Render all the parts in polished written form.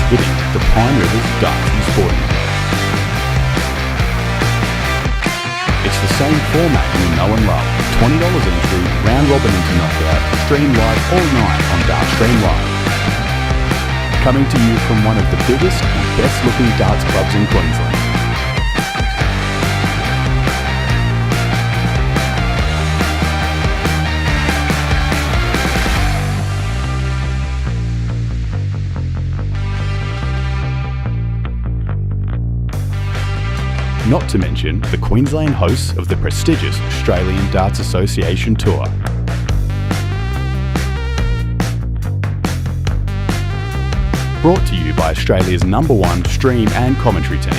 hitting the Pine Rivers Darts and Sporting. It's the same format you know and love. $20 entry, round robin into knockout, stream live all night on Dartstream Live. Coming to you from one of the biggest and best looking darts clubs in Queensland. Not to mention the Queensland hosts of the prestigious Australian Darts Association Tour. Brought to you by Australia's #1 stream and commentary team.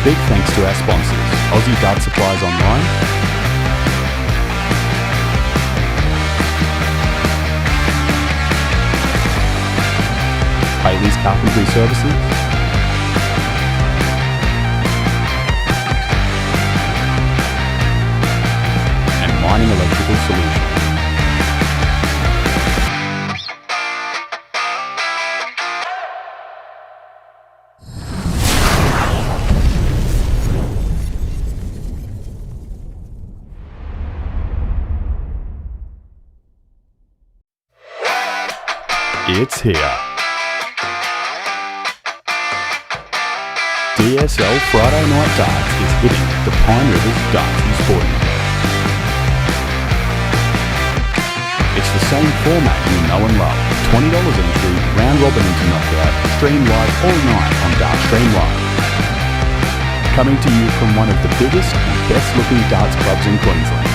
Big thanks to our sponsors, Aussie Dart Supplies Online, Haley's Carpentry Services, and Mining Electrical Solutions. It's here. DSL Friday Night Darts is hitting the Pine Rivers Darts and Sporting. It's the same format you know and love. $20 entry, round robin into knockout, stream live all night on Dartstream Live. Coming to you from one of the biggest and best looking darts clubs in Queensland.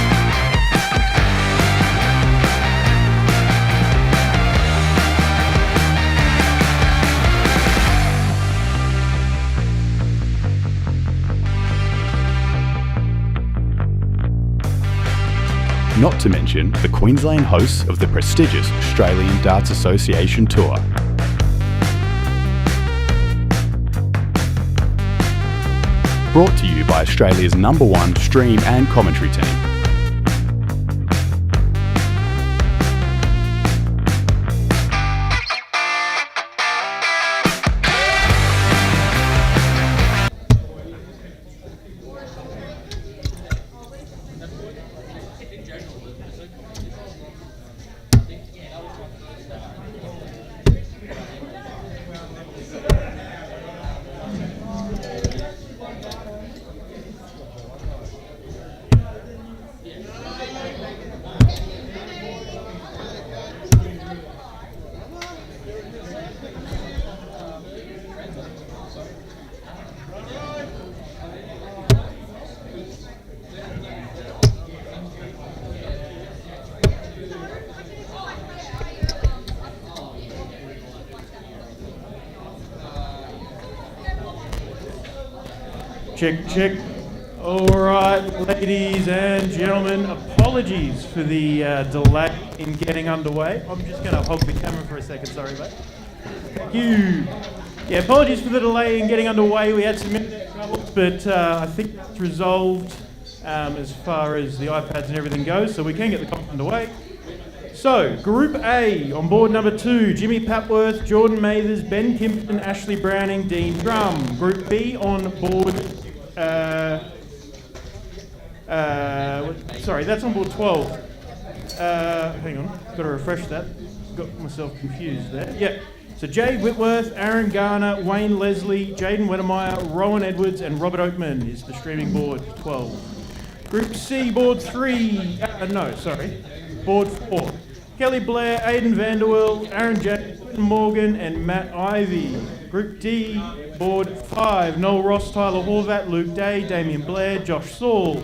Not to mention the Queensland hosts of the prestigious Australian Darts Association Tour. Brought to you by Australia's #1 stream and commentary team. Check. All right, ladies and gentlemen, apologies for the delay in getting underway. I'm just going to hog the camera for a second, sorry mate. Thank you. Yeah, apologies for the delay in getting underway. We had some internet troubles, but I think it's resolved as far as the iPads and everything goes, so we can get the comp underway. So, Group A, on board number 2, Jimmy Papworth, Jordan Mathers, Ben Kimpton, Ashley Browning, Dean Drum. Group B, on board... sorry, that's on board 12. Hang on, got to refresh that. Got myself confused there. Yeah. So Jay Whitworth, Aaron Garner, Wayne Leslie, Jaden Wedemeyer, Rowan Edwards, and Robert Oakman is the streaming board 12. Group C, board 3. Board 4. Kelly Blair, Aidan Vanderwell, Aaron Jackson Morgan, and Matt Ivey. Group D, board 5. Noel Ross, Tyler Horvat, Luke Day, Damien Blair, Josh Saul.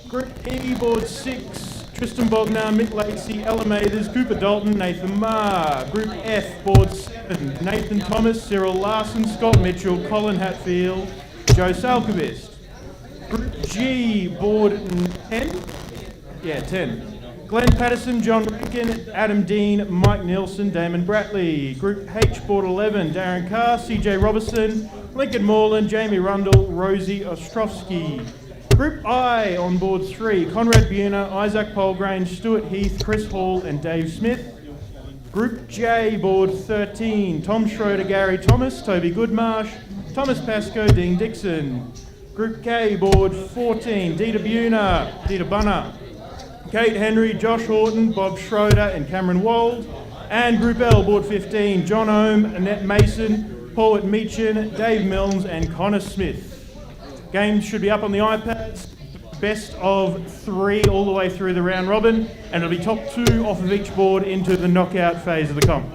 Group E, board 6. Tristan Bognar, Mick Lacey, Ella Mathers, Cooper Dalton, Nathan Marr. Group F, board 7. Nathan Thomas, Cyril Larson, Scott Mitchell, Colin Hatfield, Joe Salkavist. Group G, board 10. Yeah, 10. Glenn Patterson, John Rankin, Adam Dean, Mike Nielsen, Damon Bratley. Group H, Board 11, Darren Carr, CJ Robertson, Lincoln Moreland, Jamie Rundle, Rosie Ostrovsky. Group I on Board 3, Conrad Buhner, Isaac Polgrange, Stuart Heath, Chris Hall and Dave Smith. Group J, Board 13, Tom Schroeder, Gary Thomas, Toby Goodmarsh, Thomas Pascoe, Dean Dixon. Group K, Board 14, Dita Bunner, Kate Henry, Josh Horton, Bob Schroeder and Cameron Wold. And Group L, Board 15, John Ohm, Annette Mason, Paulette Meechin, Dave Milnes and Connor Smith. Games should be up on the iPads, best of 3 all the way through the round robin, and it'll be top 2 off of each board into the knockout phase of the comp.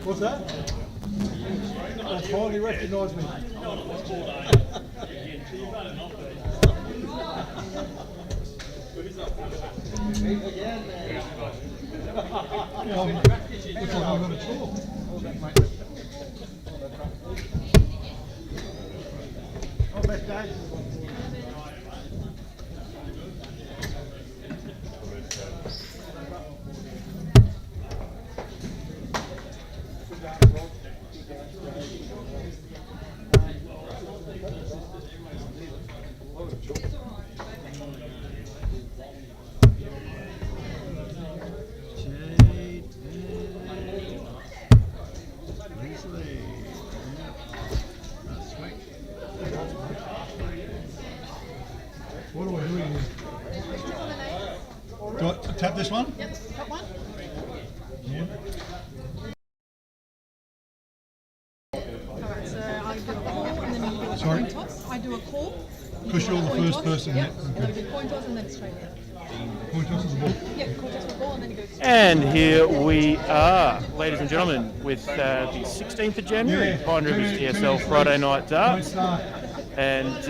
What's that? They finally recognised me. Looks like I've got a tour. Oh, best days. What do I do here? Do I tap this one? Yep, top one. Yeah. Alright, so I do a call and then you do a Sorry? coin toss. I do a call. Because you're the Coin first toss, person. Yep, Yeah. and then we do coin toss and then straight in. Point toss is the ball. Yep, coin toss for ball and then you go straight. And here we are, ladies and gentlemen, with the 16th of January, Pine Rivers DSL Friday Night Don't Darts. start. And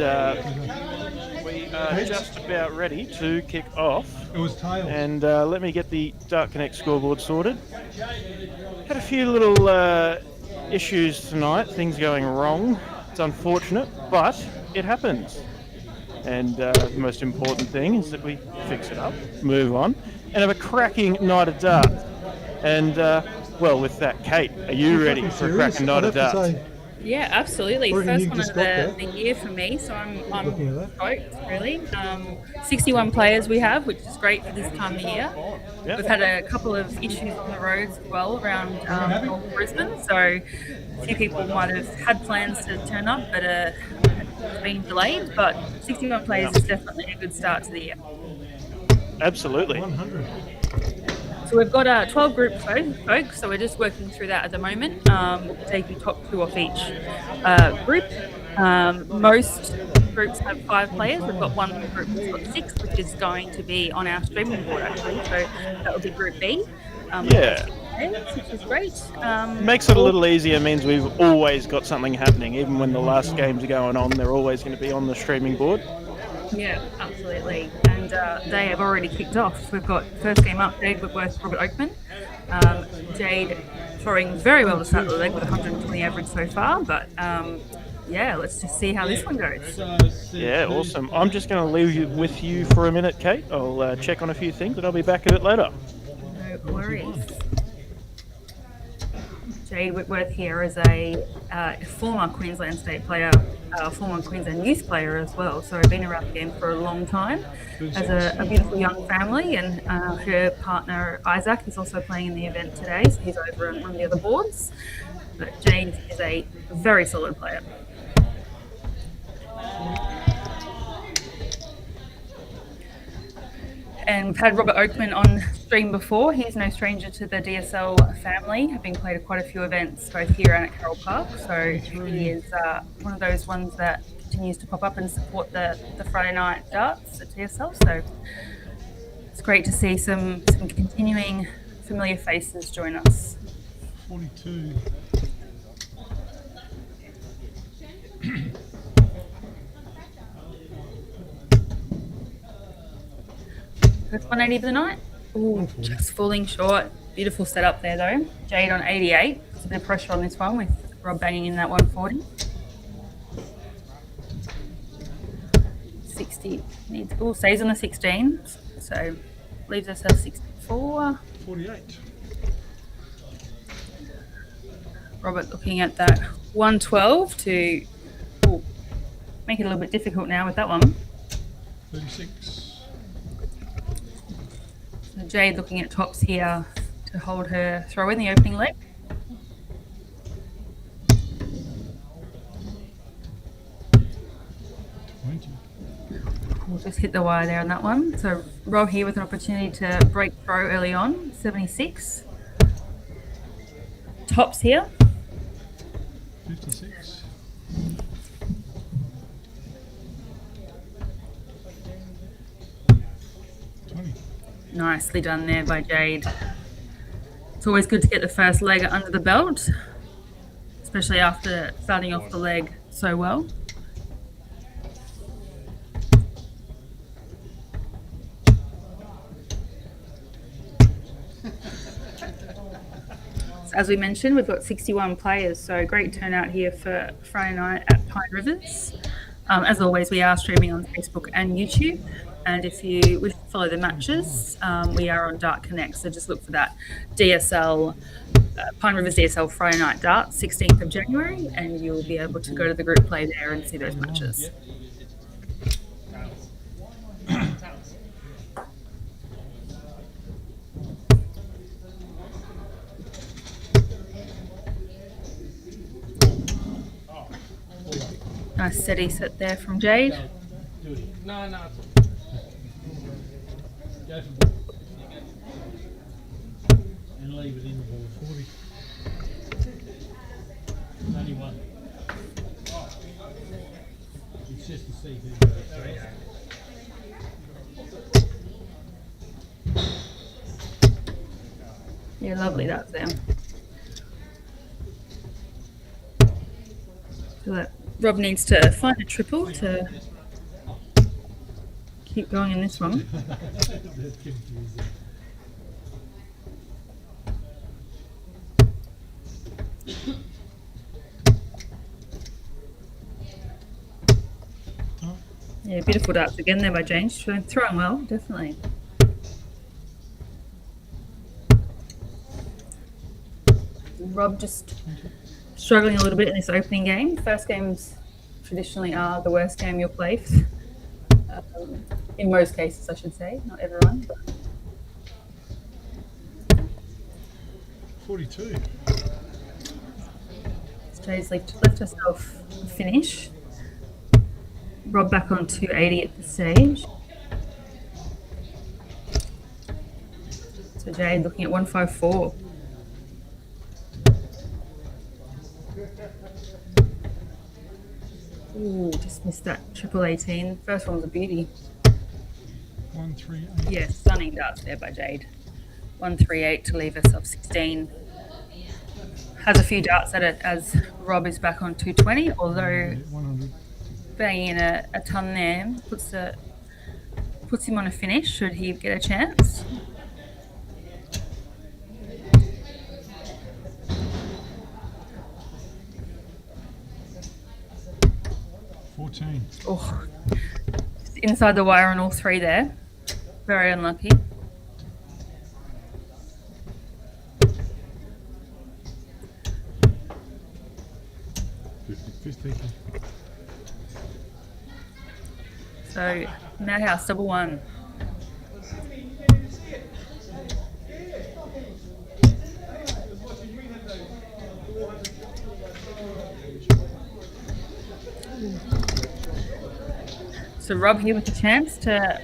we are just about ready to kick off. It was tails. And let me get the Dart Connect scoreboard sorted. Had a few little issues tonight, things going wrong. It's unfortunate, but it happens. And the most important thing is that we fix it up, move on, and have a cracking night of darts. And well, with that, Kate, are you ready for a cracking night of darts? Yeah, absolutely. Reckon First you've one just of got the year for me, so I'm Looking at that. stoked, really. 61 players we have, which is great for this time of year. Yep. We've had a couple of issues on the roads as well around North Brisbane, so a few people might have had plans to turn up, but it's been delayed. But 61 players is definitely a good start to the year. Absolutely. 100. So we've got 12 groups, folks, so we're just working through that at the moment. We'll take you top 2 off each group. Most groups have 5 players. We've got one group that's got 6, which is going to be on our streaming board, actually. So that will be Group B. Yeah. Which is great. Makes it a little easier, means we've always got something happening. Even when the last games are going on, they're always going to be on the streaming board. Yeah, absolutely. And they have already kicked off. We've got first game up, Jade Whitworth, Robert Oakman. Jade throwing very well to start the leg with 120 average so far, but yeah, let's just see how this one goes. Yeah, awesome. I'm just going to leave you with you for a minute, Kate. I'll check on a few things, and I'll be back a bit later. No worries. Jade Whitworth here is a former Queensland State player, former Queensland youth player as well. So been around the game for a long time. Has a beautiful young family, and her partner Isaac is also playing in the event today. So he's over on one of the other boards. But Jade is a very solid player. And we've had Robert Oakman on stream before. He's no stranger to the DSL family, having played at quite a few events both here and at Carroll Park. So he is one of those ones that continues to pop up and support the Friday night darts at DSL. So it's great to see some continuing familiar faces join us. 42. First 180 of the night. Ooh, just falling short. Beautiful setup there though. Jade on 88. There's a bit of pressure on this one with Rob banging in that 140. 60 needs, stays on the 16. So leaves us at 64. 48. Robert looking at that 112 to make it a little bit difficult now with that one. 36. So Jade looking at tops here to hold her throw in the opening leg. We'll just hit the wire there on that one. So Rob here with an opportunity to break throw early on, 76. Tops here. 56. Nicely done there by Jade. It's always good to get the first leg under the belt, especially after starting off the leg so well. As we mentioned, we've got 61 players, so great turnout here for Friday night at Pine Rivers. As always, we are streaming on Facebook and YouTube. And if you wish to follow the matches, we are on Dart Connect. So just look for that DSL, Pine Rivers DSL Friday Night Dart, 16th of January, and you'll be able to go to the group play there and see those matches. Nice steady set there from Jade. No. Go for ball. And leave it in the ball. 40. Only one. It's just to see who goes first. Yeah, lovely that's there. So that Rob needs to find a triple to keep going in this one. That's confusing. Yeah, beautiful darts again there by Jane. She's throwing well, definitely. Rob just struggling a little bit in this opening game. First games traditionally are the worst game you'll play. In most cases, I should say, not everyone. But 42. Jay's left herself a finish. Rob back on 280 at this stage. So Jade looking at 154. Ooh, just missed that triple 18. First one was a beauty. 138. Yeah, stunning darts there by Jade. 138 to leave herself 16. Has a few darts at it as Rob is back on 220, although 100. banging in a ton there puts him on a finish should he get a chance. Oh, just inside the wire on all three there. Very unlucky. So, Madhouse, double one. So Rob here with the chance to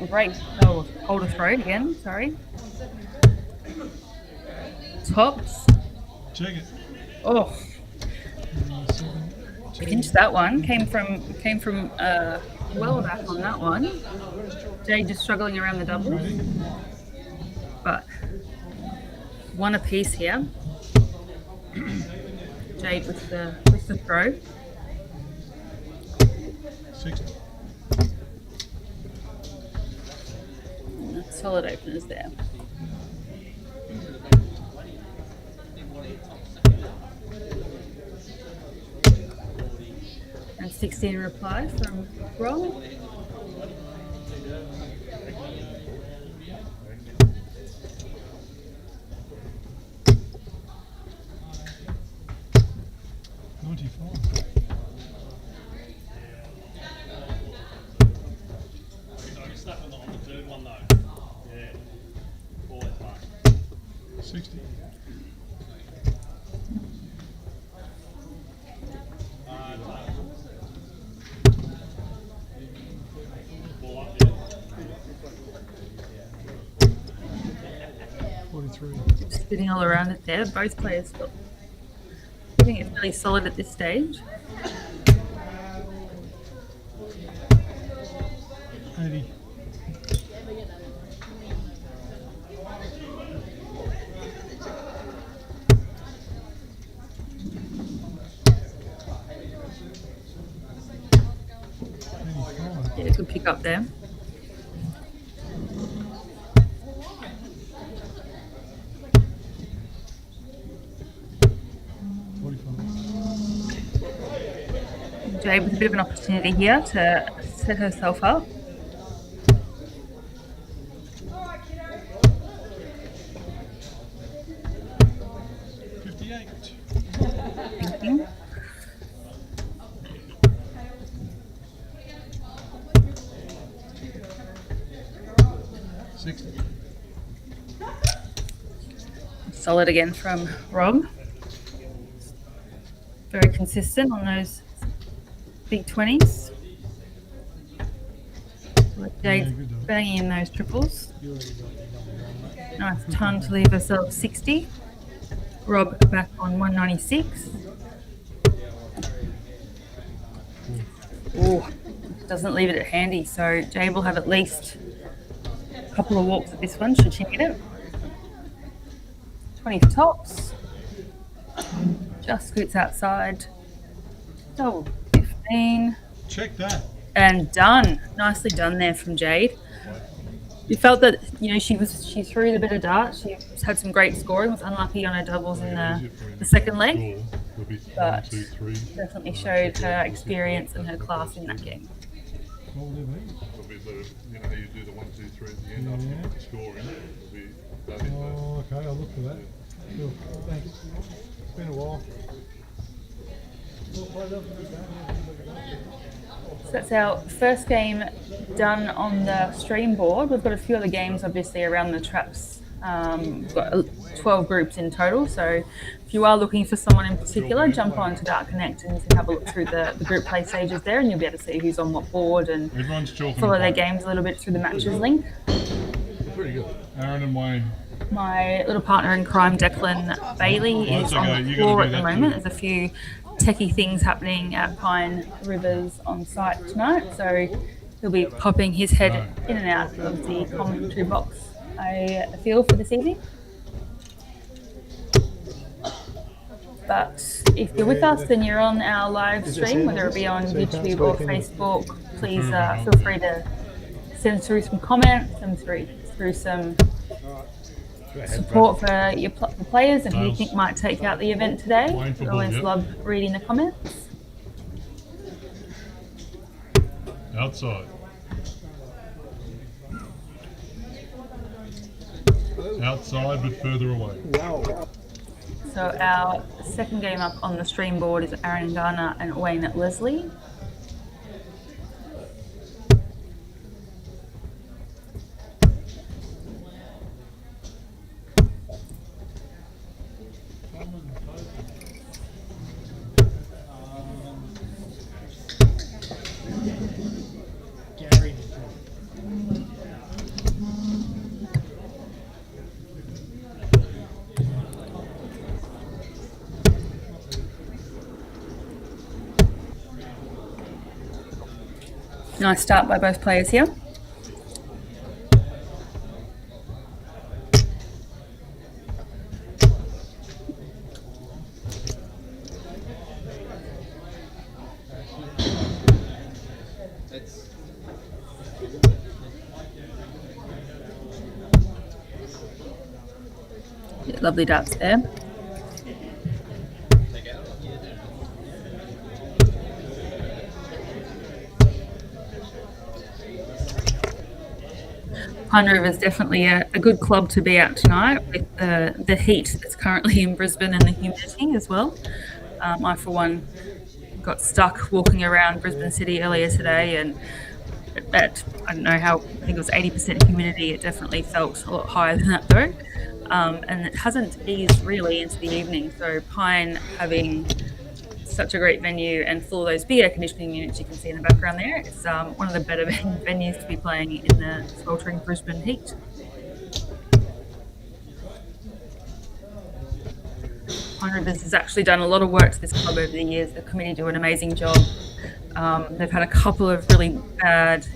hold a throw again, sorry. Tops. Check it. Oh, 7, 2. pinched that one. Came from well back on that one. Jade just struggling around the doubles. But one apiece here. Jade with the throw. 60. Solid openers there. And 16 reply from Rob. Stuck on the third one though. Yeah. Ball it back. 60. Ball up there. 43. Spinning all around it there. Both players still keeping it really solid at this stage. 80. Yeah, good pick up there. Jade with a bit of an opportunity here to set herself up. Thinking. Solid again from Rob. Very consistent on those big 20s. Jade's banging in those triples. Nice ton to leave herself 60. Rob back on 196. Oh, doesn't leave it at handy, so Jade will have at least a couple of walks at this one, should she need it. 20 for tops. Just scoots outside. Double 15. Check that. And done. Nicely done there from Jade. You felt that, you know, she threw the bit of dart. She had some great scoring. Was unlucky on her doubles in the second leg, but definitely showed her experience and her class in that game. It'll be the, you know, you do the 1, 2, 3 at the end after you put the score in. It'll be that in there. Oh, okay, I'll look for that. Cool. Thanks. It's been a while. So that's our first game done on the stream board. We've got a few other games obviously around the traps. We've got 12 groups in total, so if you are looking for someone in particular, jump on to Dart Connect and you can have a look through the group play stages there, and you'll be able to see who's on what board and follow their games a little bit through the matches link. Pretty good. Aaron and Wayne. My little partner in crime, Declan Bailey, is on the floor at the moment. There's a few techie things happening at Pine Rivers on site tonight, so he'll be popping his head in and out of the commentary box, I feel, for this evening. But if you're with us and you're on our live stream, whether it be on YouTube or Facebook, please feel free to send through some comments, send through some support for the players and who you think might take out the event today. I always love reading the comments. Outside. Outside, but further away. So our second game up on the stream board is Aaron Garner and Wayne Leslie. Gary Nice start by both players here. Yeah, lovely darts there. Pine River is definitely a good club to be at tonight with the heat that's currently in Brisbane and the humidity as well. I, for one, got stuck walking around Brisbane City earlier today, and at I don't know how, I think it was 80% humidity. It definitely felt a lot higher than that though, and it hasn't eased really into the evening. So Pine having such a great venue and full of those big air conditioning units you can see in the background there. It's one of the better venues to be playing in the sweltering Brisbane heat. Pine Rivers has actually done a lot of work to this club over the years. The committee do an amazing job. They've had a couple of really bad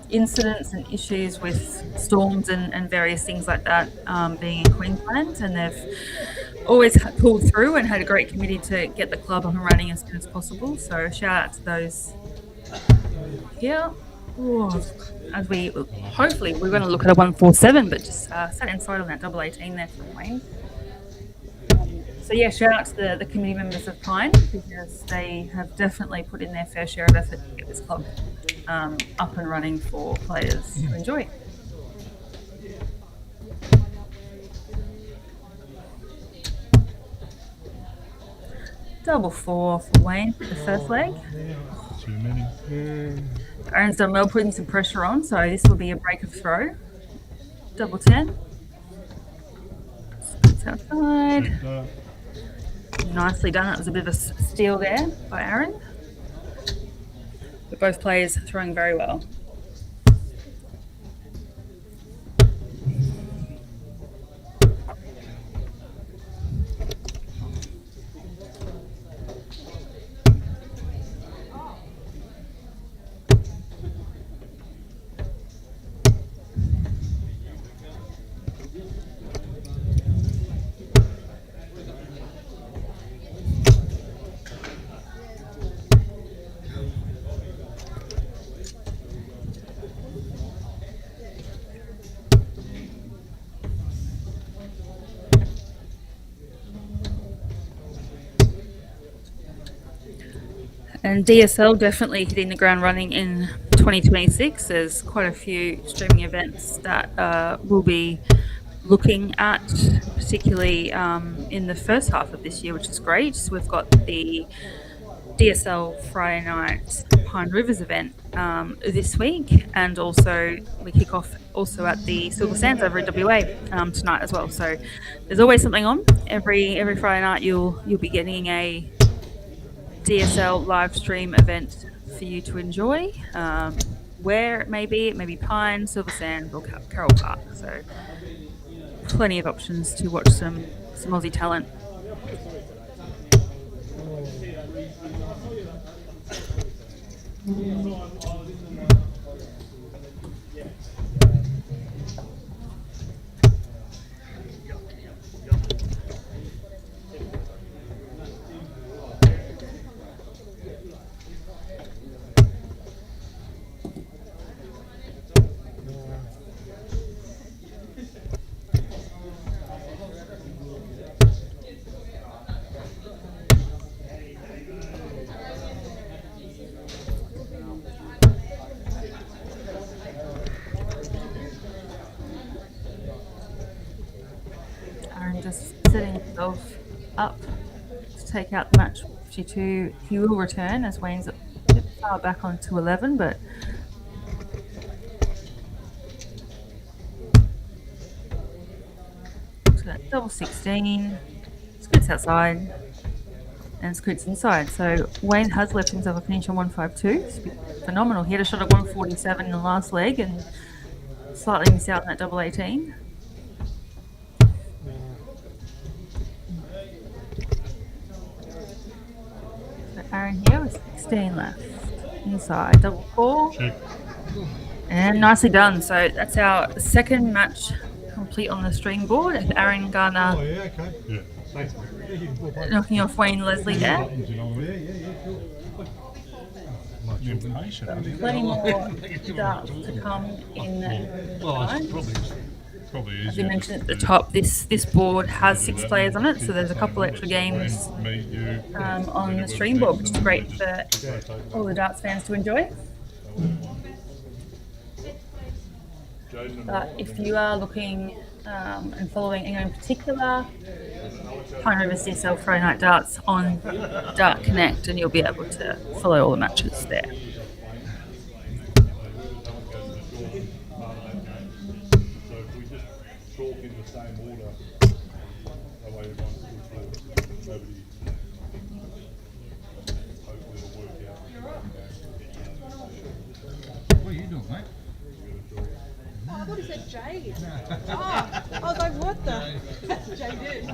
incidents and issues with storms and various things like that being in Queensland, and they've always pulled through and had a great committee to get the club up and running as soon as possible. So shout out to those here. Ooh, as we hopefully we're going to look at a 147, but just sat inside on that double 18 there for Wayne. So yeah, shout out to the committee members of Pine, because they have definitely put in their fair share of effort to get this club up and running for players to enjoy. Double 4 for Wayne for the first leg. Too many. Aaron's done well putting some pressure on, so this will be a break of throw. Double 10. It's outside. Nicely done. That was a bit of a steal there by Aaron. But both players throwing very well. And DSL definitely hitting the ground running in 2026. There's quite a few streaming events that we'll be looking at, particularly in the first half of this year, which is great. So we've got the DSL Friday night Pine Rivers event this week, and also we kick off also at the Silver Sands over in WA tonight as well. So there's always something on. Every Friday night you'll be getting a DSL live stream event for you to enjoy. Where it may be Pine, Silver Sands, or Carroll Park. So plenty of options to watch some Aussie talent. Just setting himself up to take out the match 52. He will return as Wayne's a bit far back on 211, but so that double 16, scoots outside and scoots inside. So Wayne has left himself a finish on 152. It's phenomenal. He had a shot at 147 in the last leg and slightly missed out on that double 18. Aaron here with 16 left. inside, double four. Check. And nicely done. So that's our second match complete on the string board. And Aaron Oh, Garner yeah, okay. Yeah. Thanks, mate. Yeah, you can put knocking off Wayne Leslie there. Buttons, you know what I mean? yeah, sure. Much impatient. Plenty more darts to come in Well, time. it's probably easier. As you mentioned at the top, this board has 6 players on it, so there's a couple extra games on the stream board, which is great for all the darts fans to enjoy. But if you are looking and following anyone in particular, Pine Rivers DSL Friday Night Darts on Dart Connect, and you'll be able to follow all the matches there. So if we just talk in the same order, that way everyone's good for nobody. Hopefully it'll work out. What are you doing, mate? Oh, I thought he said Jade. I was like, what the? Jade.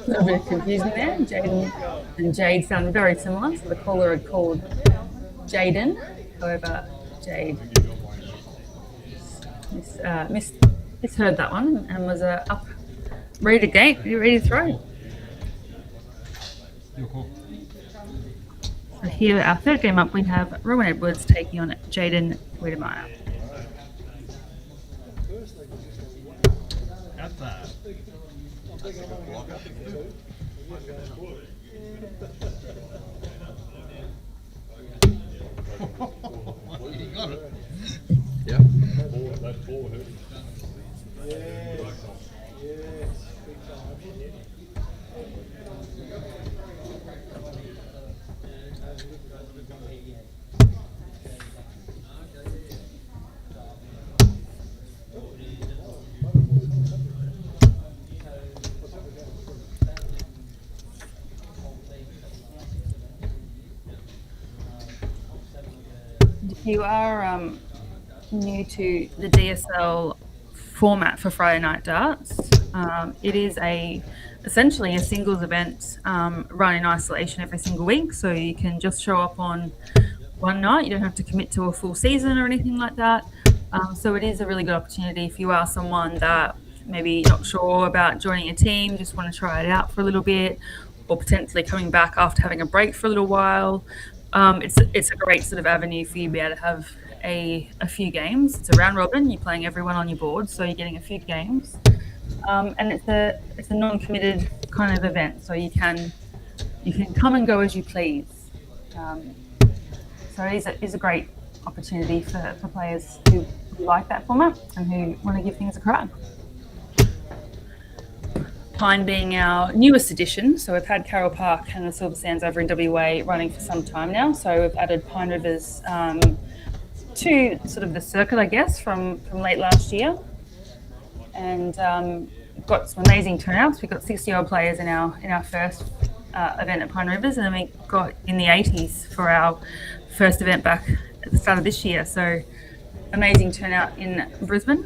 A little bit confusing there. Jaden and Jade sound very similar, so the caller had called Jaden. However, Jade misheard that one and was up, ready to game, ready to throw. Your call. So here, our third game up, we have Rowan Edwards taking on Jaden Wiedemeyer. Got that. You got it. That ball hurt. If you are new to the DSL format for Friday Night Darts, it is essentially a singles event run in isolation every single week. So you can just show up on one night. You don't have to commit to a full season or anything like that. So it is a really good opportunity if you are someone that maybe not sure about joining a team, just want to try it out for a little bit, or potentially coming back after having a break for a little while. It's a great sort of avenue for you to be able to have a few games. It's a round robin. You're playing everyone on your board, so you're getting a few games. And it's a non-committed kind of event, so you can come and go as you please. So it is a great opportunity for players who like that format and who want to give things a crack. Pine being our newest addition, so we've had Carroll Park and the Silver Sands over in WA running for some time now. So we've added Pine Rivers to sort of the circuit, I guess, from late last year, and we've got some amazing turnouts. We've got 60-odd players in our first event at Pine Rivers, and then we got in the 80s for our first event back at the start of this year. So amazing turnout in Brisbane.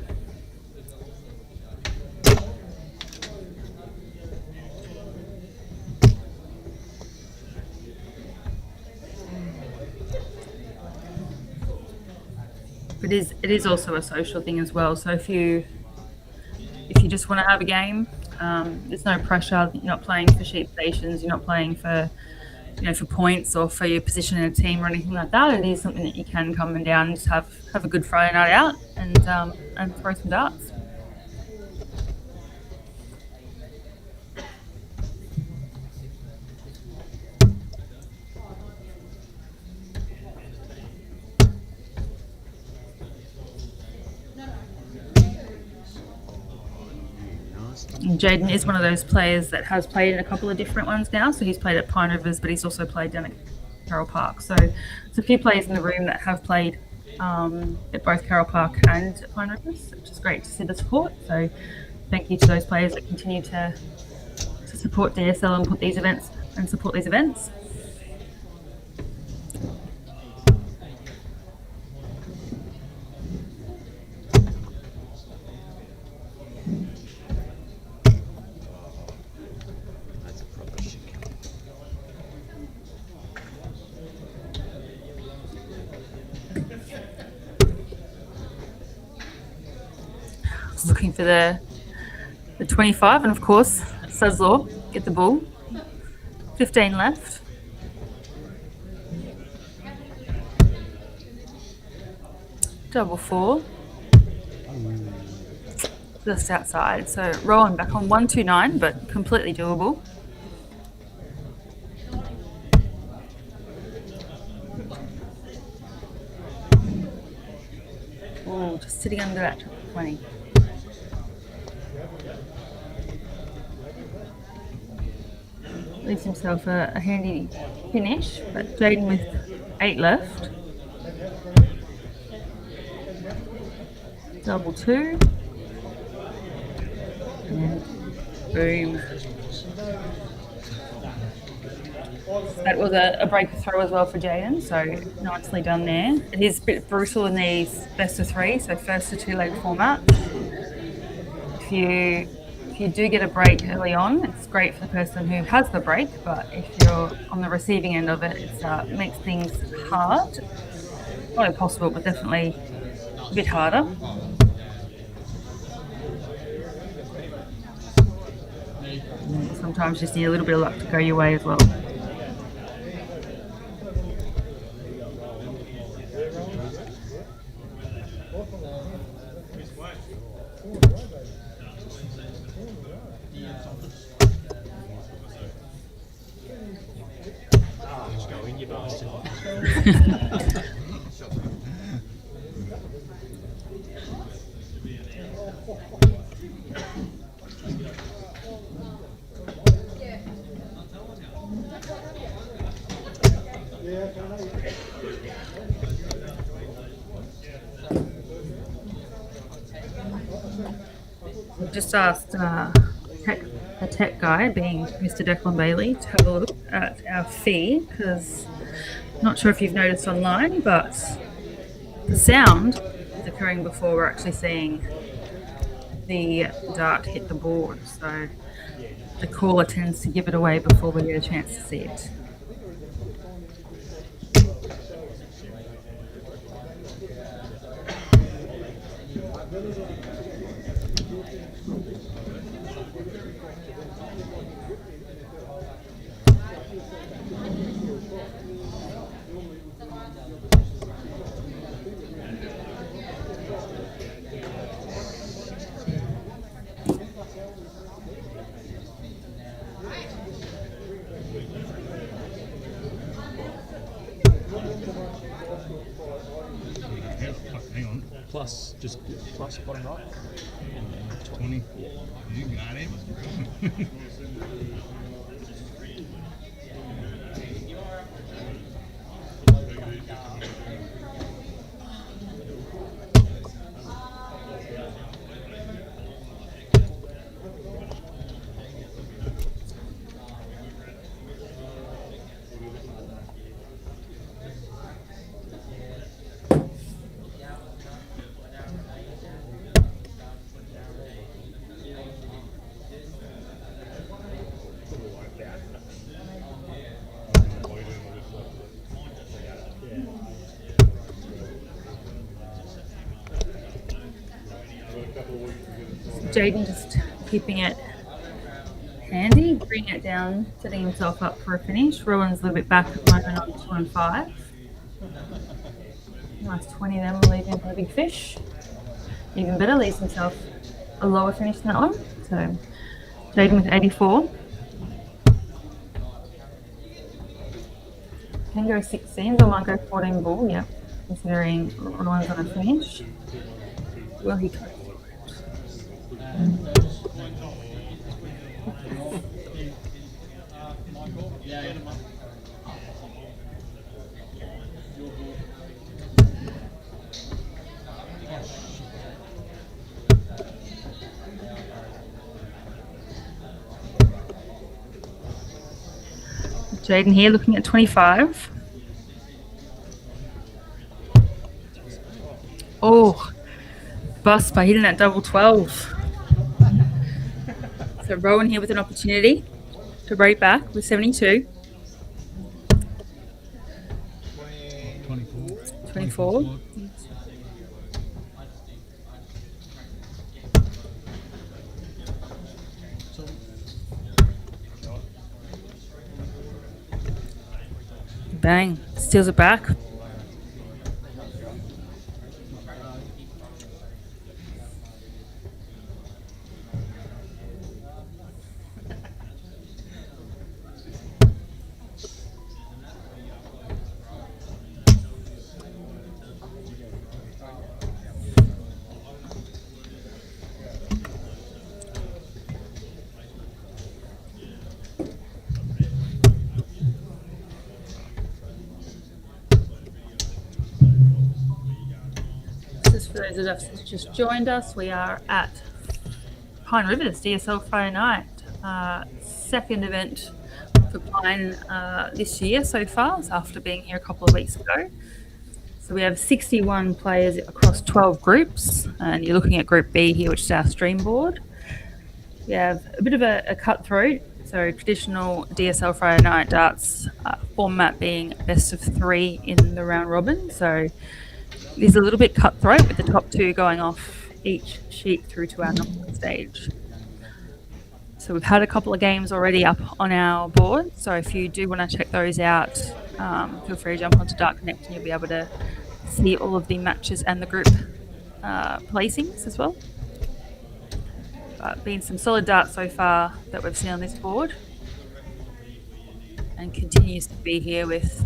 But it is also a social thing as well. So if you just want to have a game, there's no pressure. You're not playing for sheep stations. You're not playing for for points or for your position in a team or anything like that. It is something that you can come and down and just have a good Friday night out and throw some darts. Jaden is one of those players that has played in a couple of different ones now. So he's played at Pine Rivers, but he's also played down at Carroll Park. So there's a few players in the room that have played at both Carroll Park and Pine Rivers, which is great to see the support. So thank you to those players that continue to support DSL and support these events. looking for the 25, and of course, Sudslaw get the ball. 15 left. Double 4. Just outside. So Rowan back on 129, but completely doable. Oh, just sitting under that 20. Leaves himself a handy finish, but Jaden with 8 left. Double 2. And boom. That was a breakthrough as well for Jaden, so nicely done there. It is a bit brutal in these best of 3, so first to 2 leg format. If you do get a break early on, it's great for the person who has the break, but if you're on the receiving end of it, it makes things hard. Not impossible, but definitely a bit harder. Sometimes you just need a little bit of luck to go your way as well. Just asked the tech guy, being Mr. Declan Bailey, to have a look at our feed, because I'm not sure if you've noticed online, but the sound is occurring before we're actually seeing the dart hit the board. So the caller tends to give it away before we get a chance to see it. Hang on. Plus, just plus bottom right. 20. You got him. Jaden just keeping it handy, bringing it down, setting himself up for a finish. Rowan's a little bit back at the moment on 2 and 5. Nice 20 then, we'll leave him for a big fish. Even better, leaves himself a lower finish than that one. So Jaden with 84. Can go 16s, or might go 14 ball, yep. Considering Rowan's on a finish. Will he go? Jaden here looking at 25. Oh, bust by hitting that double 12. So Rowan here with an opportunity to break back with 72. 24. Bang. Steals it back. Just for those of us who've just joined us, we are at Pine Rivers DSL Friday night. Second event for Pine this year so far, so after being here a couple of weeks ago. So we have 61 players across 12 groups, and you're looking at Group B here, which is our stream board. We have a bit of a cutthroat, so traditional DSL Friday night darts format being best of 3 in the round robin. So it is a little bit cutthroat with the top 2 going off each sheet through to our knockout stage. So we've had a couple of games already up on our board. So if you do want to check those out, feel free to jump onto Dart Connect and you'll be able to see all of the matches and the group placings as well. But been some solid darts so far that we've seen on this board, and continues to be here with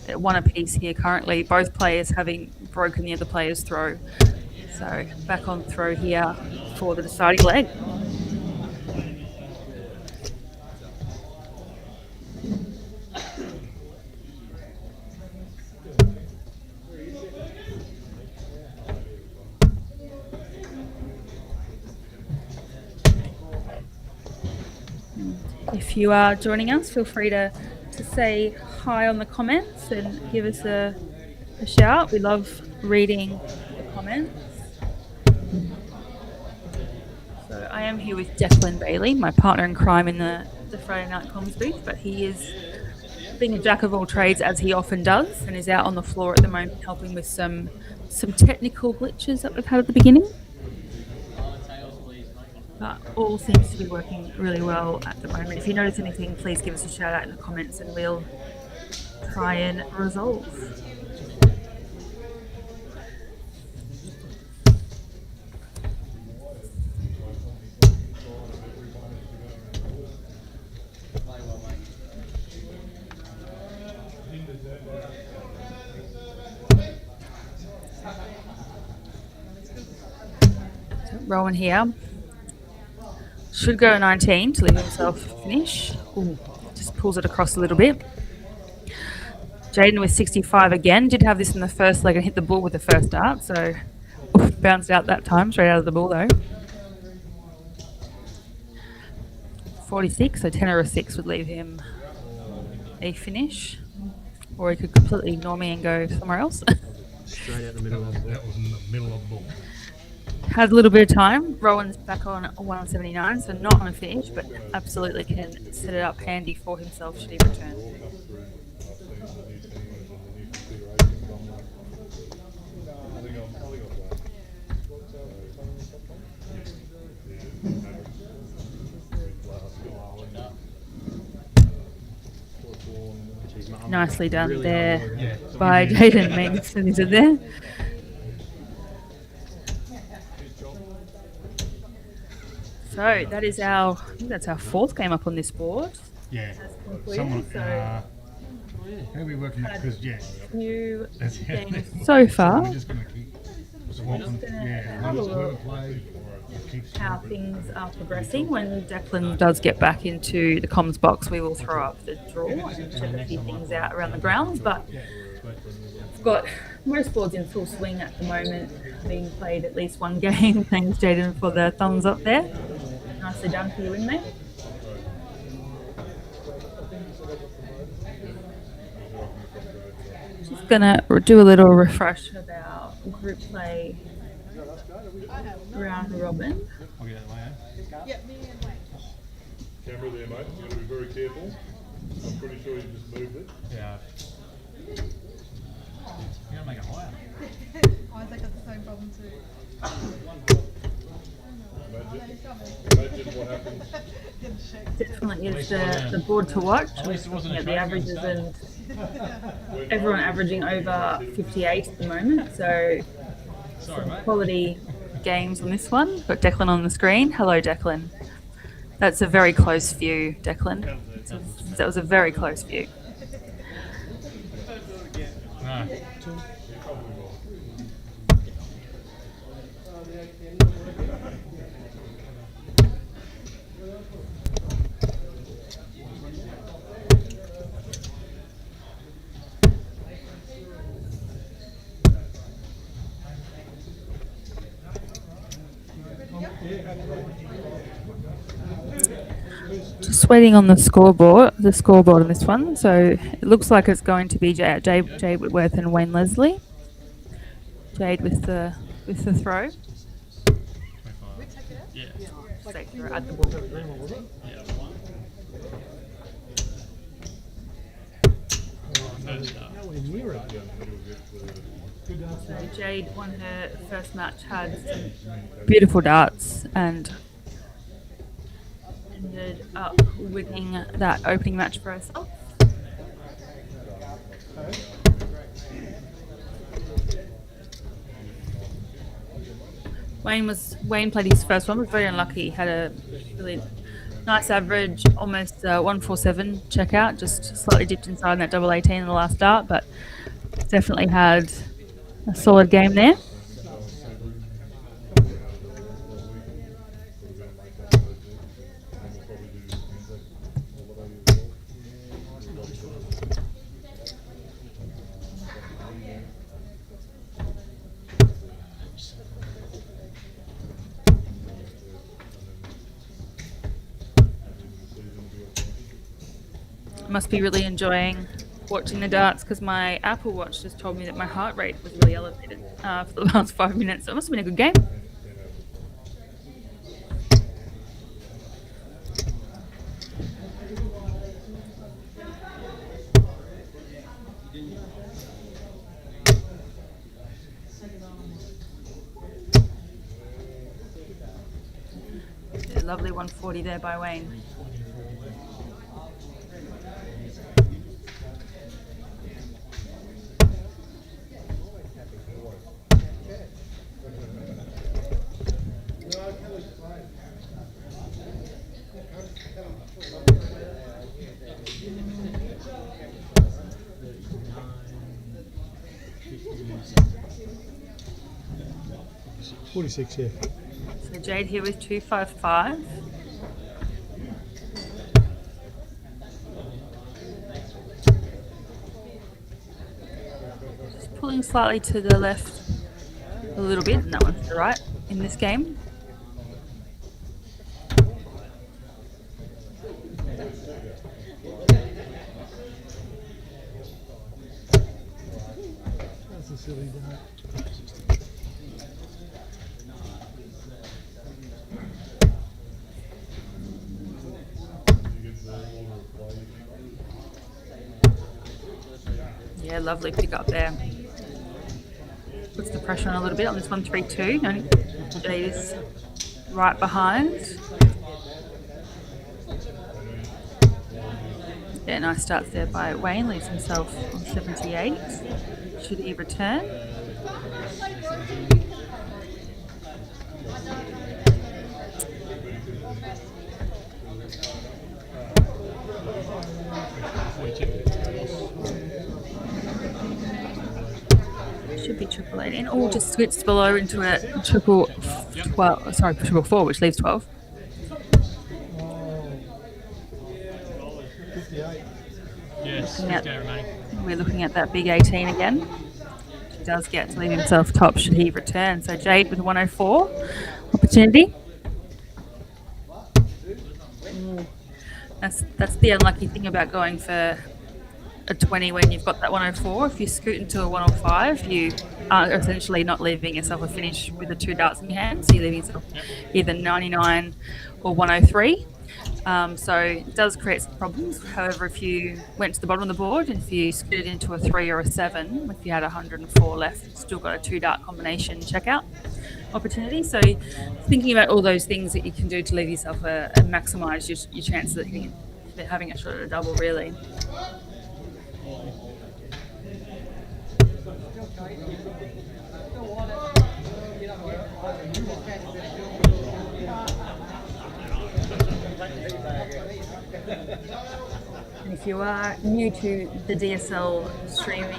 1 apiece here currently, both players having broken the other player's throw. So back on throw here for the deciding leg. If you are joining us, feel free to say hi on the comments and give us a shout. We love reading the comments. So I am here with Declan Bailey, my partner in crime in the Friday Night Comms booth, but he is being a jack of all trades as he often does, and is out on the floor at the moment helping with some technical glitches that we've had at the beginning. But all seems to be working really well at the moment. If you notice anything, please give us a shout out in the comments and we'll try and resolve. So Rowan here. Should go 19 to leave himself finish. Ooh, just pulls it across a little bit. Jaden with 65 again. Did have this in the first leg and hit the ball with the first dart, so bounced out that time, straight out of the ball though. 46, so 10 or a 6 would leave him a finish. Or he could completely ignore me and go somewhere else. Straight out the middle of the ball. That was in the middle of the ball. Had a little bit of time. Rowan's back on 179, so not on a finish, but absolutely can set it up handy for himself should he return. Nicely done Really there by Jaden Meganson, is it there? So that is I think that's our 4th game up on this board. Yeah. Someone, How are we working that? Because, New that's games so far. we're just going to keep swapping. have a look Play, keep how things are progressing. When Declan does get back into the comms box, we will throw up the draw and check a few things out around the grounds. But we've got most boards in full swing at the moment, being played at least one game. Thanks, Jaden, for the thumbs up there. Nicely done for you in there. Just gonna do a little refresh of our group play round robin. I'll get that way, Yep, me and Wayne. Camera there, mate. You've got to be very careful. I'm pretty sure you just moved it. Yeah. You gotta make it higher. Isaac has the same problem too. Imagine what happens. Definitely is the board to watch. Looking at the averages and everyone averaging over 58 at the moment. So some quality games on this one. Got Declan on the screen. Hello, Declan. That's a very close view, Declan. That was a very close view. No. Just waiting on the scoreboard on this one. So it looks like it's going to be Jade Whitworth and Wayne Leslie. Jade with the throw. Yeah. Stay through at the ball. Nowhere near it. So Jade won her first match, had some beautiful darts, and ended up winning that opening match for herself. Wayne played his first one, was very unlucky. Had a really nice average, almost 147 checkout, just slightly dipped inside in that double 18 in the last dart, but definitely had a solid game there. Must be really enjoying watching the darts because my Apple Watch just told me that my heart rate was really elevated for the last 5 minutes. So it must have been a good game. A lovely 140 there by Wayne. $46, yeah. So Jade here with 255. Just pulling slightly to the left a little bit, and that one's to the right in this game. That's a silly dart. Yeah, lovely pick up there. Puts the pressure on a little bit on this 132. And Jade is right behind. Yeah, nice starts there by Wayne. Leaves himself on 78. Should he return? Should be triple 18, or just switch below into a triple 4, which leaves 12. Yes, Looking at- 58 remaining. We're looking at that big 18 again. He does get to leave himself top should he return. So Jade with 104 opportunity. That's the unlucky thing about going for a 20 when you've got that 104. If you scoot into a 105, you are essentially not leaving yourself a finish with the 2 darts in your hand. So you're leaving yourself either 99 or 103. So it does create some problems. However, if you went to the bottom of the board, if you scooted into a 3 or a 7, if you had 104 left, you've still got a 2 dart combination checkout opportunity. So thinking about all those things that you can do to leave yourself and maximise your chances of having a shot at a double, really. if you are new to the DSL streaming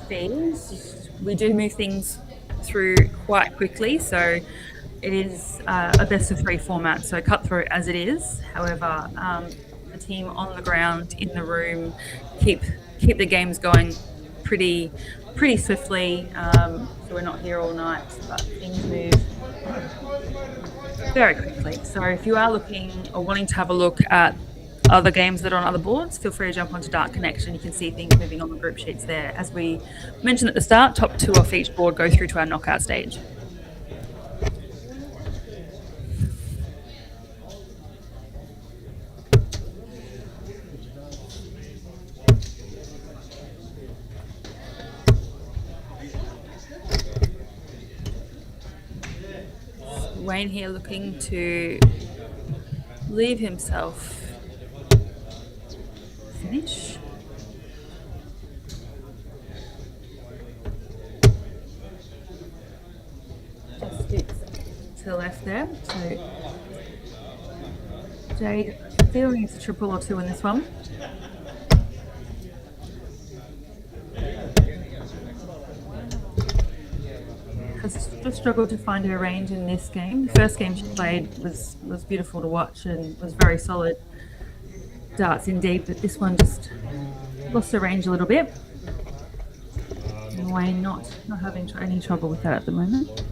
feeds, we do move things through quite quickly. So it is a best of 3 format, so cutthroat as it is. However, the team on the ground in the room keep the games going pretty swiftly. So we're not here all night, but things move very quickly. So if you are looking or wanting to have a look at other games that are on other boards, feel free to jump onto Dark Connection. You can see things moving on the group sheets there. As we mentioned at the start, top 2 off each board go through to our knockout stage. Wayne here looking to leave himself finish. Just sticks to the left there. So Jade feeling it's a triple or 2 in this one. Has just struggled to find her range in this game. The first game she played was beautiful to watch and was very solid darts indeed, but this one just lost her range a little bit. And Wayne not having any trouble with that at the moment.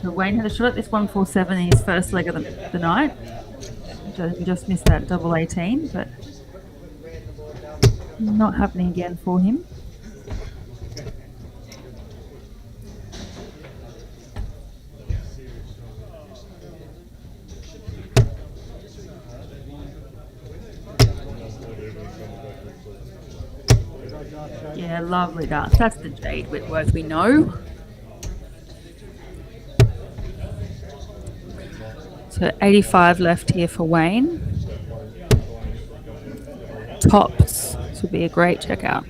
So Wayne had a shot at this 147 in his first leg of the night. He just missed that double 18, but not happening again for him. Yeah, lovely darts. That's the Jade Whitworth we know. So 85 left here for Wayne. Tops. This would be a great checkout.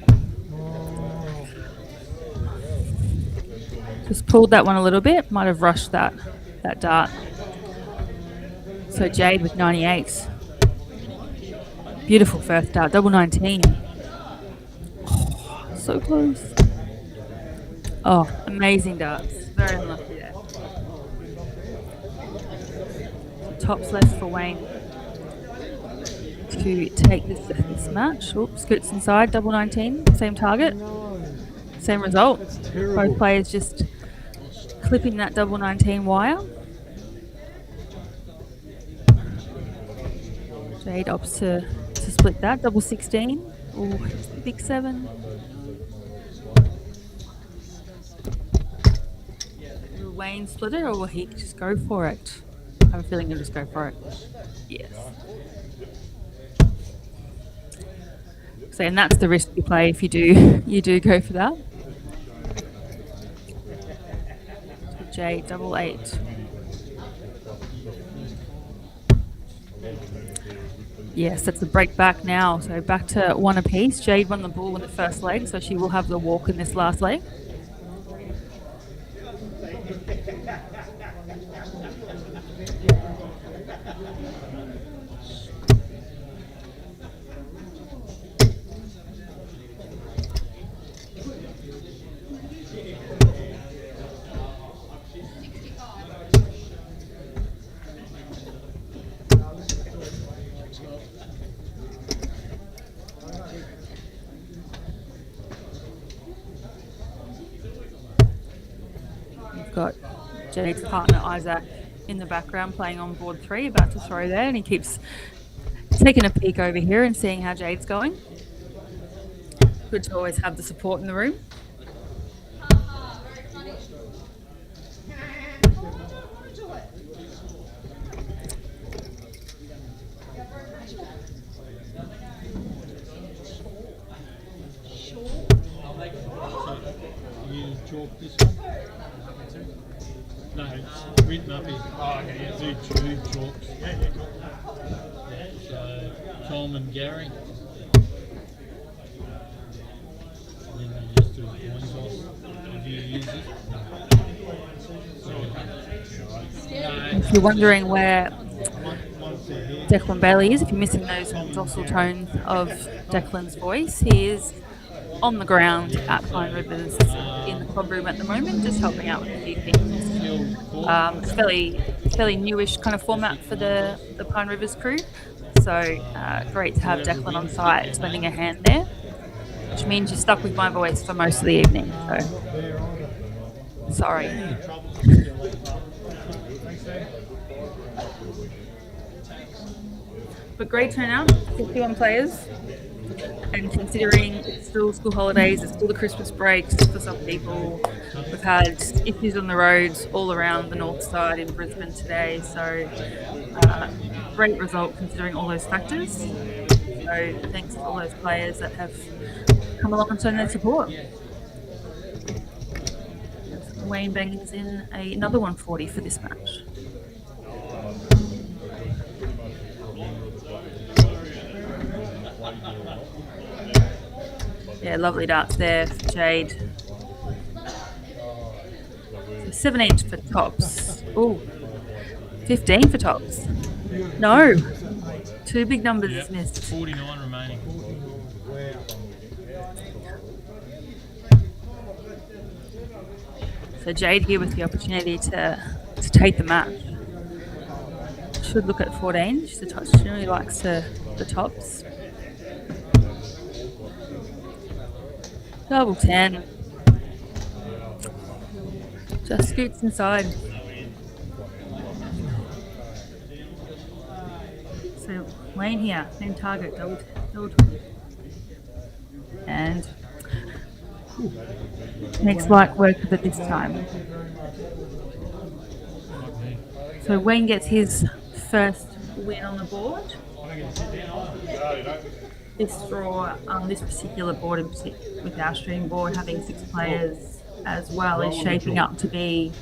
Just pulled that one a little bit. Might have rushed that dart. So Jade with 98. Beautiful first dart. Double 19. Oh, so close. Oh, amazing darts. Very unlucky there. Tops left for Wayne to take this match. Oops, scoots inside, double 19, same target, same result. Both players just clipping that double 19 wire. Jade opts to split that, double 16. Oh, big 7. Will Wayne split it or will he just go for it? I have a feeling he'll just go for it. Yes. So, and that's the risk you play if you do go for that. J double 8. Yes, that's the break back now. So back to 1 apiece. Jade won the ball in the first leg, so she will have the walk in this last leg. Got Jade's partner Isaac in the background playing on board 3, about to throw there, and he keeps taking a peek over here and seeing how Jade's going. Good to always have the support in the room. You chalk this one? No, it's written up here. Oh, okay, yeah. Do 2 chalks. So, Tom and Gary. through the coins off. Have you used it? If you're wondering where Declan Bailey is, if you're missing those docile tones of Declan's voice, he is on the ground at Pine Rivers in the club room at the moment, just helping out with a few things. Fairly newish kind of format for the Pine Rivers crew. So great to have Declan on site lending a hand there, which means you're stuck with my voice for most of the evening. So sorry. But great turnout, 51 players. And considering it's still school holidays, it's still the Christmas breaks for some people, we've had issues on the roads all around the north side in Brisbane today. So great result considering all those factors. So thanks to all those players that have come along and shown their support. Wayne bangs in another 140 for this match. Yeah, lovely darts there for Jade. So 17 for tops. Ooh, 15 for tops. No, two big numbers missed. 49 remaining. So Jade here with the opportunity to take the match. Should look at 14. She generally likes the tops. Double 10. Just scoots inside. So Wayne here, same target, double 20. And makes light work of it this time. So Wayne gets his first win on the board. This draw, this particular board with our stream board having 6 players as well is shaping up to be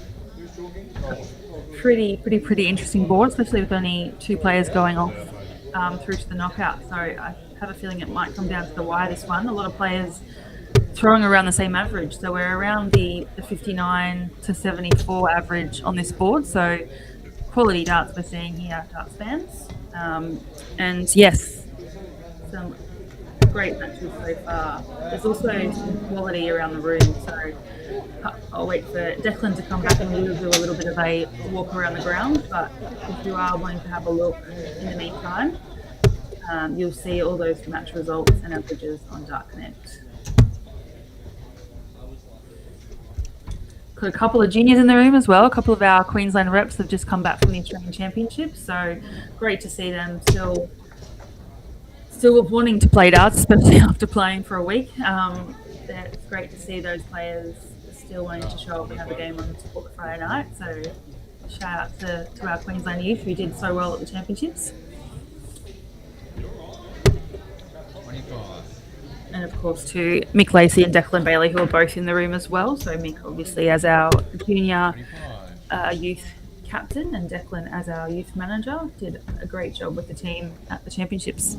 a pretty interesting board, especially with only 2 players going off through to the knockout. So I have a feeling it might come down to the wire this one. A lot of players throwing around the same average. So we're around the 59 to 74 average on this board. So quality darts we're seeing here, darts fans. And yes, some great matches so far. There's also some quality around the room, so I'll wait for Declan to come back and we'll do a little bit of a walk around the ground, but if you are wanting to have a look in the meantime, you'll see all those match results and averages on Dart Connect. Got a couple of juniors in the room as well. A couple of our Queensland reps have just come back from the Australian Championships, so great to see them still wanting to play darts, especially after playing for a week. It's great to see those players still wanting to show up and have a game on Sport Friday night. So shout out to our Queensland youth who did so well at the Championships. 25. And of course to Mick Lacey and Declan Bailey, who are both in the room as well. So Mick obviously as our junior youth captain and Declan as our youth manager did a great job with the team at the Championships.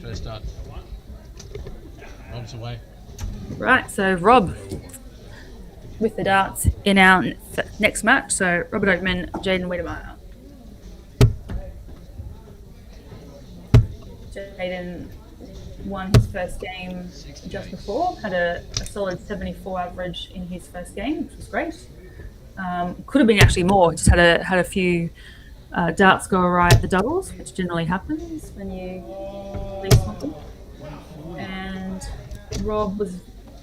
First start. Rob's away. Right, so Rob with the darts in our next match. So Robert Oakman, Jaden Wiedemeyer. Jaden won his first game just before, had a solid 74 average in his first game, which was great. Could have been actually more, just had a few darts go awry at the doubles, which generally happens when you leave something. And Rob was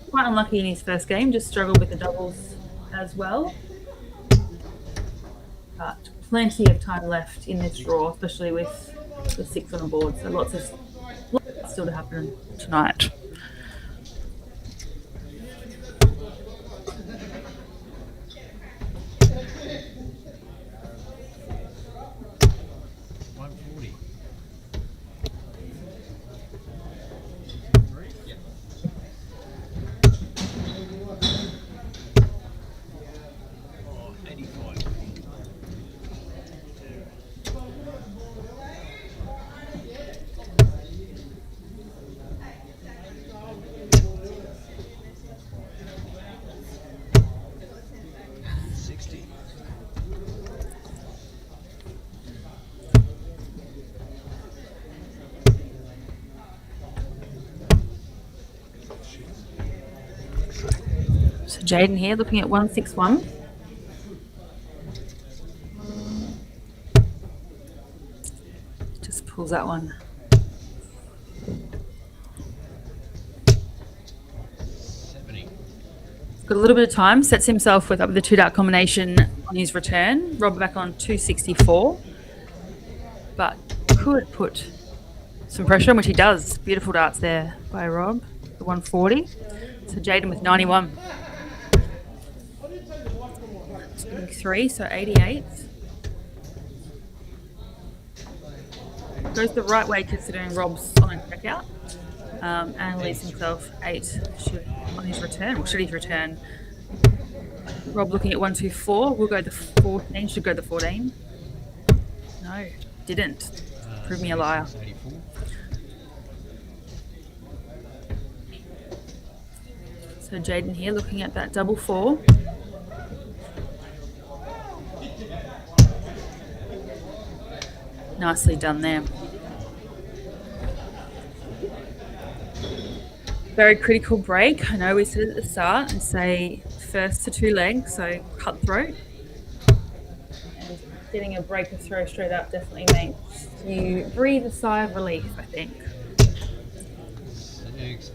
quite unlucky in his first game, just struggled with the doubles as well. But plenty of time left in this draw, especially with the 6 on the board, so lots still to happen tonight. Jaden here looking at 161. Just pulls that one. Got a little bit of time, sets himself with up the 2 dart combination on his return. Rob back on 264, but could put some pressure on, which he does. Beautiful darts there by Rob, the 140. So Jaden with 91. 3, so 88. Goes the right way considering Rob's on a checkout. And leaves himself 8 on his return, or should his return. Rob looking at 124, we'll go the 14, should go the 14. No, didn't. Prove me a liar. So Jaden here looking at that double 4. Nicely done there. Very critical break. I know we said it at the start and say first to 2 legs, so cutthroat. And getting a break of throw straight up definitely makes you breathe a sigh of relief, I think. Next.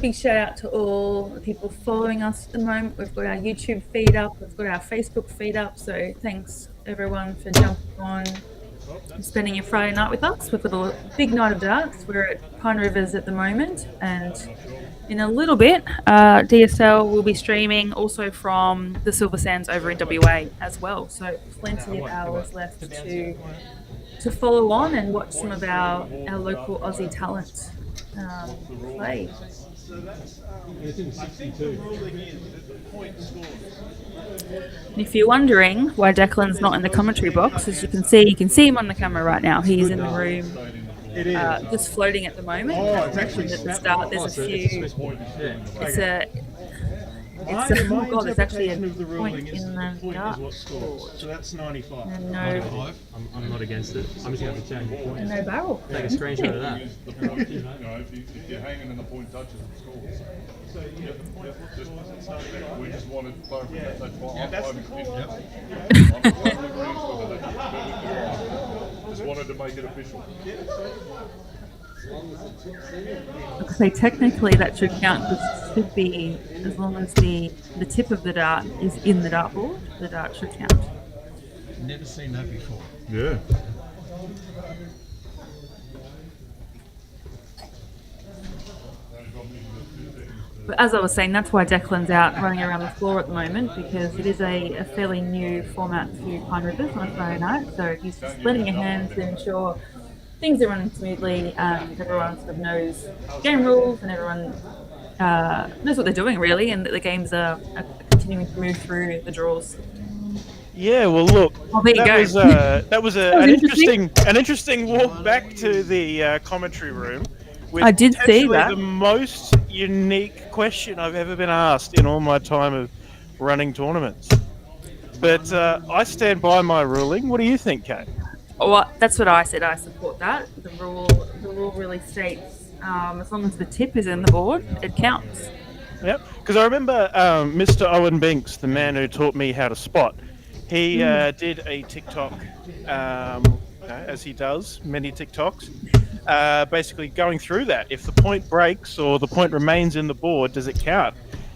Big shout out to all the people following us at the moment. We've got our YouTube feed up, we've got our Facebook feed up, so thanks everyone for jumping on and spending your Friday night with us. We've got a big night of darts. We're at Pine Rivers at the moment, and in a little bit DSL will be streaming also from the Silver Sands over in WA as well, so plenty of hours left to follow on and watch some of our local Aussie talent play. It's in 62. And if you're wondering why Declan's not in the commentary box, as you can see him on the camera right now. He's in the room, just floating at the moment. As mentioned at the start, there's a few. Oh god, there's actually a point in the dart board. So that's 95. And I'm not against it. I'm just going to have to change the point. no barrel. Take a screenshot of that. The point, if you're hanging and the point touches the score. We just wanted clarification. That's why I'm just wanted to make it official. So technically that should count, because should be, as long as the tip of the dart is in the dartboard, the dart should count. Never seen that before. Yeah. But as I was saying, that's why Declan's out running around the floor at the moment, because it is a fairly new format to Pine Rivers on a Friday night. So he's just lending a hand to ensure things are running smoothly and everyone sort of knows game rules and everyone knows what they're doing really, and that the games are continuing to move through the draws. Yeah, well, look, there you go. That was an interesting walk back to the commentary room. With I did see that. The most unique question I've ever been asked in all my time of running tournaments. But I stand by my ruling. What do you think, Kate? Well, that's what I said. I support that. The rule really states as long as the tip is in the board, it counts. Yep. Because I remember Mr. Owen Binks, the man who taught me how to spot. He did a TikTok, as he does many TikToks, basically going through that. If the point breaks or the point remains in the board, does it count?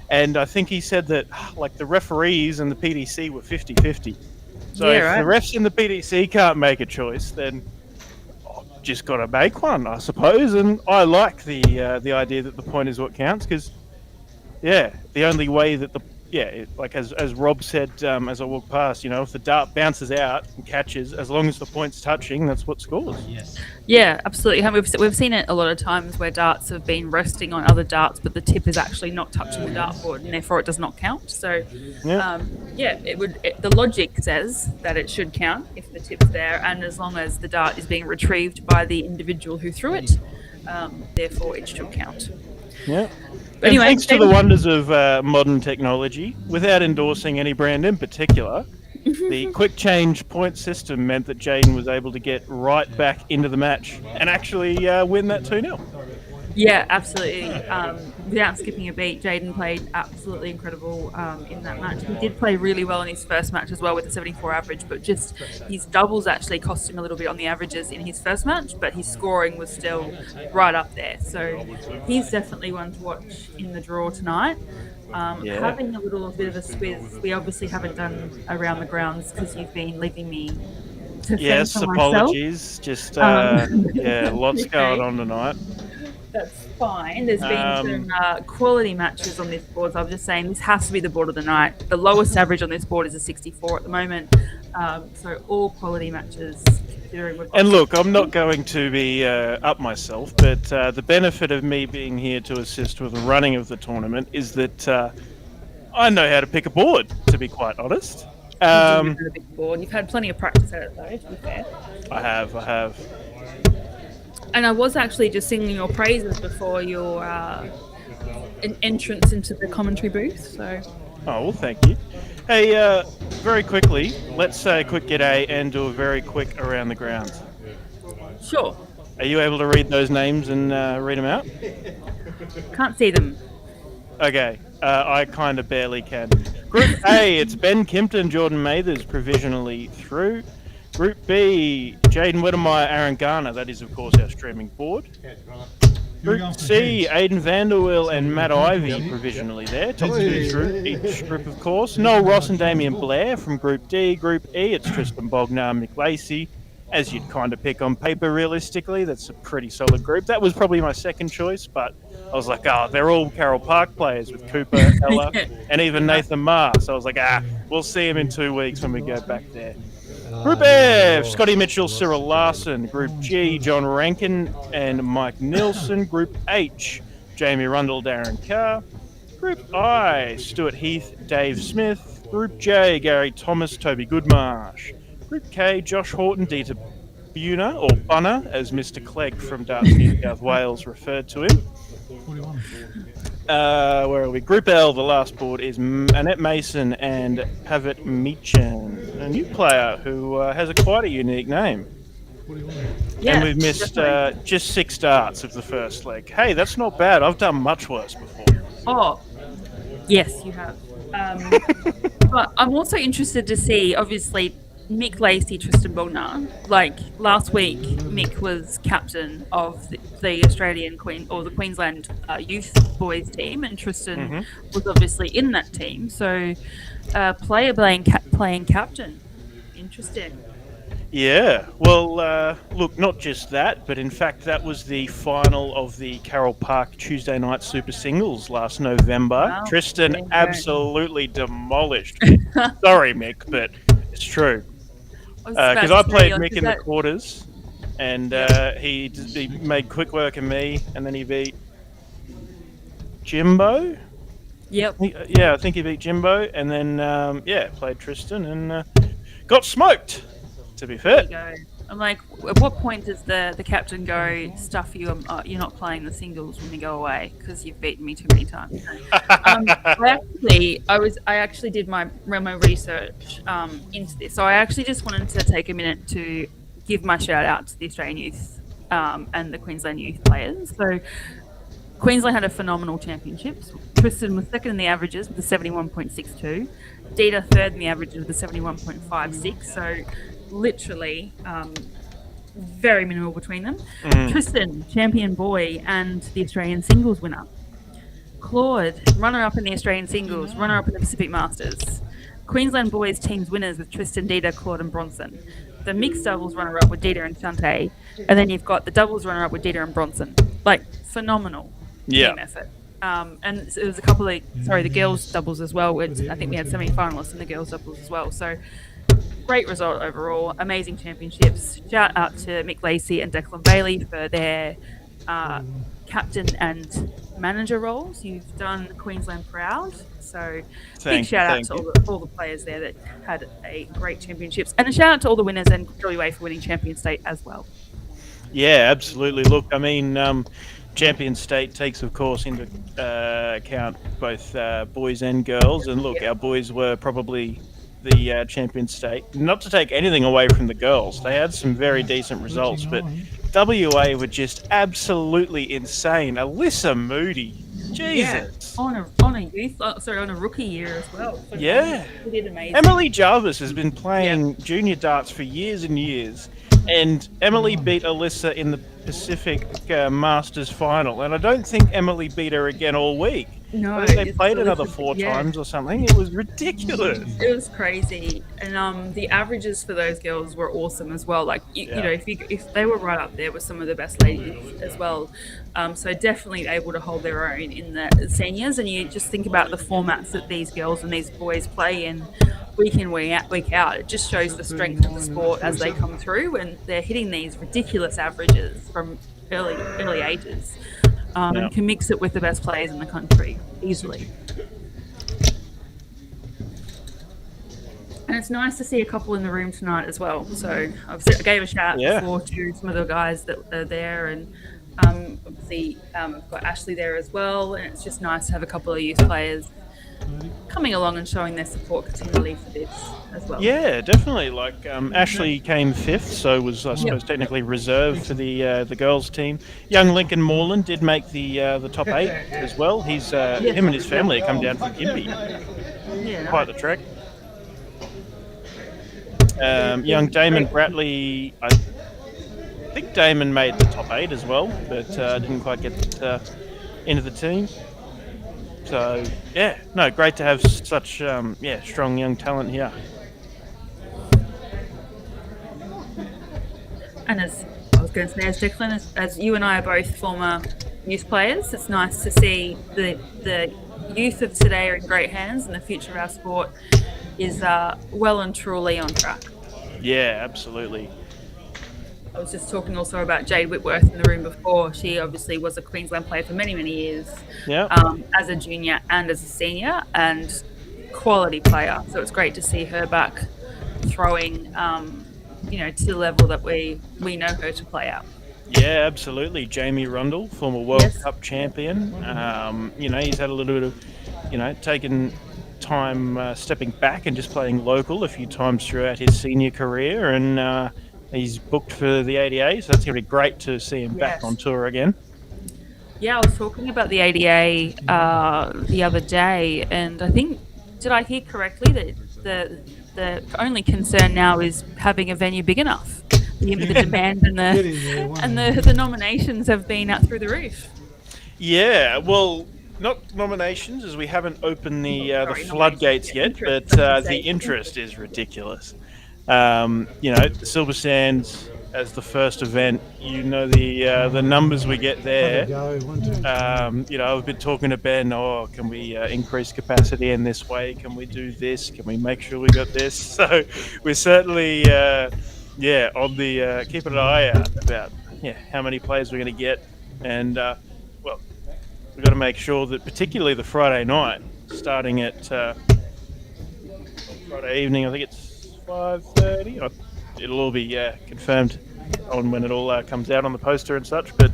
And I think he said that like the referees and the PDC were 50-50. So if the refs in the PDC can't make a choice, then I've just got to make one, I suppose. And I like the idea that the point is what counts, because, the only way that like as Rob said as I walked past, if the dart bounces out and catches, as long as the point's touching, that's what scores. Yes. Yeah, absolutely. We've seen it a lot of times where darts have been resting on other darts, but the tip is actually not touching the dartboard, and therefore it does not count. So, the logic says that it should count if the tip's there, and as long as the dart is being retrieved by the individual who threw it, therefore it should count. Yeah. And anyway, thanks to the wonders of modern technology, without endorsing any brand in particular, the quick change point system meant that Jaden was able to get right back into the match and actually win that 2-0. Yeah, absolutely. Without skipping a beat, Jaden played absolutely incredible in that match. He did play really well in his first match as well with a 74 average, but just his doubles actually cost him a little bit on the averages in his first match, but his scoring was still right up there. So he's definitely one to watch in the draw tonight. Having a little bit of a squiz, we obviously haven't done around the grounds because you've been leaving me to fend for myself. Apologies. Just, lots going on tonight. That's fine. There's been some quality matches on this board, so I'm just saying this has to be the board of the night. The lowest average on this board is a 64 at the moment, so all quality matches. And look, I'm not going to be up myself, but the benefit of me being here to assist with the running of the tournament is that I know how to pick a board, to be quite honest. You've had plenty of practice at it, though, to be fair. I have. And I was actually just singing your praises before your entrance into the commentary booth. So. Oh, well, thank you. Hey, very quickly, let's say a quick g'day and do a very quick around the grounds. Sure. Are you able to read those names and read them out? Can't see them. Okay, I kind of barely can. Group A, it's Ben Kimpton, Jordan Mathers provisionally through. Group B, Jaden Wedemeyer, Aaron Garner. That is, of course, our streaming board. Group C, Aidan Vanderwill and Matt Ivey provisionally there. Top two through each group, of course. Noel Ross and Damien Blair from Group D. Group E, it's Tristan Bognar, Mick Lacey. As you'd kind of pick on paper, realistically, that's a pretty solid group. That was probably my second choice, but I was like, they're all Carroll Park players with Cooper, Ella, and even Nathan Marr. So I was like, we'll see him in 2 weeks when we go back there. Group F, Scotty Mitchell, Cyril Larson. Group G, John Rankin and Mike Nilsson. Group H, Jamie Rundle, Darren Carr. Group I, Stuart Heath, Dave Smith. Group J, Gary Thomas, Toby Goodmarsh. Group K, Josh Horton, Dieter Buna, or Bunner, as Mr. Clegg from Darts, New South Wales referred to him. 41. Where are we? Group L, the last board, is Annette Mason and Pavitt Meechan, a new player who has quite a unique name. 41. Yeah, and we've missed just 6 starts of the first leg. Hey, that's not bad. I've done much worse before. Oh, yes, you have. But I'm also interested to see, obviously, Mick Lacey, Tristan Bognar. Like last week, Mick was captain of the Australian the Queensland youth boys team, and Tristan was obviously in that team. So, player playing captain. Interesting. Yeah. Well, look, not just that, but in fact, that was the final of the Carroll Park Tuesday night Super Singles last November. Wow. Tristan absolutely demolished. Sorry, Mick, but it's true. Because I played Mick in the quarters, and he made quick work of me, and then he beat Jimbo. Yep. I think he beat Jimbo, and then played Tristan and got smoked. To be fair. There you go. I'm like, at what point does the captain go, stuff you, you're not playing the singles when you go away because you've beaten me too many times? I actually did my research into this. So I actually just wanted to take a minute to give my shout out to the Australian youth and the Queensland youth players. So Queensland had a phenomenal championships. Tristan was second in the averages with a 71.62. Dieter third in the averages with a 71.56. So literally very minimal between them. Tristan, champion boy and the Australian singles winner. Claude, runner-up in the Australian singles, runner-up in the Pacific Masters. Queensland boys teams winners with Tristan, Dieter, Claude and Bronson. The mixed doubles runner-up with Dieter and Shante. And then you've got the doubles runner-up with Dieter and Bronson. Like, phenomenal team effort. And it was a couple of, the girls doubles as well. I think we had semi-finalists in the girls doubles as well. So, great result overall. Amazing championships. Shout out to Mick Lacey and Declan Bailey for their captain and manager roles. You've done Queensland proud. So big shout out to all the players there that had a great championships. And a shout out to all the winners and WA for winning Champion State as well. Yeah, absolutely. Look, I mean, Champion State takes, of course, into account both boys and girls. And look, our boys were probably the Champion State. Not to take anything away from the girls, they had some very decent results, but WA were just absolutely insane. Alyssa Moody, Jesus. On a youth, on a rookie year as well. So Yeah. She did amazing. Emily Jarvis has been playing junior darts for years and years, and Emily beat Alyssa in the Pacific Masters final, and I don't think Emily beat her again all week. No, They it's played another Alyssa- 4 yeah. times or something. It was ridiculous. It was crazy, and the averages for those girls were awesome as well. Like you know, if they were right up there with some of the best ladies as well, so definitely able to hold their own in the seniors. And you just think about the formats that these girls and these boys play in week in week out. It just shows the strength of the sport as they come through, and they're hitting these ridiculous averages from early ages. And can mix it with the best players in the country easily. And it's nice to see a couple in the room tonight as well. So I gave a shout before to some of the guys that are there, and obviously we've got Ashley there as well. And it's just nice to have a couple of youth players coming along and showing their support continually for this as well. Yeah, definitely. Like Ashley came 5th, so was I suppose technically reserved for the girls team. Young Lincoln Moreland did make the top 8 as well. He's him and his family have come down from Gympie. Quite the trek. Young Damon Bratley, I think Damon made the top 8 as well, but didn't quite get into the team. So, great to have such, strong young talent here. And as I was going to say, as Declan, as you and I are both former youth players, it's nice to see the youth of today are in great hands, and the future of our sport is well and truly on track. Yeah, absolutely. I was just talking also about Jade Whitworth in the room before. She obviously was a Queensland player for many, many years, as a junior and as a senior, and quality player. So it's great to see her back throwing, to the level that we know her to play at. Yeah, absolutely. Jamie Rundle, former World Cup champion. He's had a little bit of, taken time stepping back and just playing local a few times throughout his senior career, and he's booked for the ADA, so that's going to be great to see him back on tour again. Yeah, I was talking about the ADA the other day, and I think, did I hear correctly that the only concern now is having a venue big enough? The demand and the nominations have been up through the roof. Yeah, well, not nominations, as we haven't opened the floodgates yet, but the interest is ridiculous. Silver Sands as the first event, the numbers we get there. I've been talking to Ben, can we increase capacity in this way? Can we do this? Can we make sure we got this? So we're certainly, on the keeping an eye out about how many players we're going to get. And, we've got to make sure that particularly the Friday night, starting at Friday evening, I think it's 5:30. It'll all be confirmed on when it all comes out on the poster and such. But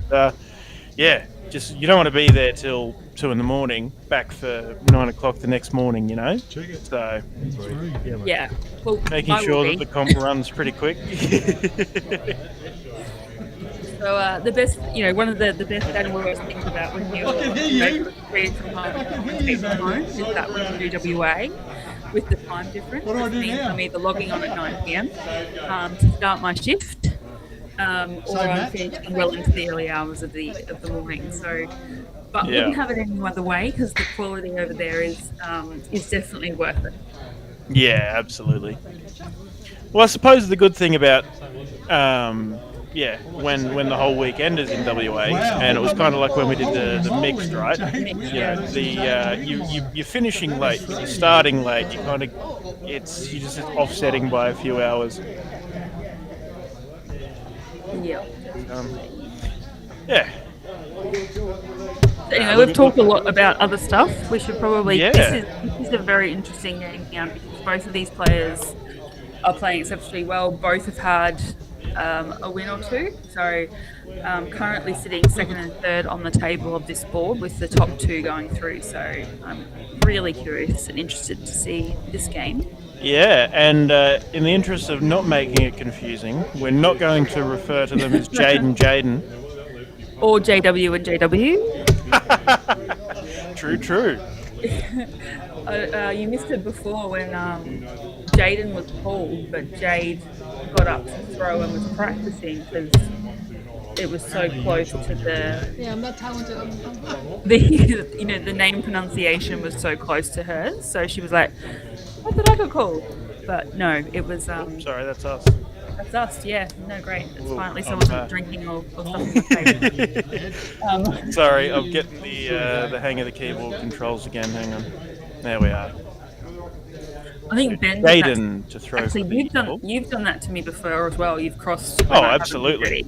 just you don't want to be there till 2 a.m, back for 9 o'clock the next morning. Check it. So well, making sure that the comp runs pretty quick. So the best, one of the best and worst things about when you read from home is that when you do WA with the time difference, which means I'm either logging on at 9 p.m. To start my shift, or I'm finishing well into the early hours of the morning. So, but wouldn't have it any other way because the quality over there is definitely worth it. Yeah, absolutely. Well, I suppose the good thing about when the whole weekend is in WA, and it was kind of like when we did the mixed, right? You're finishing late, but you're starting late. You're just offsetting by a few hours. Anyway, we've talked a lot about other stuff. We should probably. This is a very interesting game now because both of these players are playing exceptionally well. Both have had a win or two. So currently sitting second and third on the table of this board with the top two going through. So I'm really curious and interested to see this game. Yeah, and in the interest of not making it confusing, we're not going to refer to them as Jade and Jaden. Or JW and JW. True. You missed it before when Jaden was pulled, but Jade got up to throw and was practicing because it was so close to the Yeah, I'm not talented. the name pronunciation was so close to hers, so she was like, "I thought I got called," but no, it was. Sorry, that's us. That's us, yeah. No, great. It's Ooh, finally I'm someone drinking or something. Sorry, I'm getting the hang of the keyboard controls again. Hang on. There we are. I think Ben. Jaden to throw. Actually, for the you've done that to me before as well. You've crossed. Oh, absolutely.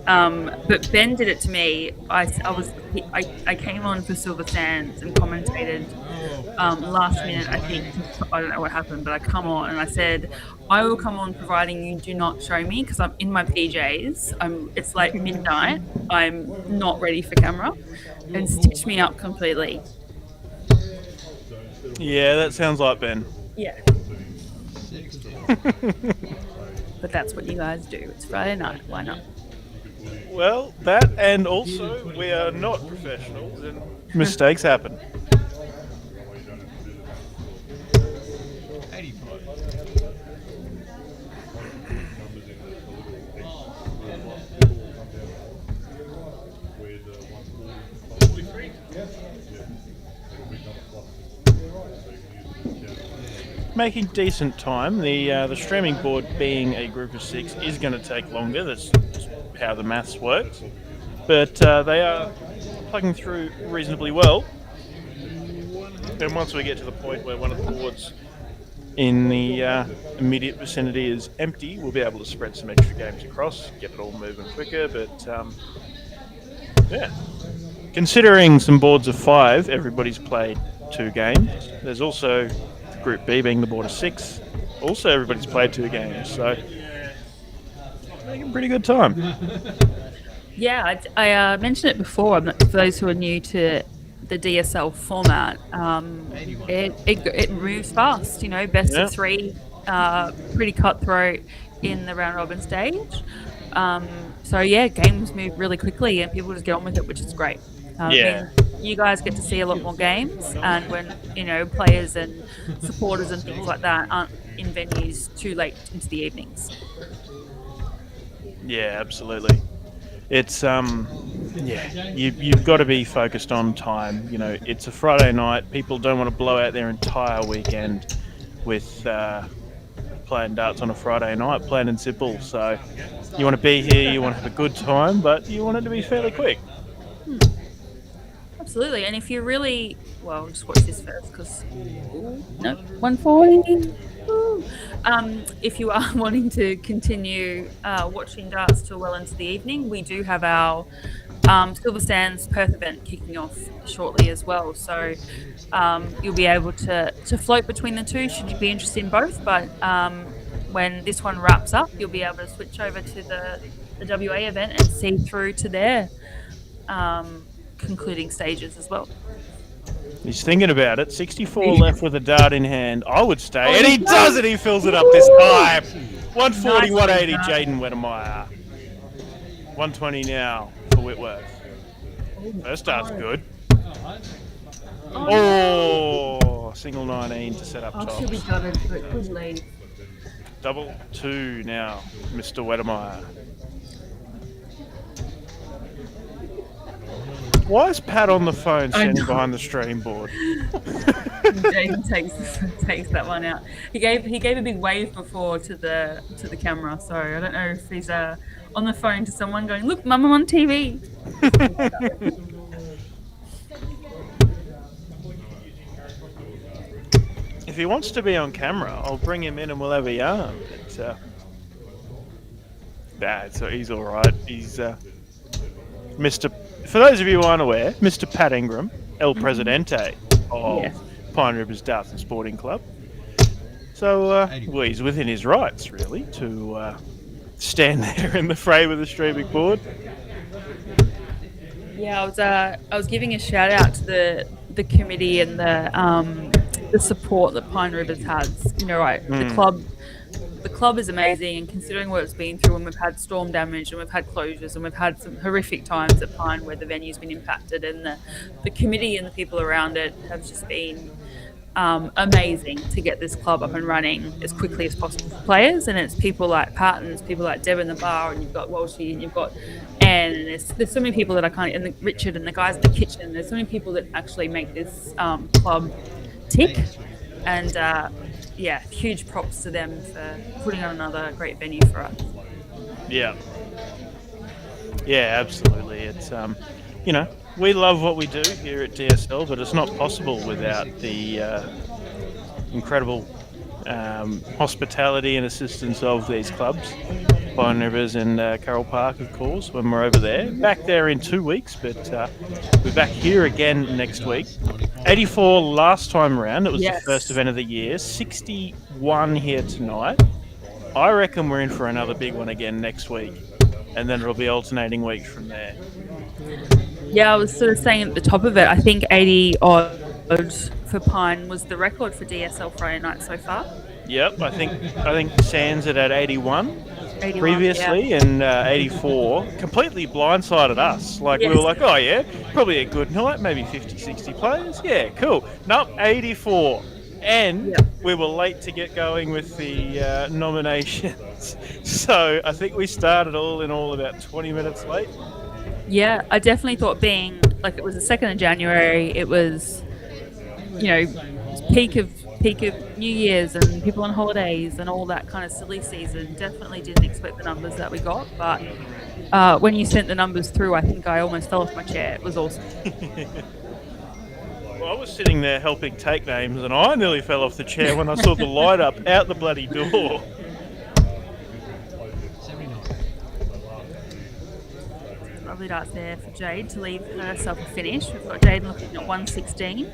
But Ben did it to me. I came on for Silver Sands and commentated last minute. I think I don't know what happened, but I come on and I said, I will come on providing you do not show me because I'm in my PJs. It's like midnight. I'm not ready for camera, and stitched me up completely. Yeah, that sounds like Ben. Yeah. But that's what you guys do. It's Friday night. Why not? Well, that and also we are not professionals and mistakes happen. Making decent time. The streaming board being a group of 6 is going to take longer. That's just how the maths works. But they are plugging through reasonably well. Then once we get to the point where one of the boards in the immediate vicinity is empty, we'll be able to spread some extra games across, get it all moving quicker. But yeah, considering some boards of 5, everybody's played 2 games. There's also Group B being the board of 6. Also, everybody's played 2 games, so making pretty good time. Yeah, I mentioned it before. For those who are new to the DSL format, it moves fast. You know, best of 3, pretty cutthroat in the round robin stage. So yeah, games move really quickly, and people just get on with it, which is great. I mean, you guys get to see a lot more games, and when players and supporters and things like that aren't in venues too late into the evenings. Yeah, absolutely. It's you've got to be focused on time. You know, it's a Friday night. People don't want to blow out their entire weekend with playing darts on a Friday night, plain and simple. So you want to be here, you want to have a good time, but you want it to be fairly quick. Absolutely, and if you really, well, just watch this first because, no, 140. If you are wanting to continue watching darts till well into the evening, we do have our Silver Sands Perth event kicking off shortly as well. So you'll be able to float between the two should you be interested in both. But when this one wraps up, you'll be able to switch over to the WA event and see through to their concluding stages as well. He's thinking about it. 64 left with a dart in hand. I would stay. And he does it. He fills it up this time. 140, 180, Jaden Wedemeyer. 120 now for Whitworth. First dart's good. Oh, single 19 to set up top. Should be gutted, but good lead. Double 2 now, Mr. Wedemeyer. Why is Pat on the phone standing behind the stream board? Jaden takes that one out. He gave a big wave before to the camera, so I don't know if he's on the phone to someone going, "Look, Mum, I'm on TV." If he wants to be on camera, I'll bring him in and we'll have a yarn. So he's all right. He's Mr. For those of you who aren't aware, Mr. Pat Ingram, El Presidente of Pine Rivers Darts and Sporting Club. So, well, he's within his rights, really, to stand there in the fray with a streaming board. Yeah, I was giving a shout out to the committee and the support that Pine Rivers has. You know, right, the club is amazing, and considering what it's been through, and we've had storm damage, and we've had closures, and we've had some horrific times at Pine where the venue's been impacted, and the committee and the people around it have just been amazing to get this club up and running as quickly as possible for players. And it's people like Pat and it's people like Deb in the bar, and you've got Walshy, and you've got Anne, and there's so many people that I can't, and Richard and the guys in the kitchen. There's so many people that actually make this club tick, and yeah, huge props to them for putting on another great venue for us. Yeah. Yeah, absolutely. It's you know, we love what we do here at DSL, but it's not possible without the incredible hospitality and assistance of these clubs, Pine Rivers and Carroll Park, of course, when we're over there. Back there in 2 weeks, but we're back here again next week. 84 last time around. It was the first event of the year. 61 here tonight. I reckon we're in for another big one again next week, and then it'll be alternating weeks from there. Yeah, I was sort of saying at the top of it, I think 80 odd for Pine was the record for DSL Friday night so far. Yep, I think Sands it at 81 previously, yeah. and 84 completely blindsided us. Like, we were like, oh yeah, probably a good night, maybe 50, 60 players. Yeah, cool. Nope, 84. And we were late to get going with the nominations. So I think we started all in all about 20 minutes late. Yeah, I definitely thought being, like, it was the 2nd of January, it was, you know, peak of New Year's and people on holidays and all that kind of silly season. Definitely didn't expect the numbers that we got, but when you sent the numbers through, I think I almost fell off my chair. It was awesome. Well, I was sitting there helping take names, and I nearly fell off the chair when I saw the light up out the bloody door. Lovely darts there for Jade to leave herself a finish. We've got Jade looking at 116.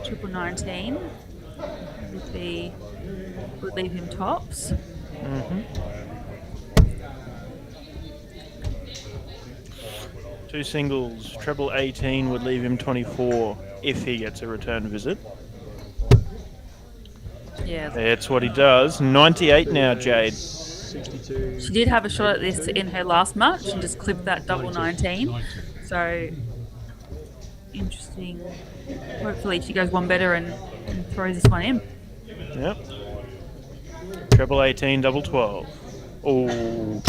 Triple 19 would leave him tops. Mm-hmm. Two singles, treble 18 would leave him 24 if he gets a return visit. Yeah, That's what he does. 98 now, Jade. 62. she did have a shot at this in her last match and just clipped that double 19. So interesting. Hopefully she goes one better and throws this one in. Yep. Treble 18, double 12. Oh.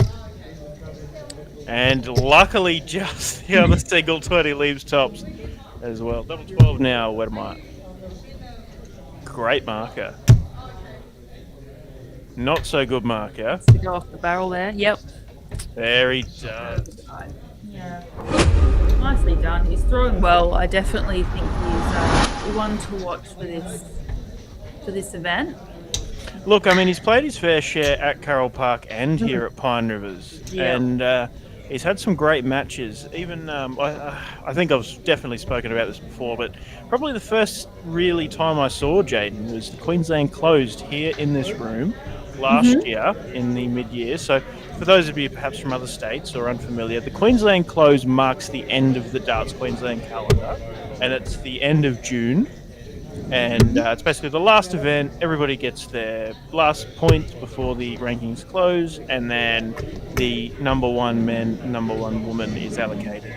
And luckily just the other single 20 leaves tops as well. Double 12 now, Wedemeyer. Great marker. Not so good marker. To go off the barrel there. Yep. There he does. Yeah. Nicely done. He's throwing well. I definitely think he's one to watch for this event. Look, I mean, he's played his fair share at Carroll Park and here at Pine Rivers. Yeah. And he's had some great matches. Even, I think I've definitely spoken about this before, but probably the first really time I saw Jaden was the Queensland closed here in this room last year in the mid-year. So for those of you perhaps from other states or unfamiliar, the Queensland close marks the end of the Darts Queensland calendar, and it's the end of June. And it's basically the last event. Everybody gets their last point before the rankings close, and then the number one man, number one woman is allocated.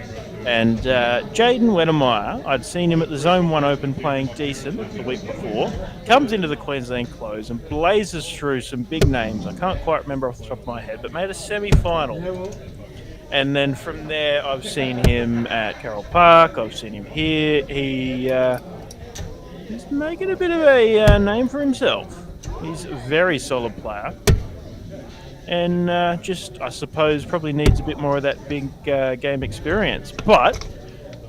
And Jaden Wedemeyer, I'd seen him at the Zone 1 Open playing decent the week before, comes into the Queensland close and blazes through some big names. I can't quite remember off the top of my head, but made a semi-final. And then from there, I've seen him at Carroll Park. I've seen him here. He's making a bit of a name for himself. He's a very solid player. And just, I suppose, probably needs a bit more of that big game experience. But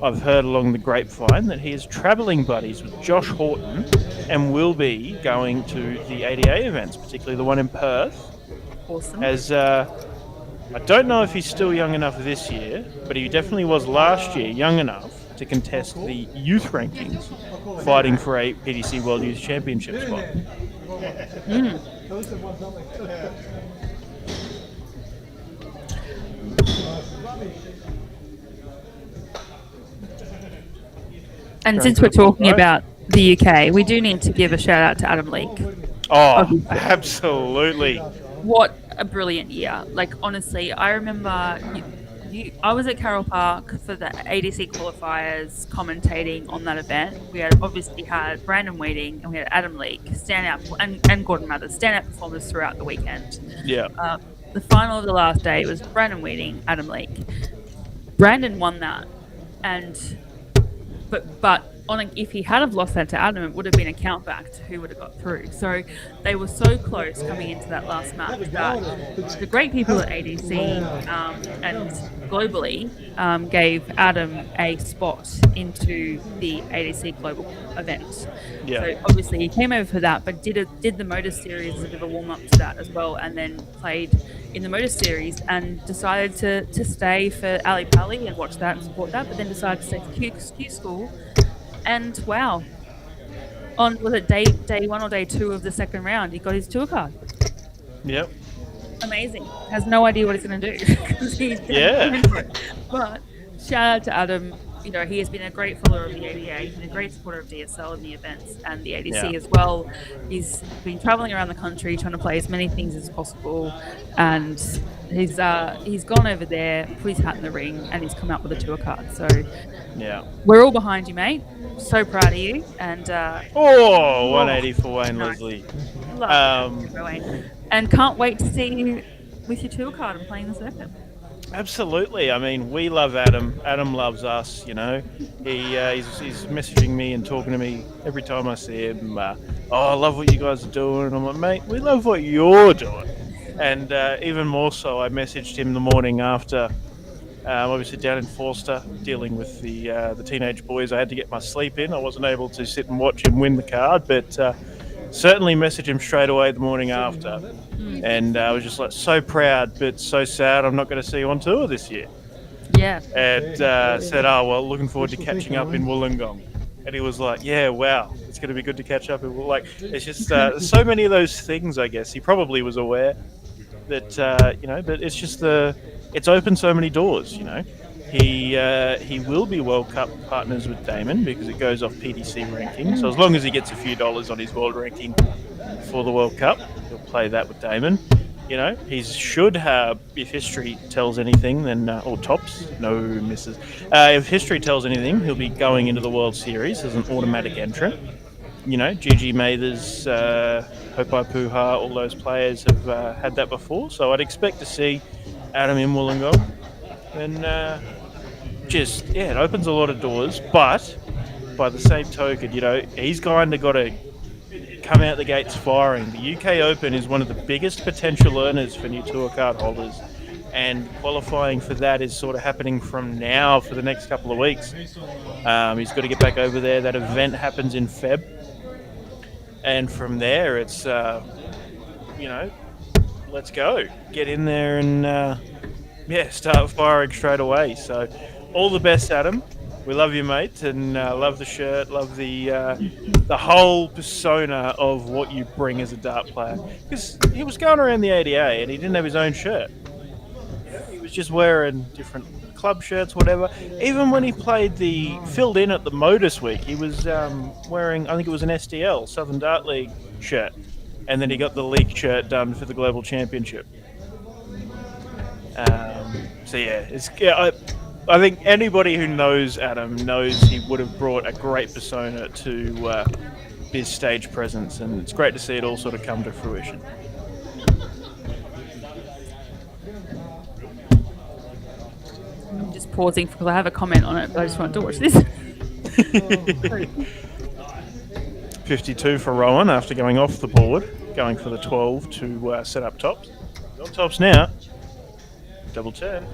I've heard along the grapevine that he is travelling buddies with Josh Horton and will be going to the ADA events, particularly the one in Perth. Awesome. As I don't know if he's still young enough this year, but he definitely was last year young enough to contest the youth rankings, fighting for a PDC World Youth Championship spot. And Going since to we're the bottom talking right. about the UK, we do need to give a shout out to Adam Leake. Oh, absolutely. What a brilliant year. Like, honestly, I remember I was at Carroll Park for the ADC qualifiers commentating on that event. We had obviously had Brandon Wheating and we had Adam Leake and Gordon Mathers, standout performers throughout the weekend. Yeah. The final of the last day was Brandon Wheating, Adam Leake. Brandon won that, and but if he had have lost that to Adam, it would have been a count back to who would have got through. So they were so close coming into that last match that the great people at ADC and globally gave Adam a spot into the ADC global event. Yeah. So obviously he came over for that, but did the Motor Series as a bit of a warm up to that as well, and then played in the Motor Series and decided to stay for Ali Pali and watch that and support that, but then decided to stay for Q School. And wow, was it day 1 or day 2 of the second round, he got his tour card. Yep. Amazing. Has no idea what he's going to do. 'Cause he's Yeah. But shout out to Adam. You know, he has been a great follower of the ADA. He's been a great supporter of DSL in the events and the ADC Yeah. as well. He's been traveling around the country trying to play as many things as possible, and he's gone over there, put his hat in the ring, and he's come out with a tour card. So Yeah. we're all behind you, mate. So proud of you, and 180 for Wayne Nice. Leslie. love Wayne. And can't wait to see you with your tour card and playing the circuit. Absolutely. I mean, we love Adam. Adam loves us. You know, he's messaging me and talking to me every time I see him. I love what you guys are doing. And I'm like, mate, we love what you're doing. And even more so, I messaged him the morning after. Obviously down in Forster, dealing with the teenage boys. I had to get my sleep in. I wasn't able to sit and watch him win the card, but certainly messaged him straight away the morning after. And I was just like, so proud, but so sad I'm not going to see you on tour this year. Yeah. And said, oh, well, looking forward to catching up in Wollongong. And he was like, yeah, wow, it's going to be good to catch up. Like, it's just so many of those things, I guess. He probably was aware that, but it's just it's opened so many doors, you know. He will be World Cup partners with Damon because it goes off PDC ranking. So as long as he gets a few dollars on his world ranking for the World Cup, he'll play that with Damon. You know, he should have, if history tells anything, then, or tops, no misses. If history tells anything, he'll be going into the World Series as an automatic entrant. You know, Gigi Mathers, Hopai Puha, all those players have had that before. So I'd expect to see Adam in Wollongong. And it opens a lot of doors. But by the same token, you know, he's kind of got to come out the gates firing. The UK Open is one of the biggest potential earners for new tour card holders. And qualifying for that is sort of happening from now for the next couple of weeks. He's got to get back over there. That event happens in Feb. And from there, it's, let's go. Get in there and, start firing straight away. So all the best, Adam. We love you, mate, and love the shirt, love the whole persona of what you bring as a dart player. Because he was going around the ADA and he didn't have his own shirt. He was just wearing different club shirts, whatever. Even when he filled in at the Modus Week, he was wearing, I think it was an SDL, Southern Dart League shirt. And then he got the league shirt done for the Global Championship. I think anybody who knows Adam knows he would have brought a great persona to his stage presence, and it's great to see it all sort of come to fruition. I'm just pausing because I have a comment on it, but I just wanted to watch this. 52 for Rowan after going off the board, going for the 12 to set up tops. Got tops now. Double turn.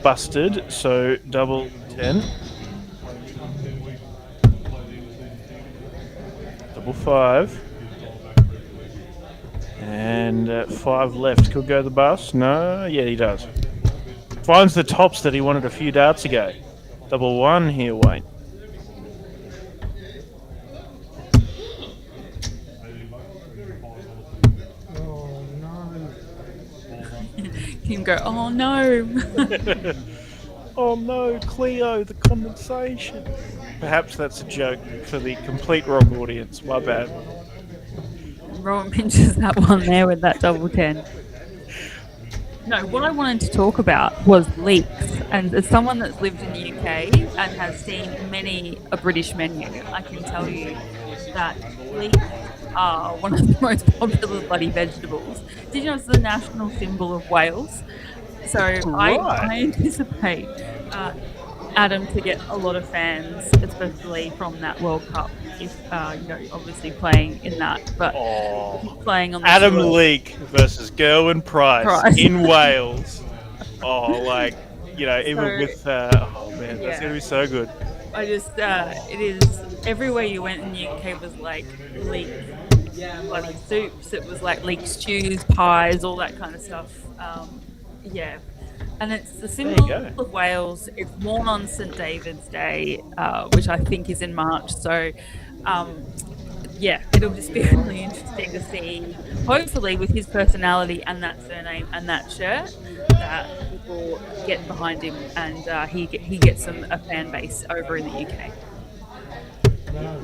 Busted, so double 10. Double 5. And 5 left. Could go the bus. No, yeah, he does. Finds the tops that he wanted a few darts ago. Double 1 here, Wayne. him go, "Oh no!" Oh no, Cleo, the condensation. Perhaps that's a joke for the complete wrong audience. My bad. Rowan pinches that one there with that double 10. No, what I wanted to talk about was leaks. And as someone that's lived in the UK and has seen many a British menu, I can tell you that leeks are one of the most popular bloody vegetables. Did you know it's the national symbol of Wales? So I anticipate Adam to get a lot of fans, especially from that World Cup. If obviously playing in that, but he's playing on the Adam tour. Leake versus Gerwin Price in Wales. Even with that's gonna be so good. I just it is everywhere you went in the UK was like leek bloody soups. It was like leek stews, pies, all that kind of stuff. And it's the symbol of Wales. It's worn on St David's Day, which I think is in March. So, it'll just be really interesting to see. Hopefully, with his personality and that surname and that shirt, that people get behind him and he gets a fan base over in the UK.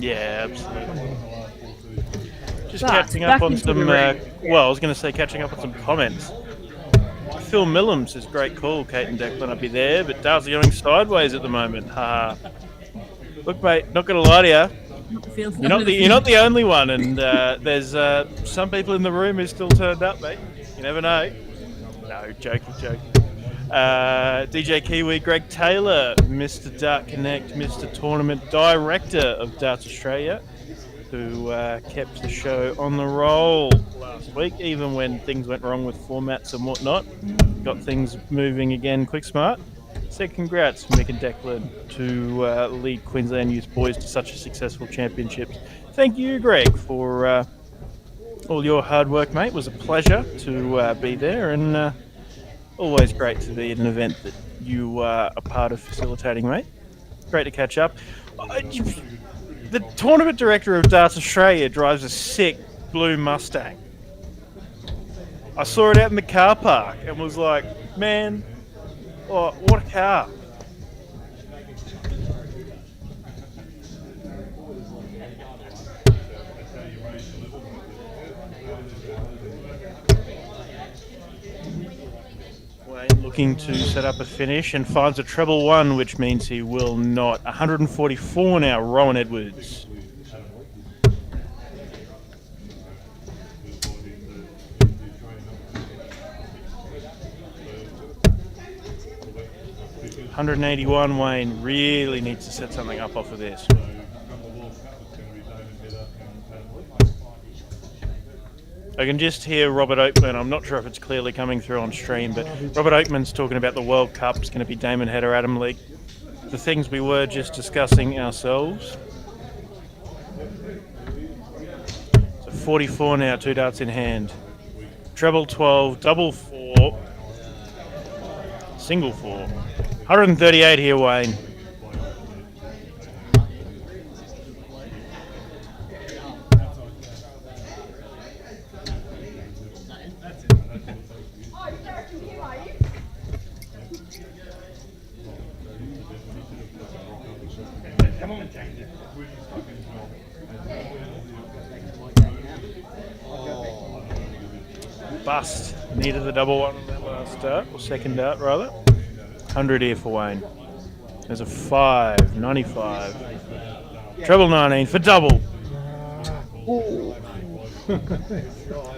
Yeah, absolutely. Just But catching back up on into the some. ring. I was going to say catching up on some comments. Phil Millum says, great call, Kate and Declan, I'll be there, but Darts are going sideways at the moment. Look, mate, not going to lie to you. You're not the only one, and there's some people in the room who still turned up, mate. You never know. No, joking. DJ Kiwi, Greg Taylor, Mr. Dart Connect, Mr. Tournament Director of Darts Australia, who kept the show on the roll last week, even when things went wrong with formats and whatnot. Got things moving again quick smart. So congrats, Mick and Declan, to lead Queensland Youth Boys to such a successful championships. Thank you, Greg, for all your hard work, mate. It was a pleasure to be there, and always great to be at an event that you are a part of facilitating, mate. Great to catch up. The tournament director of Darts Australia drives a sick blue Mustang. I saw it out in the car park and was like, man, what a car. Wayne looking to set up a finish and finds a treble one, which means he will not. 144 now, Rowan Edwards. $181, Wayne really needs to set something up off of this. I can just hear Robert Oakman. I'm not sure if it's clearly coming through on stream, but Robert Oakman's talking about the World Cup. It's going to be Damon Header, Adam Leake. The things we were just discussing ourselves. So 44 now, 2 darts in hand. Treble 12, double 4, single 4. 138 here, Wayne. Bust. Needed the double one on that last dart, or second dart rather. 100 here for Wayne. There's a 5, 95. Treble 19 for double.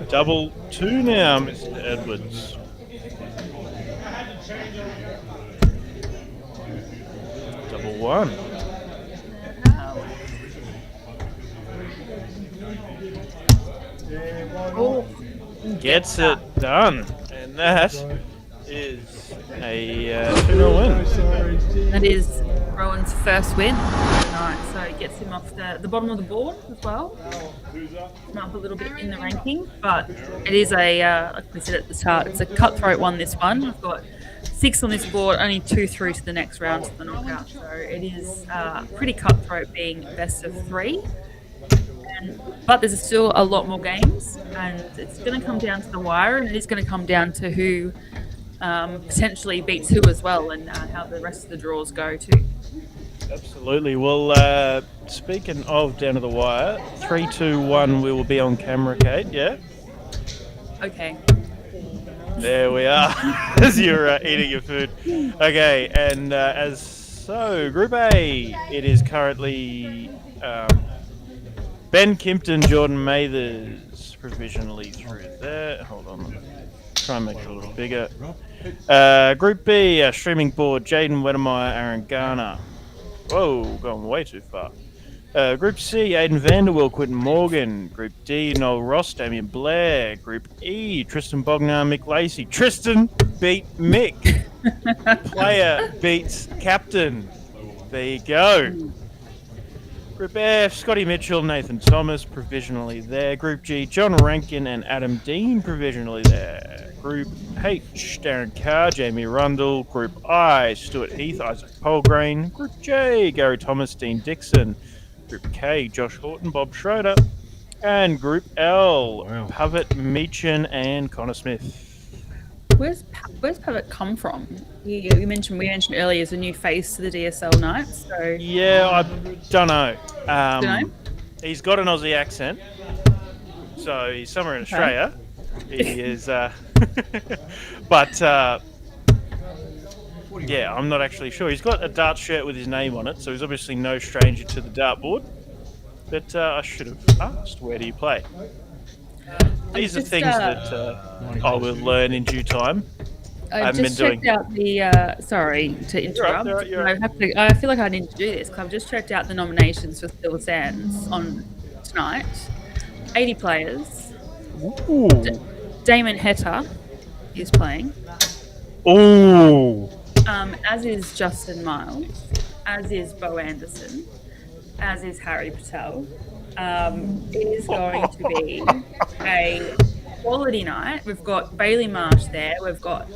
Double 2 now, Mr. Edwards. Double 1. Gets it done. And that is a 2-0 win. That is Rowan's first win tonight, so it gets him off the bottom of the board as well. Up a little bit in the ranking, but it is like we said at the start, it's a cutthroat one, this one. We've got 6 on this board, only 2 through to the next round to the knockout, so it is pretty cutthroat being best of 3. But there's still a lot more games, and it's going to come down to the wire, and it is going to come down to who potentially beats who as well, and how the rest of the draws go too. Absolutely. Well, speaking of down to the wire, 3, 2, 1, we will be on camera, Kate. Yeah. Okay. There we are. As you're eating your food. Okay, and Group A, it is currently Ben Kimpton, Jordan Mathers provisionally through there. Hold on. Try and make it a little bigger. Group B, streaming board, Jaden Wedemeyer, Aaron Garner. Whoa, gone way too far. Group C, Aidan Vanderwill, Quinton Morgan. Group D, Noel Ross, Damien Blair. Group E, Tristan Bognar, Mick Lacey. Tristan beat Mick. Player beats captain. There you go. Group F, Scotty Mitchell, Nathan Thomas, provisionally there. Group G, John Rankin and Adam Dean, provisionally there. Group H, Darren Carr, Jamie Rundle. Group I, Stuart Heath, Isaac Polgrain. Group J, Gary Thomas, Dean Dixon. Group K, Josh Horton, Bob Schroeder. And Group L, Pavitt Meechan and Connor Smith. Where's Pavitt come from? We mentioned earlier as a new face to the DSL Knights. So Yeah, I don't know. Dunno? He's got an Aussie accent, so he's somewhere in Australia. He is, but yeah, I'm not actually sure. He's got a dart shirt with his name on it, so he's obviously no stranger to the dartboard. But I should have asked, where do you play? These are things that I will learn in due time. I haven't been doing. Checked out the. Sorry to interrupt. You're right. I feel like I need to do this because I've just checked out the nominations for Silver Sands on tonight. 80 players. Ooh. Damon Heta is playing. Ooh. As is Justin Miles. As is Bo Anderson. As is Harry Patel. It is going to be a quality night. We've got Bailey Marsh there. We've got,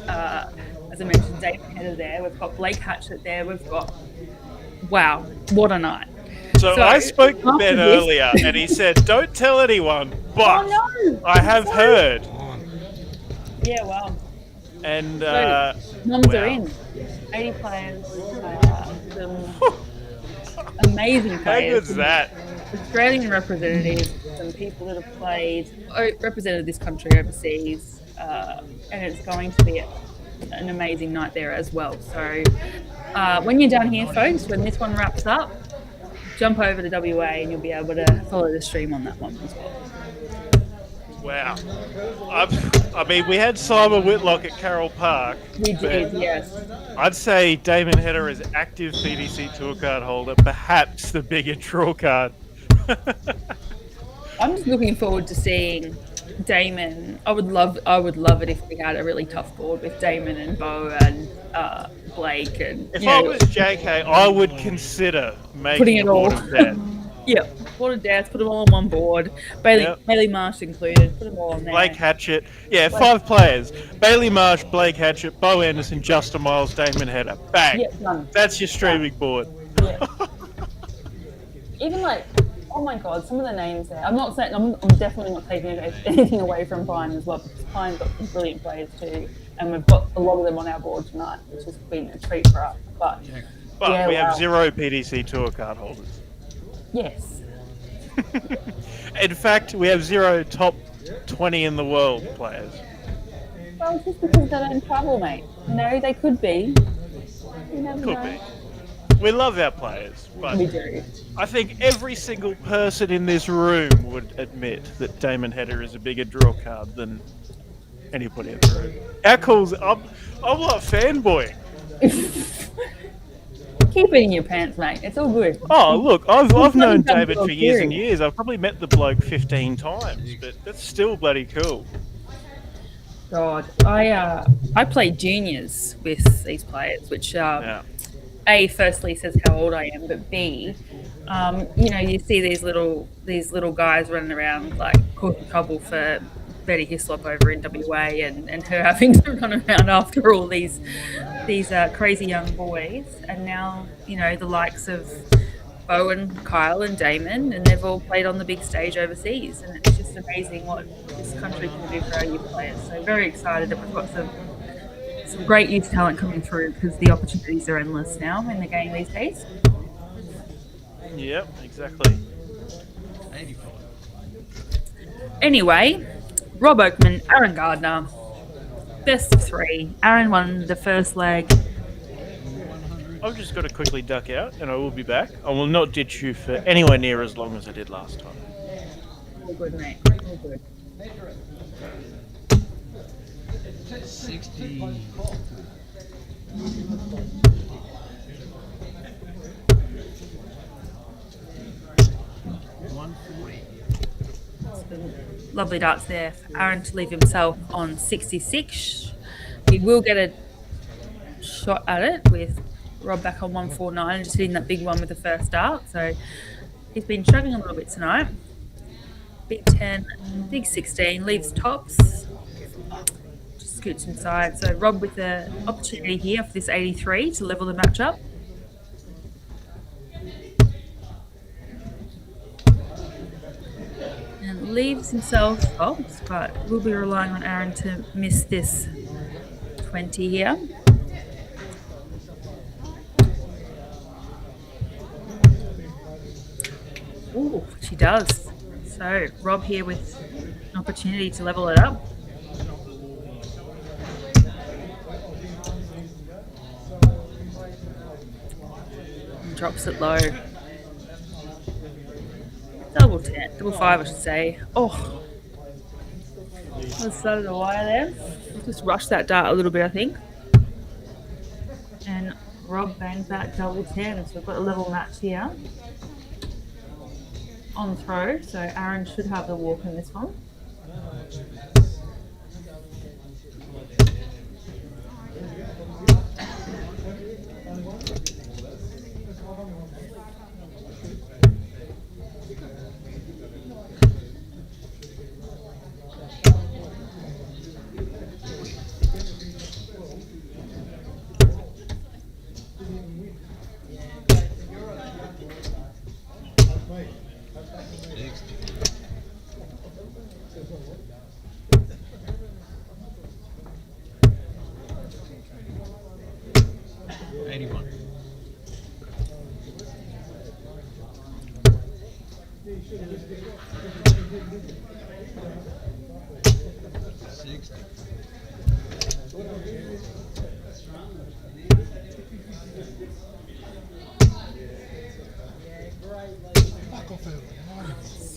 as I mentioned, David Header there. We've got Blake Hatchett there. We've got, wow, what a night. So I spoke to Ben earlier and he said, don't tell anyone, but I have heard. Yeah, wow. And Mums are in. 80 players. Some amazing players. How good's that? Australian representatives, some people that have represented this country overseas, and it's going to be an amazing night there as well. So when you're down here, folks, when this one wraps up, jump over to WA and you'll be able to follow the stream on that one as well. Wow. I mean, we had Simon Whitlock at Carroll Park. We did, yes. I'd say Damon Header is active PDC tour card holder, perhaps the bigger draw card. I'm just looking forward to seeing Damon. I would love it if we had a really tough board with Damon and Bo and Blake and. If I was JK, I would consider making putting it all. Board of death. Yep, board of death. Put them all on one board. Bailey Marsh included. Put them all on there. Blake Hatchett. Yeah, 5 players. Bailey Marsh, Blake Hatchett, Bo Anderson, Justin Miles, Damon Header. Bang. Yep, done. That's your streaming board. Yeah. Even like. Oh my God! Some of the names there. I'm not saying I'm definitely not taking anything away from Brian as well, because Brian's got some brilliant players too, and we've got a lot of them on our board tonight, which has been a treat for us. But we have 0 PDC tour card holders. Yes. In fact, we have 0 top 20 in the world players. Well, it's just because they don't travel, mate. You know, they could be. You never know. Could be. We love our players, but we do. I think every single person in this room would admit that Damon Header is a bigger draw card than anybody in the room. How cool's I'm like fanboy. Keep it in your pants, mate. It's all good. Oh, look, I've known David for years and years. I've probably met the bloke 15 times, but that's still bloody cool. God, I played juniors with these players, which A, firstly says how old I am, but B, you see these little guys running around like causing trouble for Betty Hislop over in WA, and her having to run around after all these crazy young boys, and now the likes of Bo and Kyle and Damon, and they've all played on the big stage overseas, and it's just amazing what this country can do for our youth players. So very excited that we've got some great youth talent coming through because the opportunities are endless now in the game these days. Yep, exactly. Anyway, Rob Oakman, Aaron Gardner, best of 3. Aaron won the first leg. I've just got to quickly duck out, and I will be back. I will not ditch you for anywhere near as long as I did last time. All good, mate. All good. 60. Lovely darts there for Aaron to leave himself on 66. He will get a shot at it with Rob back on 149, just hitting that big one with the first dart. So he's been struggling a little bit tonight. Big 10, big 16, leaves tops. Just scoots inside. So Rob with the opportunity here for this 83 to level the match up. And leaves himself tops, but we'll be relying on Aaron to miss this 20 here. Ooh, she does. So Rob here with an opportunity to level it up. And drops it low. Double 10, double 5 I should say. Oh, I started a wire there. Just rushed that dart a little bit I think. And Rob bangs that double 10, so we've got a level match here. On throw, so Aaron should have the walk in this one.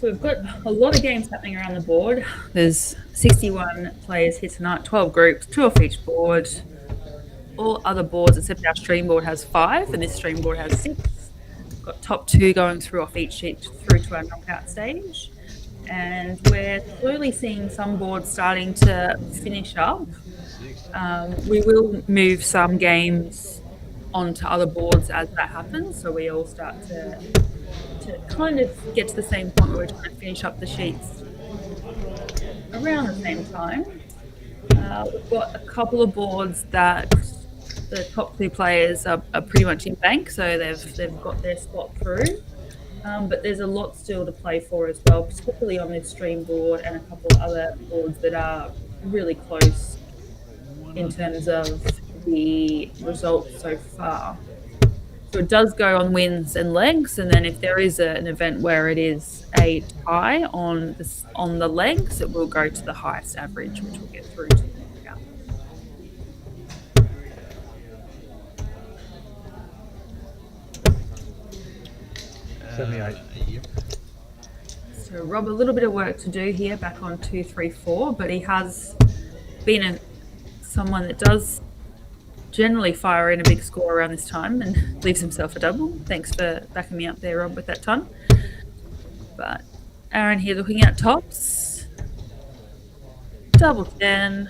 So we've got a lot of games happening around the board. There's 61 players here tonight, 12 groups, 2 off each board. All other boards except our stream board has 5 and this stream board has 6. Got top 2 going through off each sheet through to our knockout stage. And we're slowly seeing some boards starting to finish up. We will move some games onto other boards as that happens, so we all start to kind of get to the same point where we're trying to finish up the sheets around the same time. We've got a couple of boards that the top 2 players are pretty much in bank, so they've got their spot through. But there's a lot still to play for as well, particularly on this stream board and a couple of other boards that are really close in terms of the results so far. So it does go on wins and legs, and then if there is an event where it is a tie on the legs, it will go to the highest average, which will get through to the knockout. So Rob, a little bit of work to do here, back on 2, 3, 4, but he has been someone that does generally fire in a big score around this time and leaves himself a double. Thanks for backing me up there, Rob, with that ton. But Aaron here looking at tops. Double 10.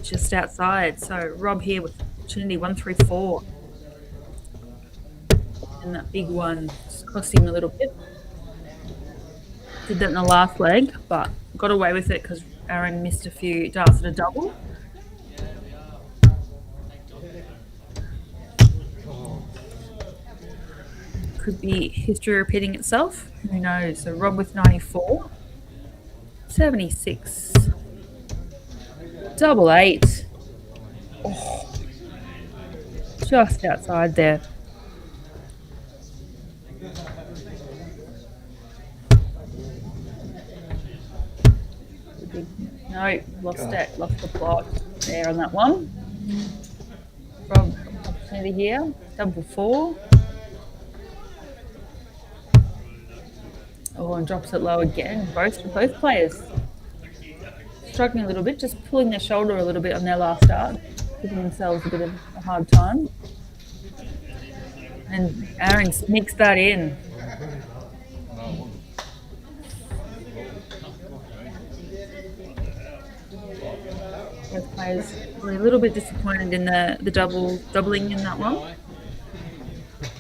Just outside. So Rob here with opportunity 1, 3, 4. And that big one just cost him a little bit. Did that in the last leg, but got away with it because Aaron missed a few darts at a double. Could be history repeating itself. Who knows? So Rob with 94. 76. Double 8. just outside there. No, lost it, lost the plot there on that one. From opportunity here, double 4. Oh, and drops it low again. Both players struggling a little bit, just pulling their shoulder a little bit on their last start, giving themselves a bit of a hard time. And Aaron sneaks that in. Both players were a little bit disappointed in the doubling in that one.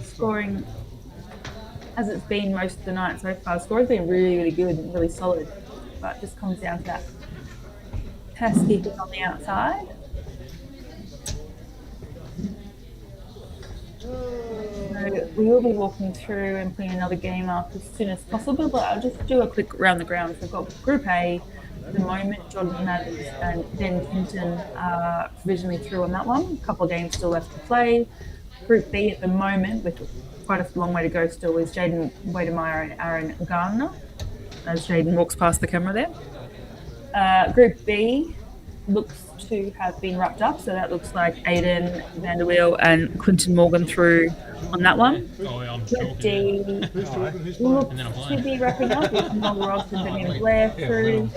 Scoring, as it's been most of the night so far, scoring's been really, really good and really solid. But it just comes down to that pass keeping on the outside. So we will be walking through and putting another game up as soon as possible, but I'll just do a quick round the grounds. We've got Group A. At the moment, Jordan Mathers and Ben Hinton are provisionally through on that one. A couple of games still left to play. Group B at the moment, with quite a long way to go still, is Jaden Wedemeyer and Aaron Garner, as Jaden walks past the camera there. Group B looks to have been wrapped up, so that looks like Aiden Vanderweel and Quinton Morgan through on that one. Oh, yeah, I'm Group D looks to be wrapping up with Noel Ross and Damian Blair through.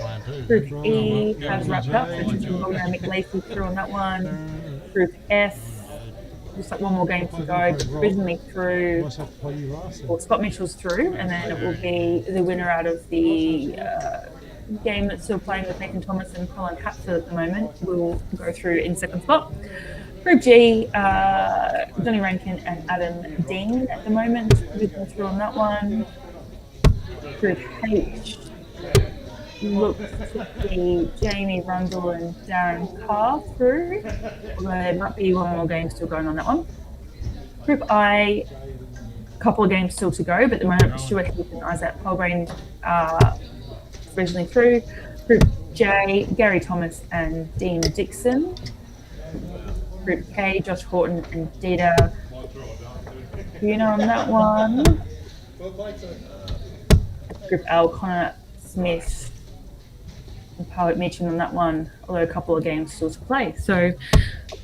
Group E has wrapped up, so just Morgan and Mick Lacey through on that one. Group F, just like one more game to go, provisionally through, or Scott Mitchell's through, and then it will be the winner out of the game that's still playing with Nathan Thomas and Colin Hatfield at the moment will go through in second spot. Group G, Johnny Rankin and Adam Dean at the moment, moving through on that one. Group H looks to be Jamie Rundle and Darren Carr through, although there might be one more game still going on that one. Group I, a couple of games still to go, but at the moment Stuart Heath and Isaac Colbrain are originally through. Group J, Gary Thomas and Dean Dixon. Group K, Josh Horton and Dita Kuna on that one. Group L, Connor Smith and Poet Meacham on that one, although a couple of games still to play. So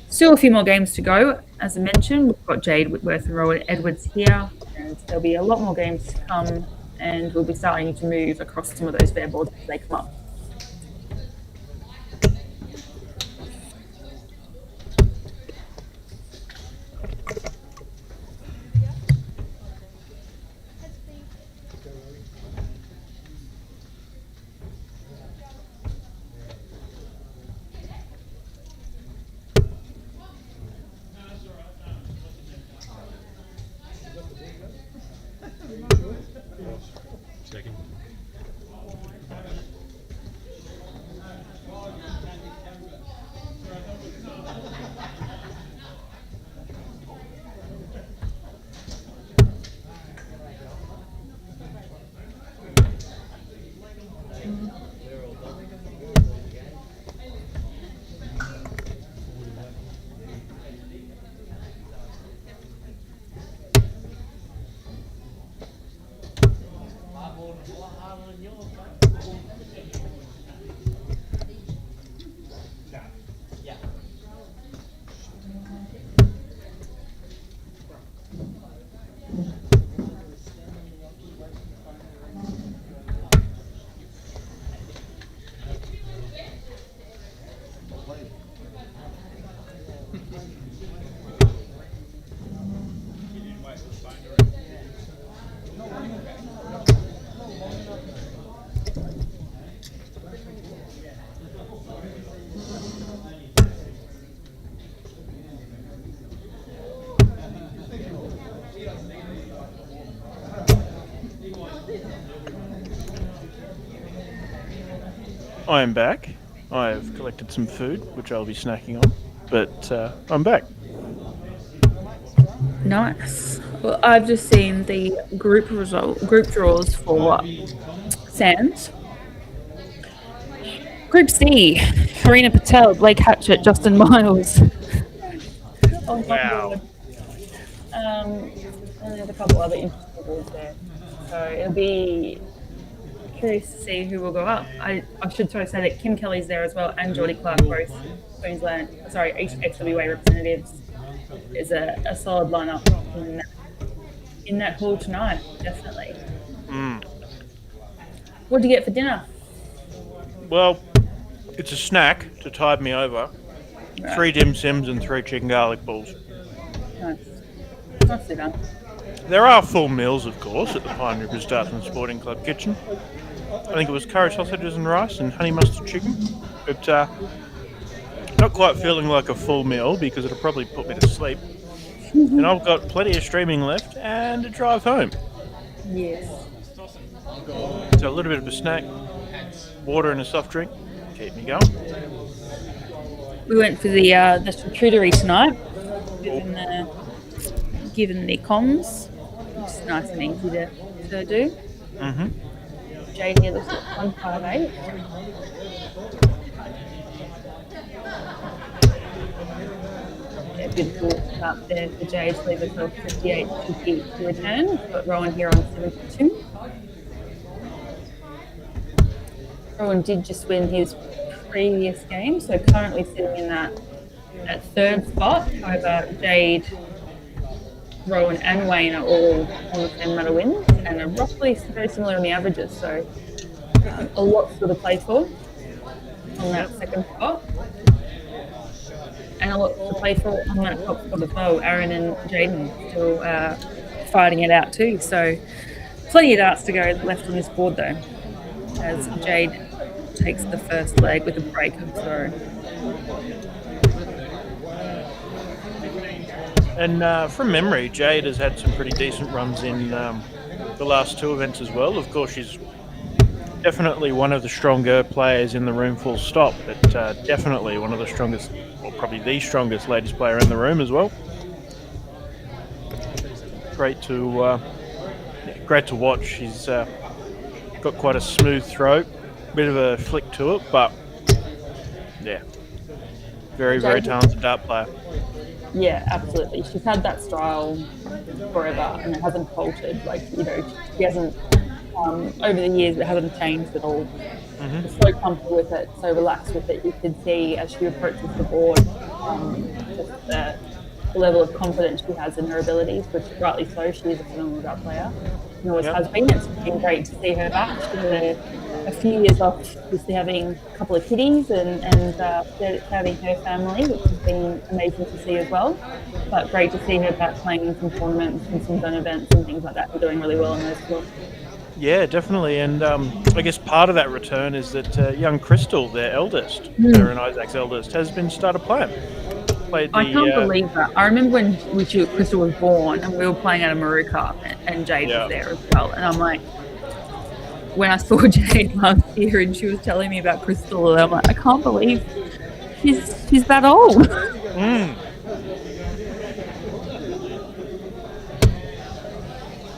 still a few more games to go. As I mentioned, we've got Jade Whitworth and Rowan Edwards here, and there'll be a lot more games to come, and we'll be starting to move across some of those bare boards as they come up. Second. I am back. I have collected some food, which I'll be snacking on, but I'm back. Nice. Well, I've just seen the group draws for Sands. Group C, Harina Patel, Blake Hatchett, Justin Miles. Oh my Wow. God. And there's a couple other interesting boards there. So it'll be curious to see who will go up. I should sort of say that Kim Kelly's there as well, and Geordie Clark, both XWA representatives. Is a solid lineup in that hall tonight, definitely. What did you get for dinner? Well, it's a snack to tide me over. Right. 3 dim sims and 3 chicken garlic balls. Nice. Nicely done. There are full meals, of course, at the Pine Rivers Darts and Sporting Club kitchen. I think it was curry sausages and rice and honey mustard chicken. But not quite feeling like a full meal because it'll probably put me to sleep. And I've got plenty of streaming left and a drive home. Yes. So a little bit of a snack, water and a soft drink. Keep me going. We went for the charcuterie tonight, given the comms. It's nice and easy to do. Mm-hmm. Jade here looks at 158. Yeah, beautiful start there for Jade to leave herself 58 to return. We've got Rowan here on 72. Rowan did just win his previous game, so currently sitting in that third spot. However, Jade, Rowan and Wayne are all on the same amount of wins and are roughly very similar in the averages, so a lot still to play for on that second spot. And a lot to play for on that top spot as well. Aaron and Jaden still fighting it out too, so plenty of darts to go left on this board though, as Jade takes the first leg with a break of throw. And from memory, Jade has had some pretty decent runs in the last 2 events as well. Of course, she's definitely one of the stronger players in the room, full stop, but definitely one of the strongest, or probably the strongest ladies player in the room as well. Great to watch. She's got quite a smooth throat, bit of a flick to it, but yeah, very talented dart player. Yeah, absolutely. She's had that style forever and it hasn't faltered. Like, you know, she hasn't, over the years, it hasn't changed at all. Mm-hmm. She's so comfortable with it, so relaxed with it. You can see as she approaches the board, just the level of confidence she has in her abilities, which rightly so. She is a phenomenal dart player. And always has been. It's been great to see her back. She's had a few years off, just having a couple of kiddies and having her family, which has been amazing to see as well. But great to see her back playing in some tournaments and some zone events and things like that, and doing really well in those as well. Yeah, definitely. And I guess part of that return is that young Crystal, their eldest, her and Isaac's eldest, has been started playing. I can't believe that. I remember when Crystal was born and we were playing at a Maruka and Jade was there as well. And I'm like, when I saw Jade last year and she was telling me about Crystal, I'm like, I can't believe she's that old.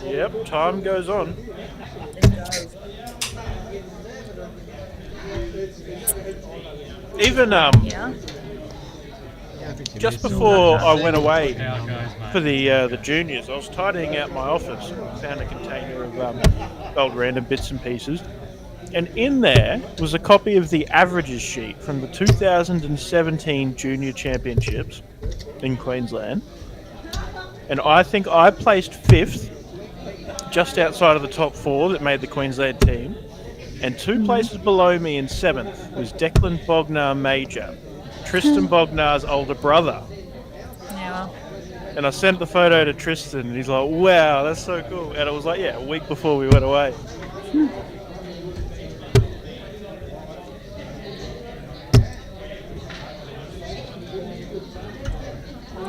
Yep, time goes on. Even just before I went away for the juniors, I was tidying out my office and found a container of old random bits and pieces. And in there was a copy of the averages sheet from the 2017 Junior Championships in Queensland. And I think I placed 5th, just outside of the top 4 that made the Queensland team. And 2 places below me in 7th was Declan Bognar Major, Tristan Bognar's older brother. Yeah. And I sent the photo to Tristan and he's like, wow, that's so cool. And it was like, a week before we went away.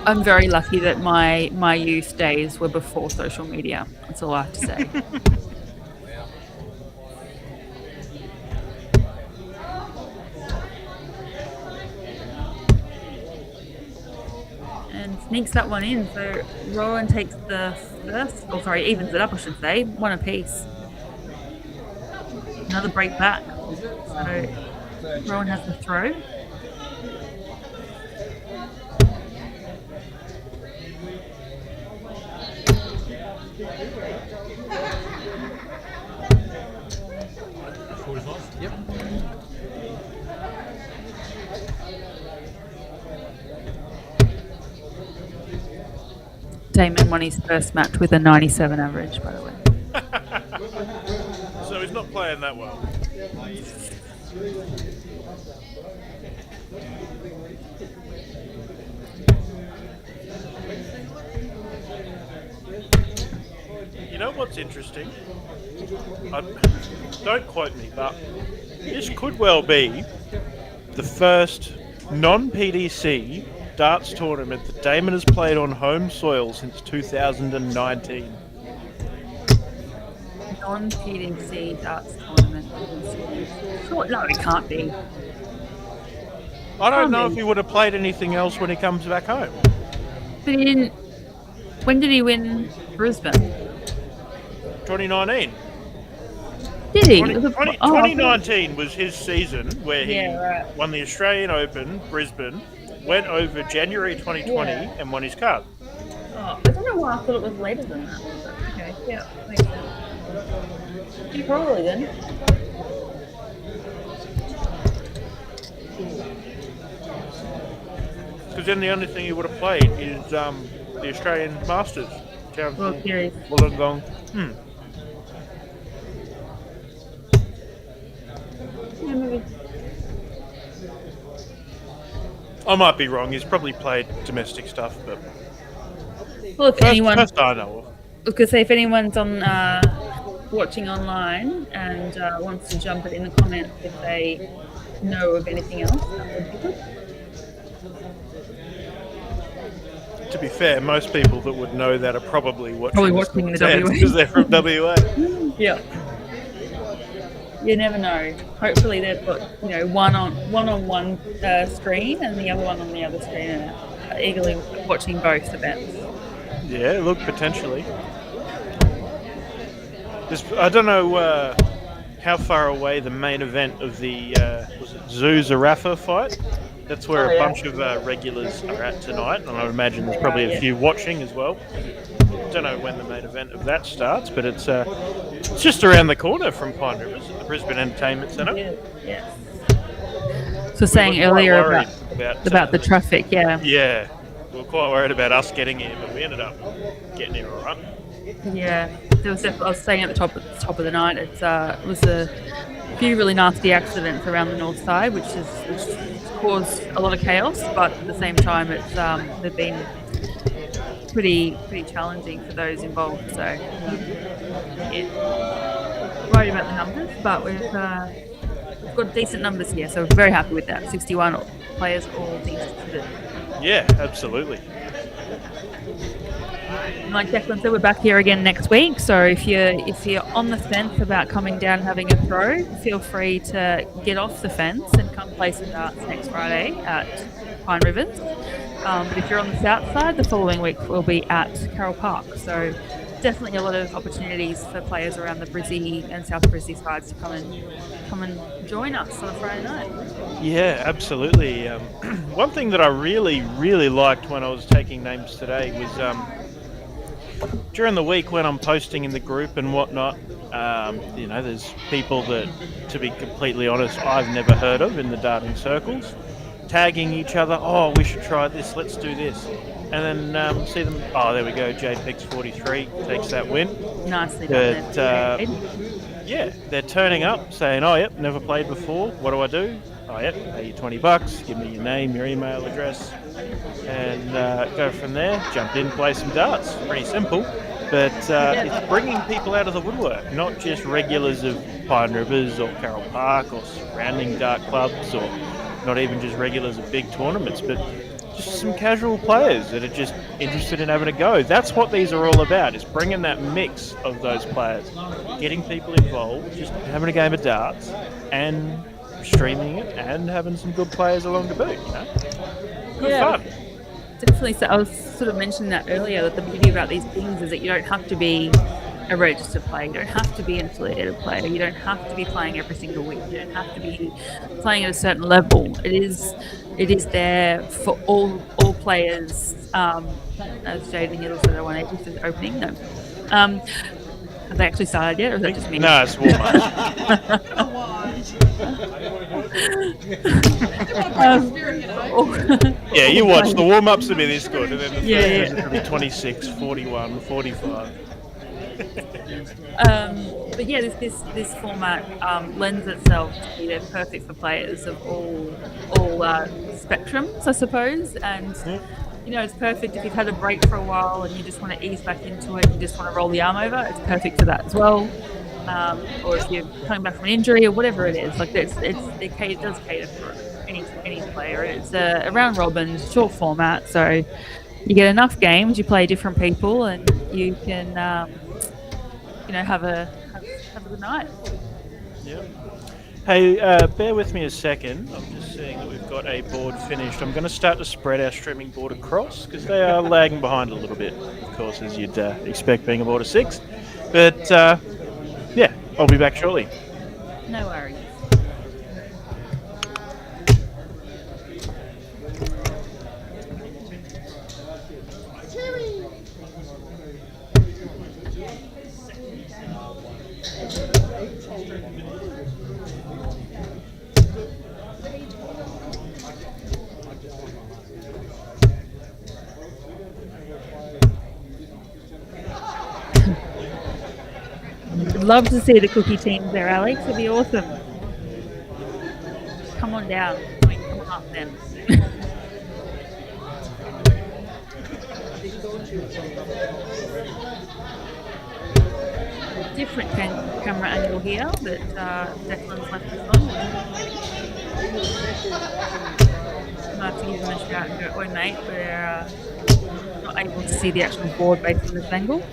I'm very lucky that my youth days were before social media. That's all I have to say. And sneaks that one in. So Rowan takes the first, evens it up, I should say, 1 apiece. Another break back. So Rowan has the throw. Damon won his first match with a 97 average, by the way. So he's not playing that well. You know what's interesting? Don't quote me, but this could well be the first non-PDC darts tournament that Damon has played on home soil since 2019. Non-PDC darts tournament. Sure, no, it can't be. I don't know if he would have played anything else when he comes back home. But he didn't. When did he win Brisbane? 2019. Did he? 2019 was his season where he right. won the Australian Open, Brisbane, went over January 2020 and won his card. Oh, I don't know why I thought it was later than that. Okay, yeah, makes sense. He probably didn't. Because then the only thing he would have played is the Australian Masters. World Series. Wollongong. Yeah, maybe. I might be wrong. He's probably played domestic stuff, but Well, if anyone, first I know of. I was going to say, if anyone's on watching online and wants to jump it in the comments if they know of anything else, that would be good. To be fair, most people that would know that are probably watching Probably watching the WA. because they're from WA. Yeah. You never know. Hopefully they've got one on one screen and the other one on the other screen, and are eagerly watching both events. Yeah, look, potentially. I don't know how far away the main event of the was it Zarafa fight. That's where a bunch of regulars are at tonight, and I would imagine there's probably a few watching as well. Don't know when the main event of that starts, but it's just around the corner from Pine Rivers at the Brisbane Entertainment Centre. Yeah. So saying earlier about the traffic, yeah. Yeah, we were quite worried about us getting here, but we ended up getting here all right. Yeah, there was. I was saying at the top of the night, it was a few really nasty accidents around the north side, which caused a lot of chaos. But at the same time, they've been pretty challenging for those involved. So yeah, worried about the numbers, but we've got decent numbers here, so we're very happy with that. 61 players, all things considered. Yeah, absolutely. Like Declan said, we're back here again next week. So if you're on the fence about coming down and having a throw, feel free to get off the fence and come play some darts next Friday at Pine Rivers. But if you're on the south side, the following week we'll be at Carroll Park. So definitely a lot of opportunities for players around the Brizzy and South Brizzy sides to come and join us on a Friday night. Yeah, absolutely. One thing that I really, really liked when I was taking names today was during the week when I'm posting in the group and whatnot, there's people that, to be completely honest, I've never heard of in the darting circles, tagging each other, oh, we should try this, let's do this. And then see them, oh, there we go, JPEX43 takes that win. Nicely done. But, yeah, they're turning up saying, oh, yep, never played before, what do I do? Oh, yep, pay you $20, give me your name, your email address, and go from there, jump in, play some darts. Pretty simple, but it's bringing people out of the woodwork, not just regulars of Pine Rivers or Carroll Park or surrounding dart clubs, or not even just regulars of big tournaments, but just some casual players that are just interested in having a go. That's what these are all about, is bringing that mix of those players, getting people involved, just having a game of darts, and streaming it, and having some good players along the boot, Good fun. Definitely. So I was sort of mentioning that earlier, that the beauty about these things is that you don't have to be a registered player, you don't have to be an affiliated player, you don't have to be playing every single week, you don't have to be playing at a certain level. It is there for all players. As Jaden Hill said, 180 is opening. No. Have they actually started yet, or is that just me? No, it's warm up. Spirit, you know. Yeah, you watch the warm ups to be this good, and then the Yeah, first yeah. visit will be 26, 41, 45. But yeah, this format lends itself to be perfect for players of all spectrums, I suppose. And you know, it's perfect if you've had a break for a while and you just want to ease back into it. You just want to roll the arm over. It's perfect for that as well. Or if you're coming back from an injury or whatever it is, like it does cater for any player. It's a round robin, short format, so you get enough games. You play different people, and you can have a good night. Yep. Hey, bear with me a second. I'm just seeing that we've got a board finished. I'm going to start to spread our streaming board across because they are lagging behind a little bit, of course, as you'd expect being a board of 6. But yeah, I'll be back shortly. No worries. I'd love to see the cookie teams there, Alex. It'd be awesome. Come on down. Come on up then. Different camera angle here that Declan's left us on. I have to give them a shout and go, "Oi mate, we're not able to see the actual board based on this angle."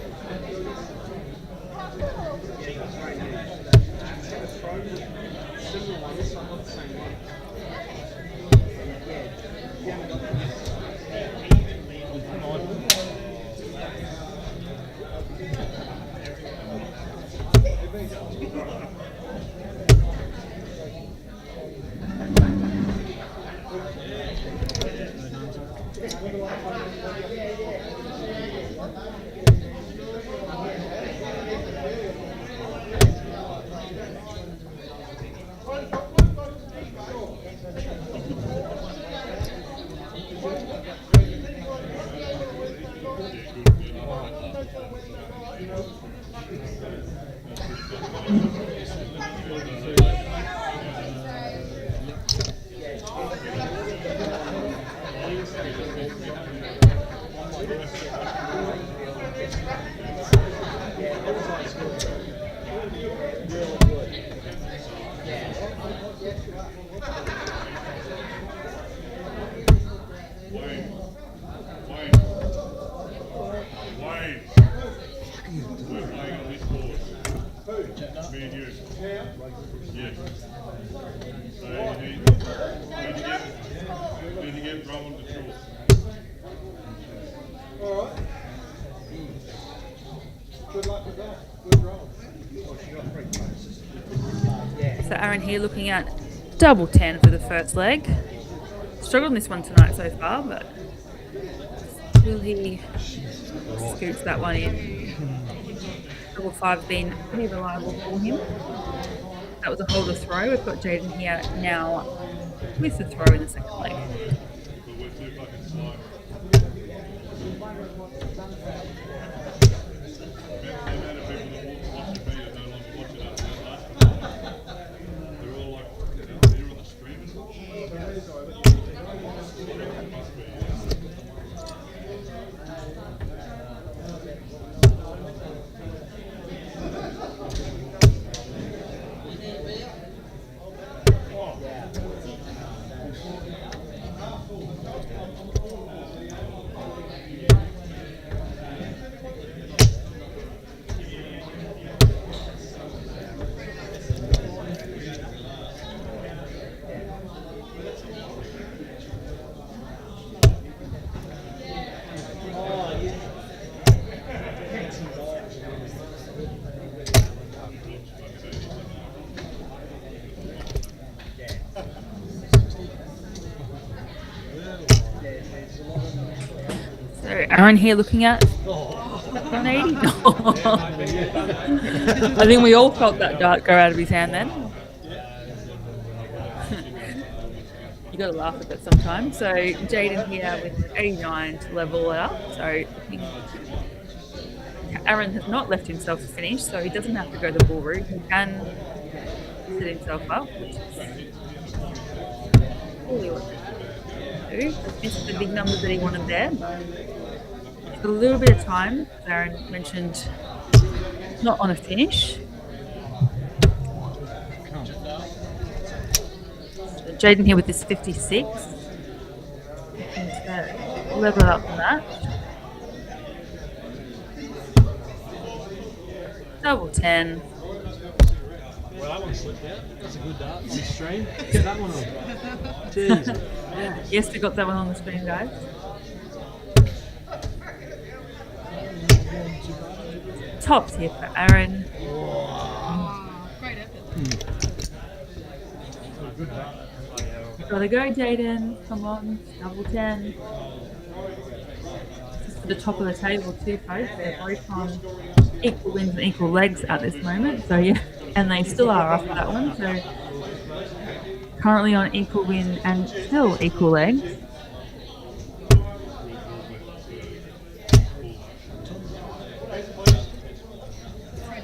So Aaron here looking at double 10 for the first leg. Struggled on this one tonight so far, but will he scoots that one in? Double 5's been pretty reliable for him. That was a holder throw. We've got Jaden here now with the throw in the second leg. So Aaron here looking at 180. I think we all felt that dart go out of his hand then. got to laugh at that sometimes. So Jaden here with 89 to level it up. So Aaron has not left himself to finish, so he doesn't have to go the bull route. He can set himself up, which is really what he do. This is the big numbers that he wanted there. A little bit of time, as Aaron mentioned, not on a finish. So Jaden here with this 56. Level up the match. Double 10. Well, that one slipped out. That's a good dart on the stream. Get that one on. Jeez. Yes, we got that one on the screen, guys. Top tier for Aaron. Great effort. Gotta go, Jaden. Come on, double 10. This is for the top of the table too, folks. They're both on equal wins and equal legs at this moment. So yeah, and they still are after that one. So currently on equal win and still equal legs.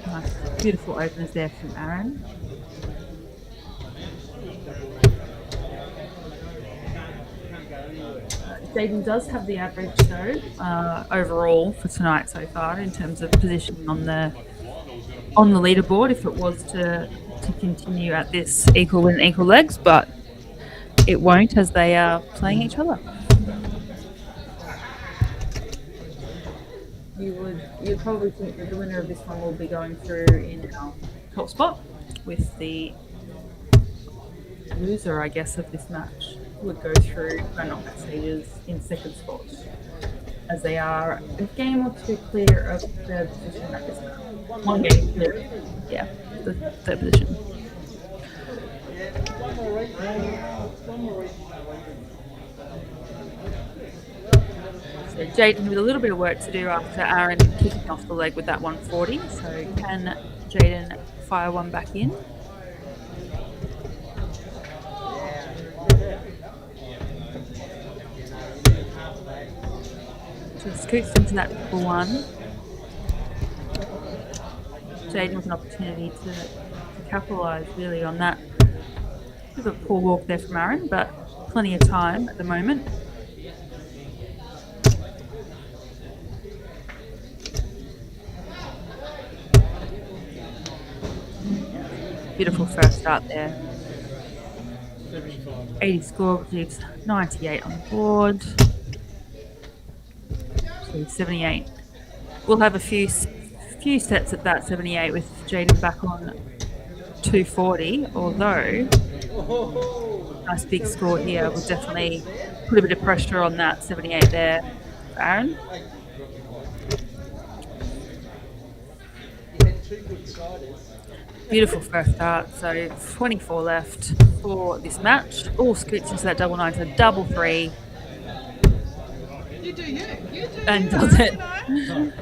Nice, beautiful openers there from Aaron. Jaden does have the average though overall for tonight so far in terms of positioning on the leaderboard if it was to continue at this equal win equal legs, but it won't as they are playing each other. You'd probably think that the winner of this one will be going through in our top spot, with the loser, I guess, of this match would go through the knockout stages in second spot, as they are a game or two clear of third position at this time. One game clear, yeah, the third position. So Jaden with a little bit of work to do after Aaron kicking off the leg with that 140. So can Jaden fire one back in? Just scoots into that double one. Jaden with an opportunity to capitalise really on that. Bit of a poor walk there from Aaron, but plenty of time at the moment. Beautiful first start there. 80 score, leaves 98 on the board. So 78. We'll have a few sets at that 78 with Jaden back on 240, although nice big score here will definitely put a bit of pressure on that 78 there for Aaron. Beautiful first start, so 24 left for this match. All scoots into that double 9, so double 3. You do you. You do And you. does it. You know.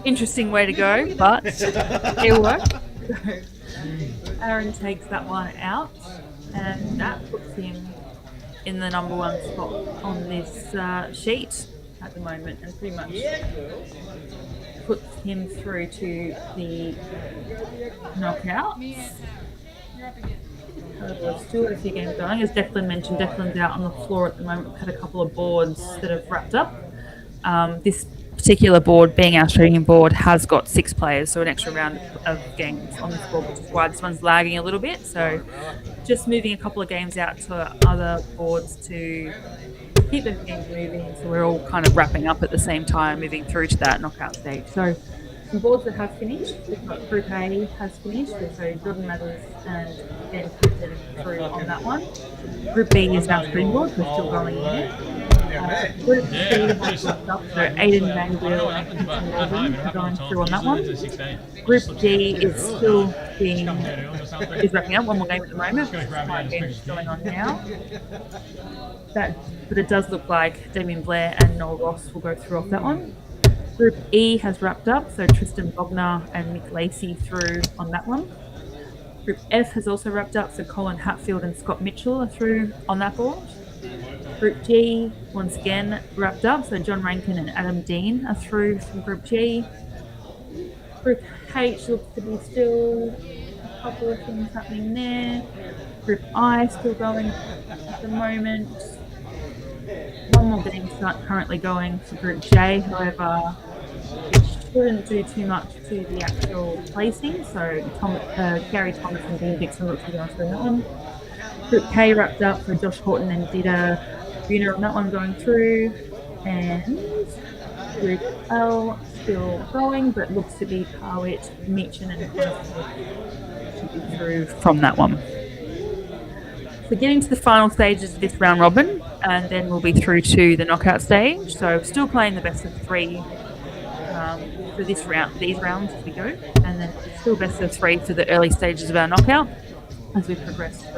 Interesting way to go, but it worked. Aaron takes that one out, and that puts him in the number 1 spot on this sheet at the moment, and pretty much puts him through to the knockout. We've still got a few games going. As Declan mentioned, Declan's out on the floor at the moment. We've had a couple of boards that have wrapped up. This particular board, being our streaming board, has got 6 players, so an extra round of games on this board, which is why this one's lagging a little bit. So just moving a couple of games out to other boards to keep the games moving, so we're all kind of wrapping up at the same time, moving through to that knockout stage. So some boards that have finished, we've got Group A has finished, so Jordan Mathers and Ben Clifton through on that one. Group B is now stream board, we're still going in it. Group C has wrapped up, so Aiden Vanderbilt and Quinton Melbourne are going through on that one. Group D is still is wrapping up, one more game at the moment. Five games going on now. But it does look like Damien Blair and Noel Ross will go through off that one. Group E has wrapped up, so Tristan Bogner and Nick Lacey through on that one. Group F has also wrapped up, so Colin Hatfield and Scott Mitchell are through on that board. Group G, once again, wrapped up, so John Rankin and Adam Dean are through from Group G. Group H looks to be still a couple of things happening there. Group I still going at the moment. One more betting start currently going for Group J, however, it shouldn't do too much to the actual placing, so Gary Thomas and Dean Dixon look to be going through that one. Group K wrapped up, so Josh Horton and Dita Buhner on that one going through, and Group L still going, but looks to be Carwit, Meechin and Connor should be through from that one. So getting to the final stages of this round robin, and then we'll be through to the knockout stage. So still playing the best of three for these rounds as we go, and then still best of three for the early stages of our knockout as we progress through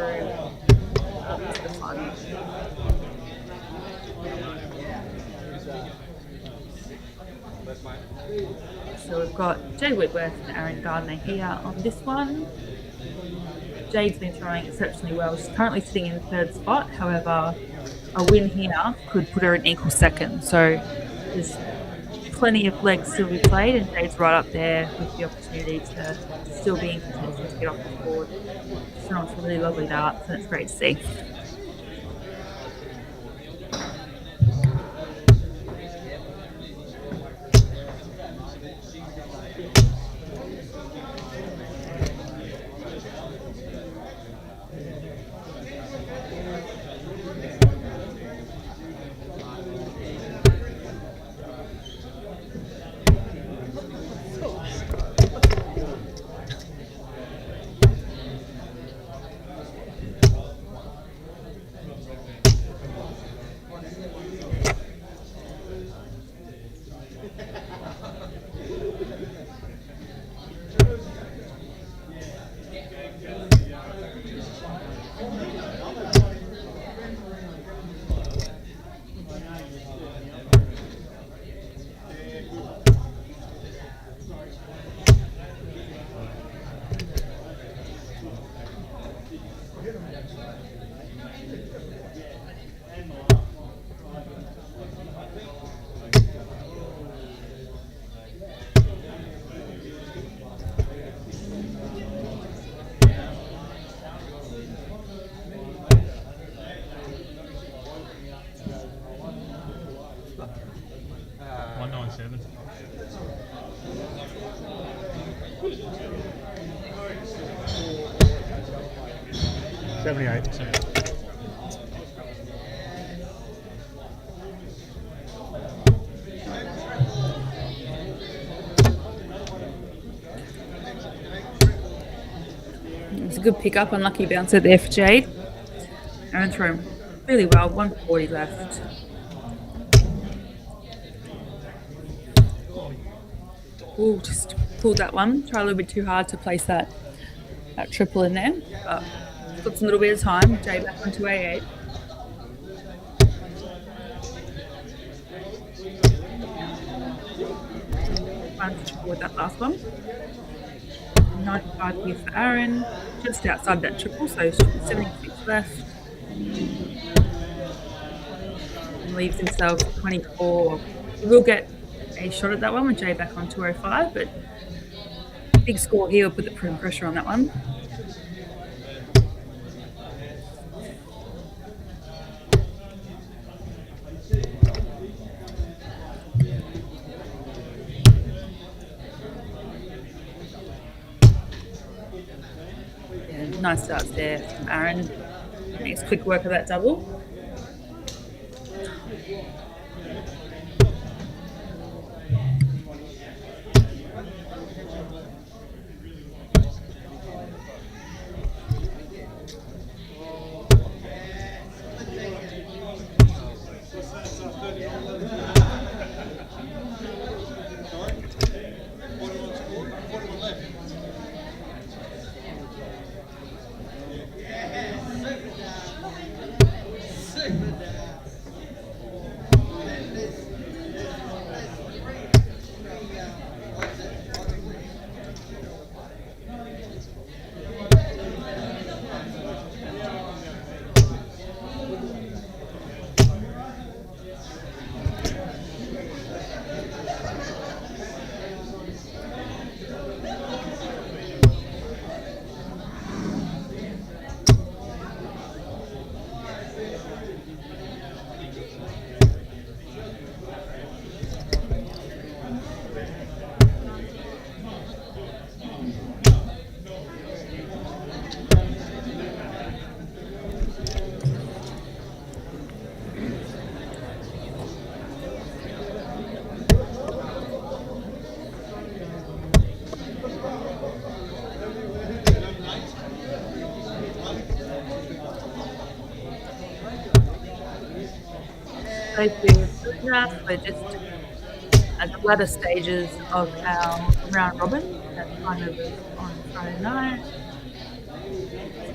to the final. So we've got Jay Whitworth and Aaron Gardner here on this one. Jade's been throwing exceptionally well. She's currently sitting in third spot. However, a win here could put her in equal second. So there's plenty of legs still to be played, and Jade's right up there with the opportunity to still be in contention to get off the board. She's throwing some really lovely darts, and it's great to see. It's a good pick-up, unlucky bouncer there for Jade. Aaron threw really well, 140 left. Ooh, just pulled that one. Try a little bit too hard to place that triple in there, but got some little bit of time. Jade back onto A8. Fine to triple with that last one. 95 here for Aaron, just outside that triple, so 76 left. And leaves himself 24. He will get a shot at that one with Jay back on 205, but big score here will put the pressure on that one. Nice starts there from Aaron. Makes quick work of that double. safely with that. We're just at the latter stages of our round robin. That kind of was on Friday night.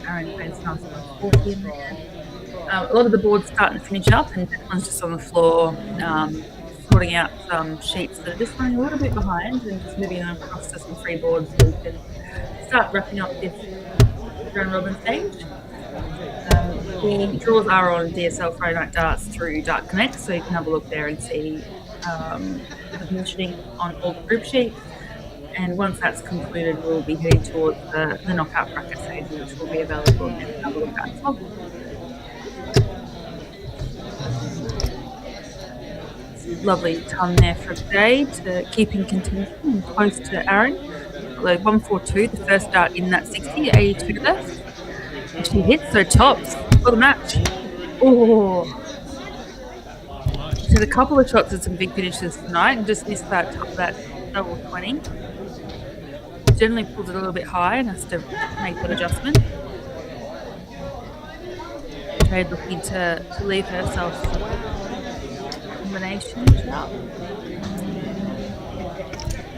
Aaron Payne's nice 140 in there. A lot of the boards starting to finish up, and Declan's just on the floor sorting out some sheets that are just running a little bit behind and just moving them across to some free boards so we can start wrapping up this round robin stage. The draws are on DSL Friday Night Darts through Dart Connect, so you can have a look there and see the positioning on all the group sheets. And once that's concluded, we'll be heading towards the knockout bracket stage, which will be available and have a look at as well. Lovely ton there for today to keep in contention and close to Aaron. Although 142, the first dart in that 60, 82 left. And she hits, so tops for the match. Oh, she had a couple of shots at some big finishes tonight and just missed that top of that double 20. Generally pulls it a little bit high and has to make that adjustment. Jade looking to leave herself combination shot.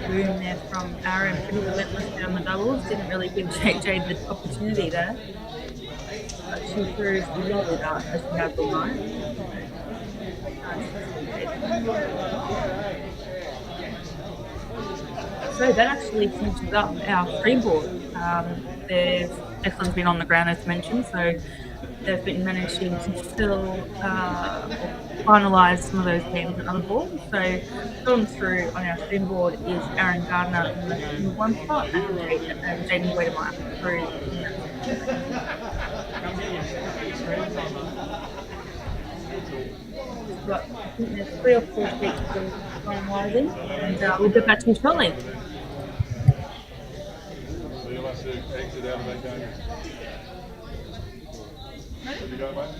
Room there from Aaron, pretty relentless down the doubles. Didn't really give Jade the opportunity there. But she threw a lovely dart as she had all night. So that actually finishes up our freeboard. Declan's been on the ground as mentioned, so they've been managing to still finalise some of those games and other balls. So going through on our freeboard is Aaron Gardner in the one spot and Jaden Wedemeyer through. But I think there's 3 or 4 sheets still finalising, and we'll get back to you shortly. So you'll have to exit out of that game. Ready to go, mate?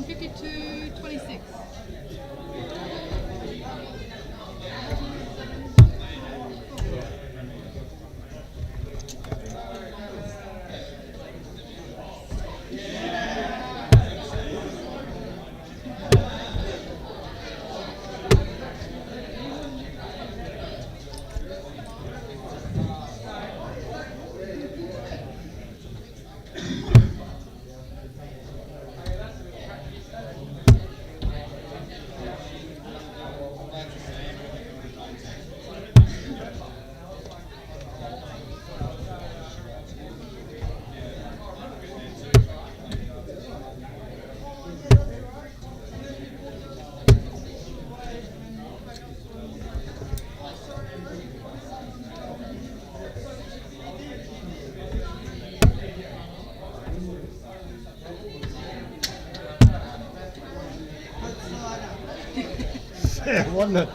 52, 26. Yeah, wasn't it?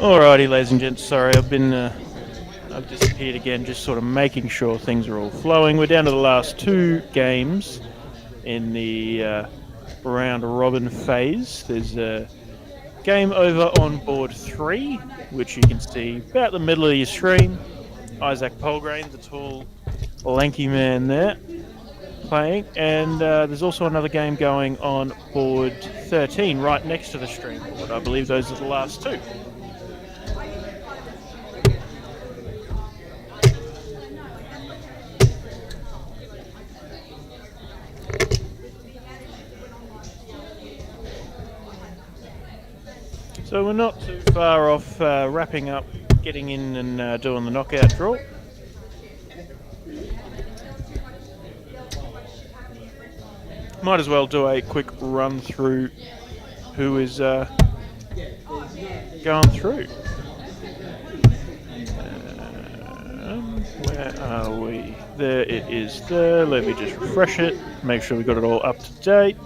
Alrighty, ladies and gents. Sorry, I've disappeared again. Just sort of making sure things are all flowing. We're down to the last 2 games in the round robin phase. There's a game over on board 3, which you can see about the middle of your screen. Isaac Polgrain, the tall, lanky man there, playing. And there's also another game going on board 13, right next to the stream board. I believe those are the last 2. So we're not too far off wrapping up, getting in and doing the knockout draw. Might as well do a quick run through who is going through. Where are we? There it is there. Let me just refresh it, make sure we got it all up to date.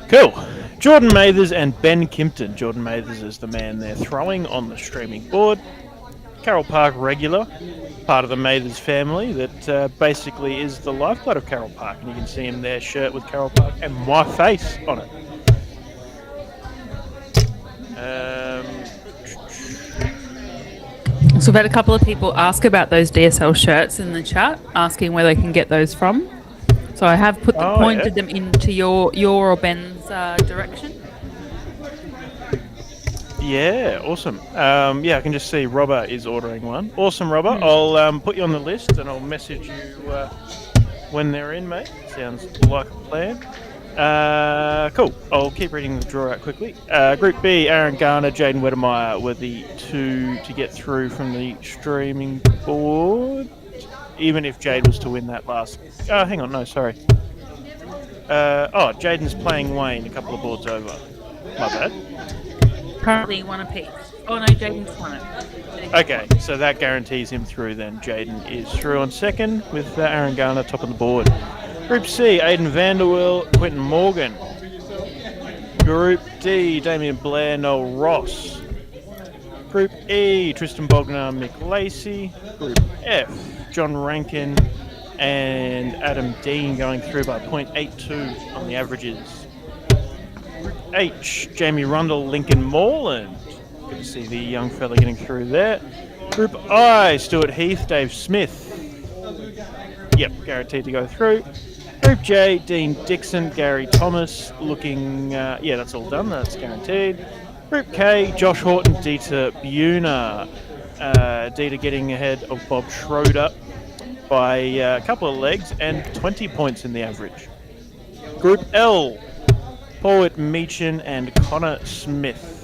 Cool. Jordan Mathers and Ben Kimpton. Jordan Mathers is the man there throwing on the streaming board. Carroll Park regular, part of the Mathers family that basically is the lifeblood of Carroll Park. And you can see him there, shirt with Carroll Park and my face on it. So we've had a couple of people ask about those DSL shirts in the chat, asking where they can get those from. So I have pointed them into your or Ben's direction. Yeah, awesome. Yeah, I can just see Robert is ordering one. Awesome, Robert. I'll put you on the list and I'll message you when they're in, mate. Sounds like a plan. Cool. I'll keep reading the draw out quickly. Group B, Aaron Garner, Jaden Wedemeyer were the 2 to get through from the streaming board. Even if Jade was to win that last... Oh, hang on, no, sorry. Jaden's playing Wayne a couple of boards over. My bad. Currently 1 apiece. Oh no, Jaden's won it. Okay, so that guarantees him through then. Jaden is through on second with Aaron Garner top of the board. Group C, Aidan Vanderwill, Quentin Morgan. Group D, Damien Blair, Noel Ross. Group E, Tristan Bognar, Mick Lacey. Group F, John Rankin and Adam Dean going through by 0.82 on the averages. Group H, Jamie Rundle, Lincoln Moreland. Good to see the young fella getting through there. Group I, Stuart Heath, Dave Smith. Yep, guaranteed to go through. Group J, Dean Dixon, Gary Thomas looking... yeah, that's all done, that's guaranteed. Group K, Josh Horton, Dieter Buna. Dieter getting ahead of Bob Schroeder by a couple of legs and 20 points in the average. Group L, Paulette Meechan and Connor Smith.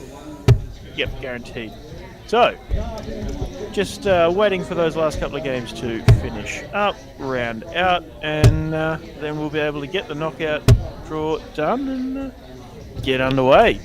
Yep, guaranteed. So, just waiting for those last couple of games to finish up, round out, and then we'll be able to get the knockout draw done and get underway.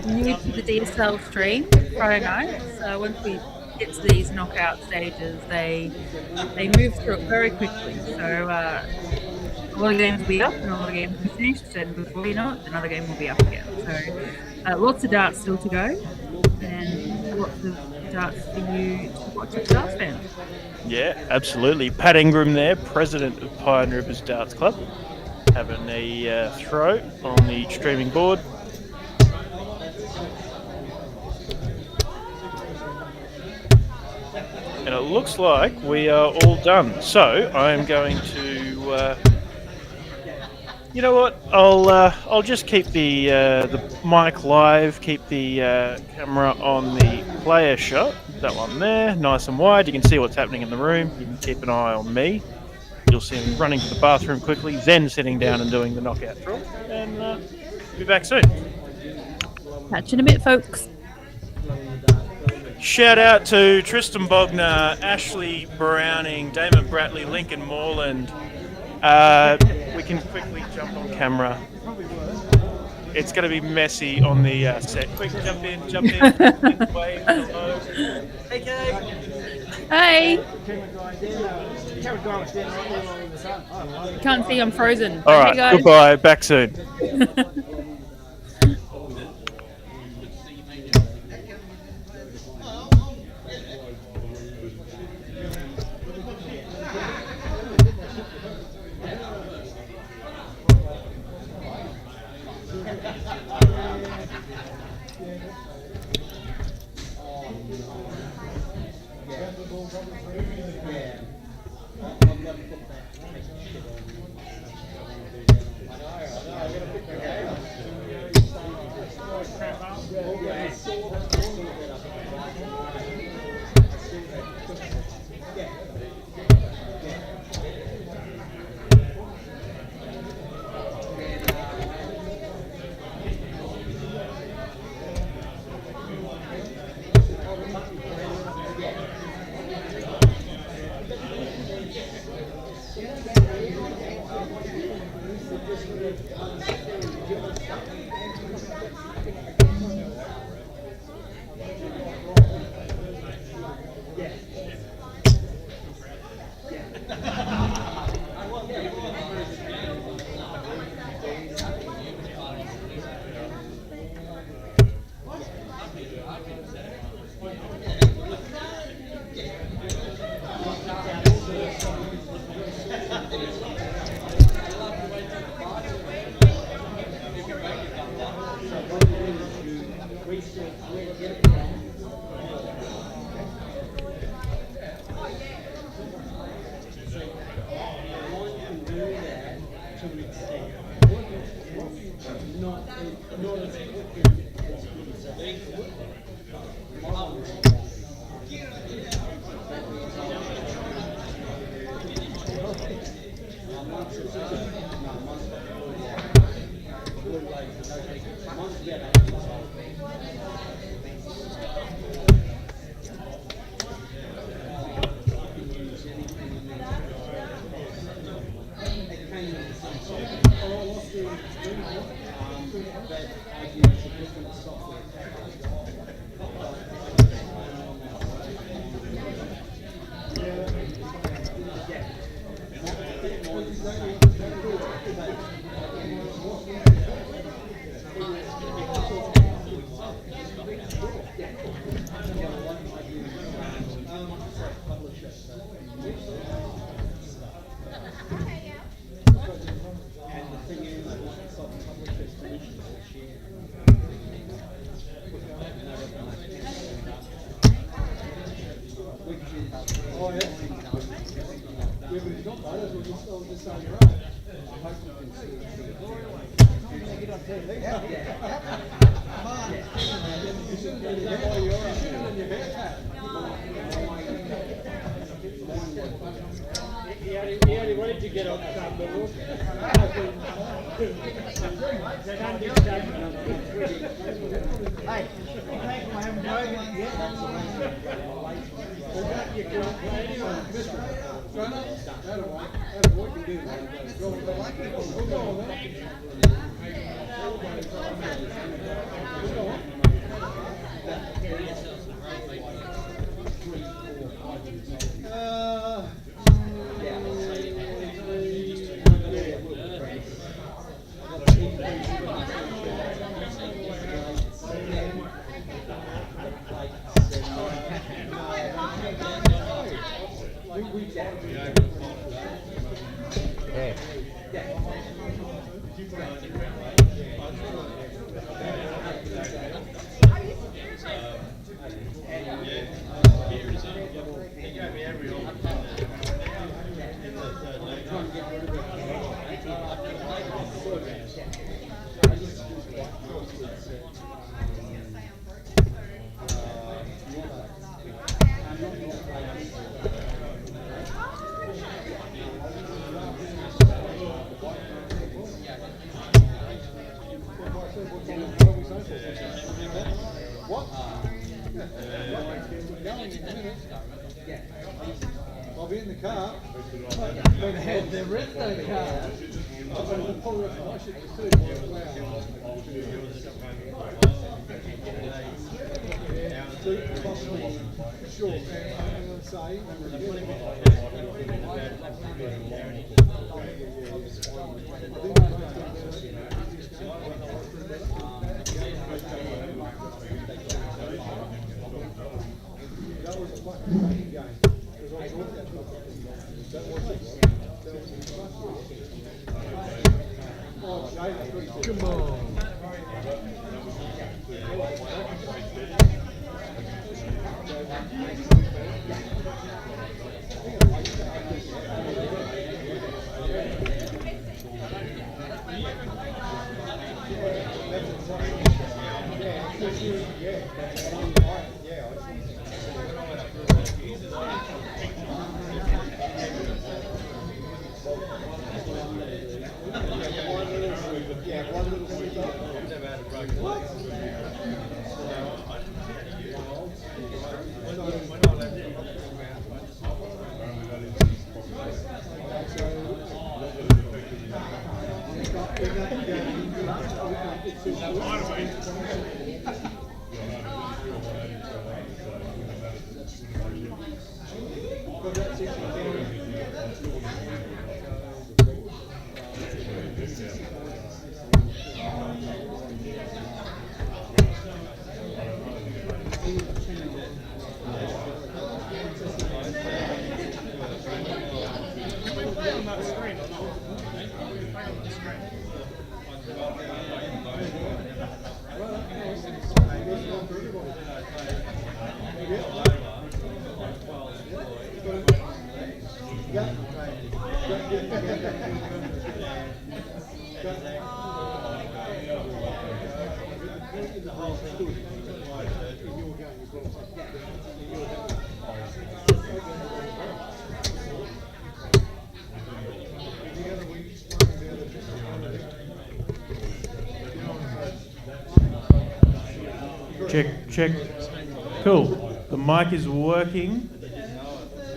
New to the DSL stream Friday night. So once we get to these knockout stages, they move through it very quickly. So a lot of games will be up and a lot of games will be finished, and before you know it, another game will be up again. So lots of darts still to go, and lots of darts for you to watch at Darts Fan. Yeah, absolutely. Pat Ingram there, president of Pine Rivers Darts Club, having a throw on the streaming board. And it looks like we are all done. So I'm going to, you know what? I'll just keep the mic live, keep the camera on the player shot. That one there, nice and wide. You can see what's happening in the room. You can keep an eye on me. You'll see him running to the bathroom quickly, then sitting down and doing the knockout draw. And be back soon. Catch you in a bit, folks. Shout out to Tristan Bogner, Ashley Browning, Damon Bratley, Lincoln Moreland. We can quickly jump on camera. It's going to be messy on the set. Quick, jump in, wave, hello. Hey, Kay. Hey. Can't see, I'm frozen. All right, Hey, goodbye. Back soon. I'll be in the car. They're renting the car. Sure, and I'm going to say, that was a fucking game. Come on. Check. Cool. The mic is working.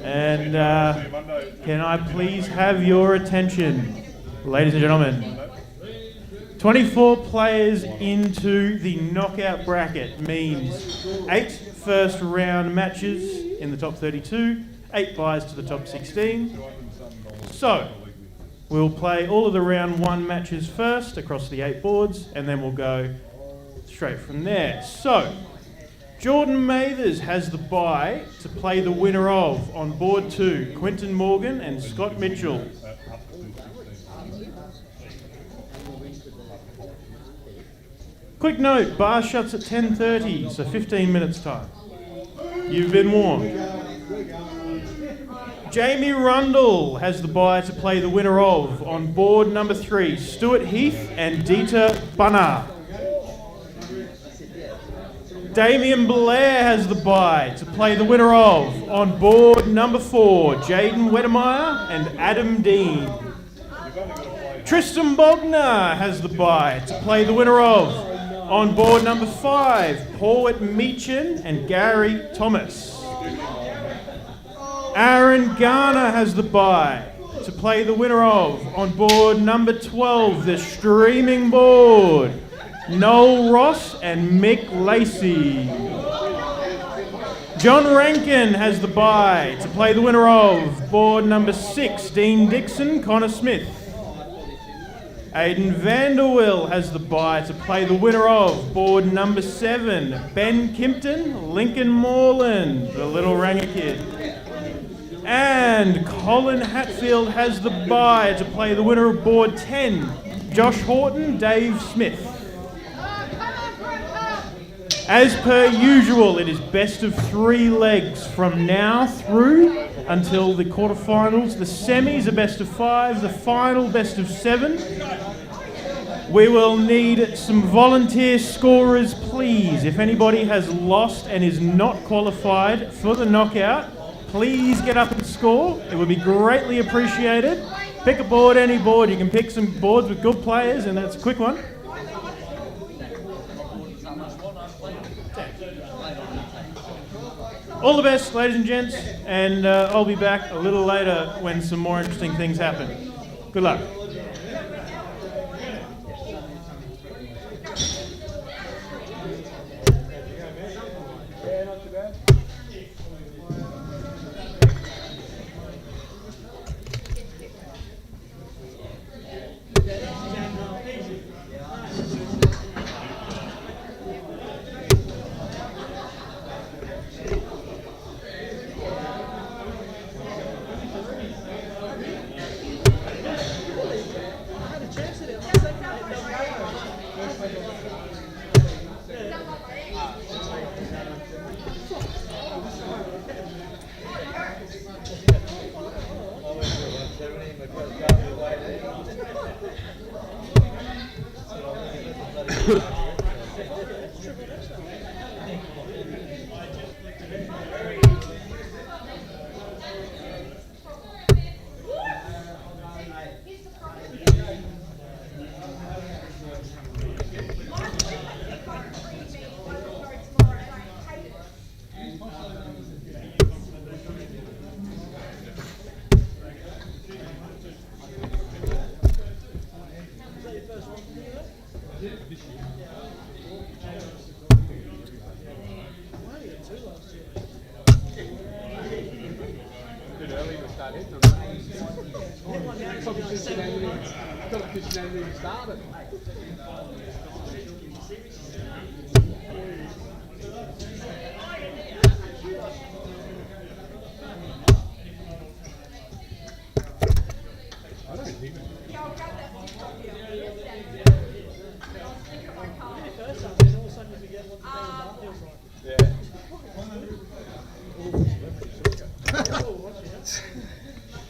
And can I please have your attention, ladies and gentlemen? 24 players into the knockout bracket means 8 first round matches in the top 32, 8 byes to the top 16. So, we'll play all of the round 1 matches first across the 8 boards, and then we'll go straight from there. So, Jordan Mathers has the bye to play the winner of, on board 2, Quinton Morgan and Scott Mitchell. Quick note, bar shuts at 10:30, so 15 minutes time. You've been warned. Jamie Rundle has the bye to play the winner of, on board number 3, Stuart Heath and Dieter Bunner. Damien Blair has the bye to play the winner of, on board number 4, Jaden Wedemeyer and Adam Dean. Tristan Bogner has the bye to play the winner of, on board number 5, Paul Meechin and Gary Thomas. Aaron Garner has the bye to play the winner of, on board number 12, the streaming board, Noel Ross and Mick Lacey. John Rankin has the bye to play the winner of, board number 6, Dean Dixon, Connor Smith. Aidan Vanderwill has the bye to play the winner of, board number 7, Ben Kimpton, Lincoln Moreland, the little Ranger kid. And Colin Hatfield has the bye to play the winner of board 10, Josh Horton, Dave Smith. As per usual, it is best of 3 legs from now through until the quarterfinals. The semis are best of 5, the final best of 7. We will need some volunteer scorers, please. If anybody has lost and is not qualified for the knockout, please get up and score. It would be greatly appreciated. Pick a board, any board. You can pick some boards with good players, and that's a quick one. All the best, ladies and gents, and I'll be back a little later when some more interesting things happen. Good luck.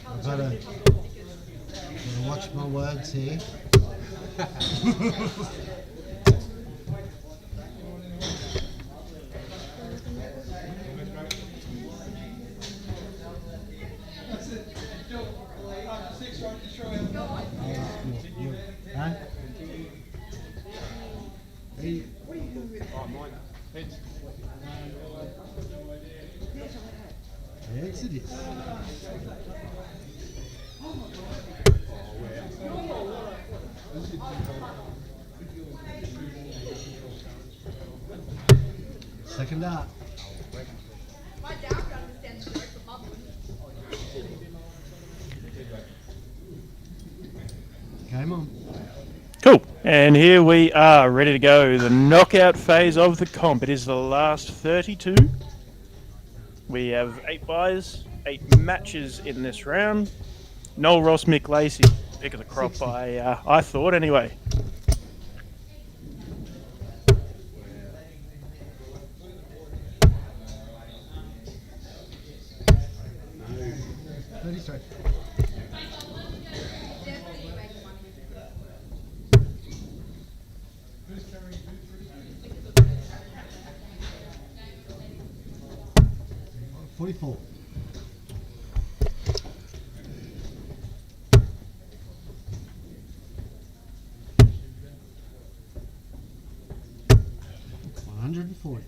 I've got to watch my words here. Huh? Hey. Yes, it is. Second up. My dad understands the joke, but Mum wouldn't. Game on. Cool. And here we are, ready to go. The knockout phase of the comp. It is the last 32. We have 8 buys, 8 matches in this round. Noel Ross, Mick Lacey, pick of the crop. I thought anyway. $44. $140.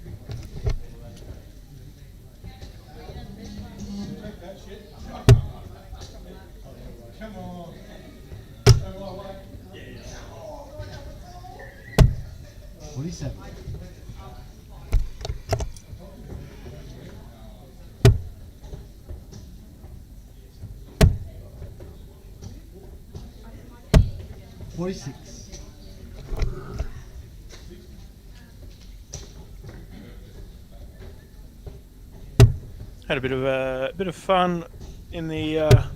Come on. 47. $46. Had a bit of fun in the, I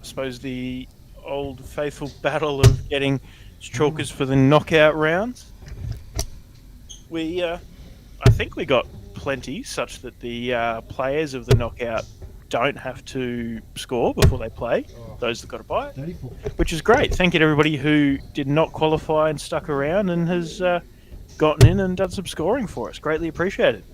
suppose, the old faithful battle of getting chalkers for the knockout rounds. We, I think we got plenty, such that the players of the knockout don't have to score before they play. Those that got to buy, 34. which is great. Thank you to everybody who did not qualify and stuck around and has gotten in and done some scoring for us. Greatly appreciated.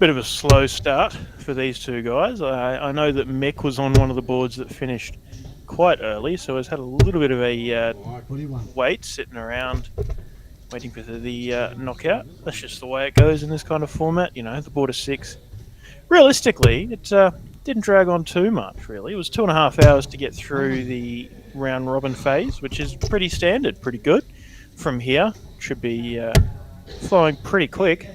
Bit of a slow start for these two guys. I know that Mick was on one of the boards that finished quite early, so has had a little bit of a wait, sitting around, waiting for the knockout. That's just the way it goes in this kind of format. You know, the board of 6. Realistically, it didn't drag on too much, really. It was 2.5 hours to get through the round robin phase, which is pretty standard, pretty good. From here, should be flowing pretty quick.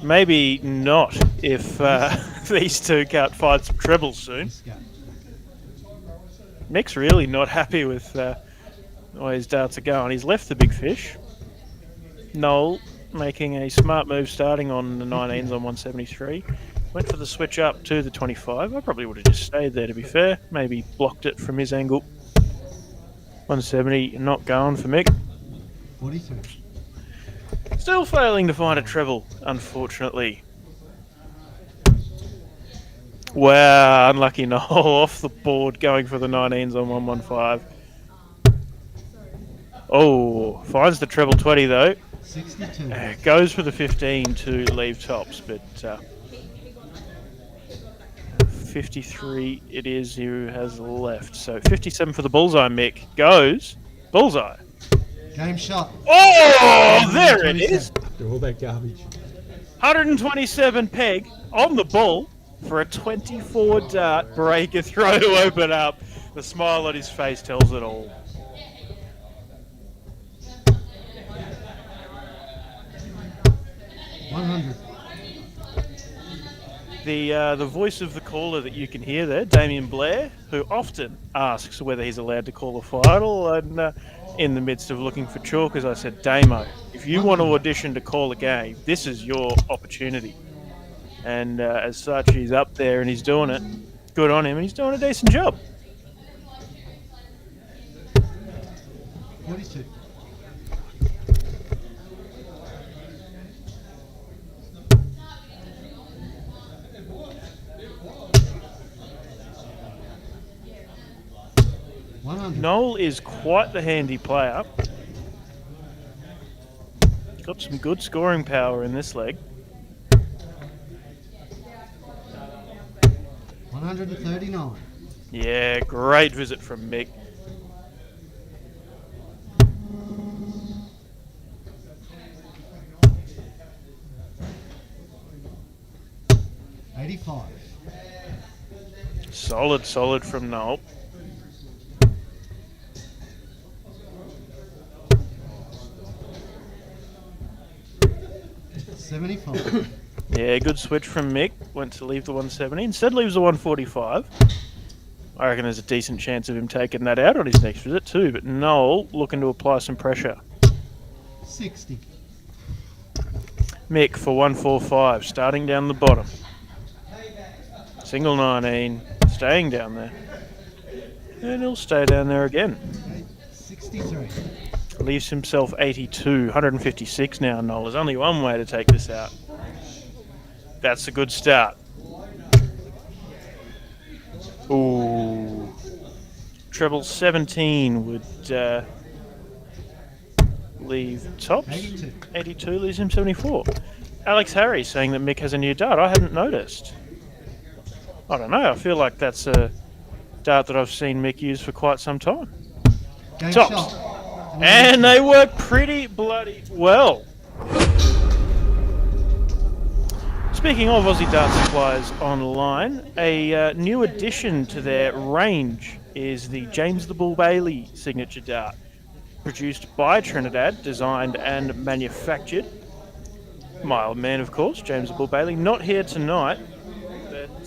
Maybe not if these two can't find some trebles soon. Mick's really not happy with the way his darts are going. He's left the big fish. Noel making a smart move starting on the 19s on 173. Went for the switch up to the 25. I probably would have just stayed there, to be fair. Maybe blocked it from his angle. 170 not going for Mick. 42. Still failing to find a treble, unfortunately. Wow, unlucky Noel off the board going for the 19s on 115. Oh, finds the treble 20 though. 62. Goes for the 15 to leave tops, but 53 it is who has left. So 57 for the bullseye, Mick. Goes. Bullseye. Game shot. Oh, there it is. They're all that garbage. 127 peg on the ball for a 24 dart breaker throw to open up. The smile on his face tells it all. The voice of the caller that you can hear there, Damien Blair, who often asks whether he's allowed to call a final, and in the midst of looking for chalk, as I said, Damo, if you want to audition to call a game, this is your opportunity. And as such, he's up there and he's doing it. Good on him, and he's doing a decent job. 42. Noel is quite the handy player. Got some good scoring power in this leg. 139. Yeah, great visit from Mick. Solid from Noel. Yeah, good switch from Mick. Went to leave the 170. Instead leaves the 145. I reckon there's a decent chance of him taking that out on his next visit too. But Noel looking to apply some pressure. 60. Mick for 145, starting down the bottom. Single 19, staying down there. And he'll stay down there again. 63. Leaves himself 82, 156 now, Noel. There's only one way to take this out. That's a good start. Ooh. Treble 17 would leave tops. 82 leaves him 74. Alex Harry saying that Mick has a new dart. I hadn't noticed. I don't know. I feel like that's a dart that I've seen Mick use for quite some time. Game Tops. shot. And they work pretty bloody well. Speaking of Aussie Dart Supplies Online, a new addition to their range is the James the Bull Bailey signature dart. Produced by Trinidad, designed and manufactured. My old man, of course, James the Bull Bailey, not here tonight, but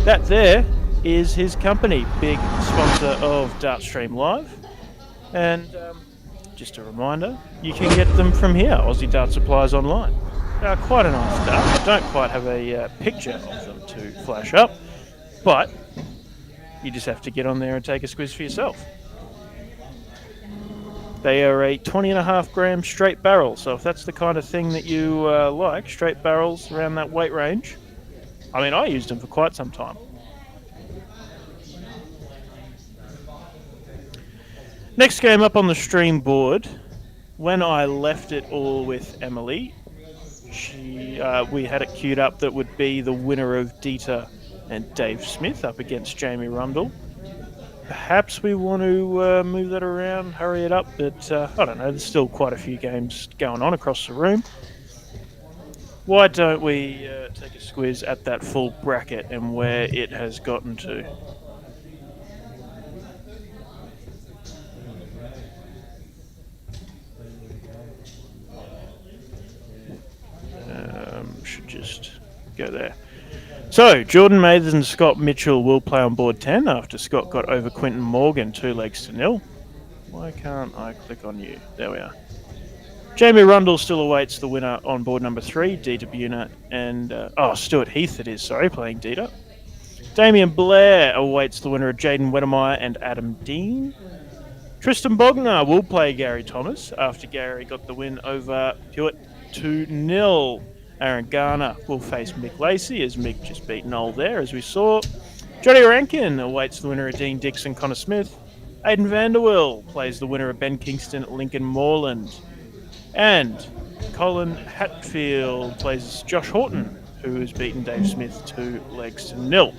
that there is his company, big sponsor of Dartstream Live. And just a reminder, you can get them from here, Aussie Dart Supplies Online. They are quite a nice dart. I don't quite have a picture of them to flash up, but you just have to get on there and take a squiz for yourself. They are a 20.5 gram straight barrel, so if that's the kind of thing that you like, straight barrels around that weight range. I mean, I used them for quite some time. Next game up on the stream board when I left it all with Emily, we had it queued up that would be the winner of Dieter and Dave Smith up against Jamie Rundle. Perhaps we want to move that around, hurry it up, but I don't know, there's still quite a few games going on across the room. Why don't we take a squiz at that full bracket and where it has gotten to? Should just go there. So, Jordan Mathers and Scott Mitchell will play on board 10 after Scott got over Quinton Morgan 2-0. Why can't I click on you? There we are. Jamie Rundle still awaits the winner on board number 3, Dieter Buna, and Stuart Heath it is, sorry, playing Dieter. Damien Blair awaits the winner of Jaden Wedemeyer and Adam Dean. Tristan Bogner will play Gary Thomas after Gary got the win over Hewitt 2-0. Aaron Garner will face Mick Lacey as Mick just beat Noel there, as we saw. Johnny Rankin awaits the winner of Dean Dixon, Connor Smith. Aidan Vanderwill plays the winner of Ben Kingston, Lincoln Moreland. And Colin Hatfield plays Josh Horton, who has beaten Dave Smith 2-0.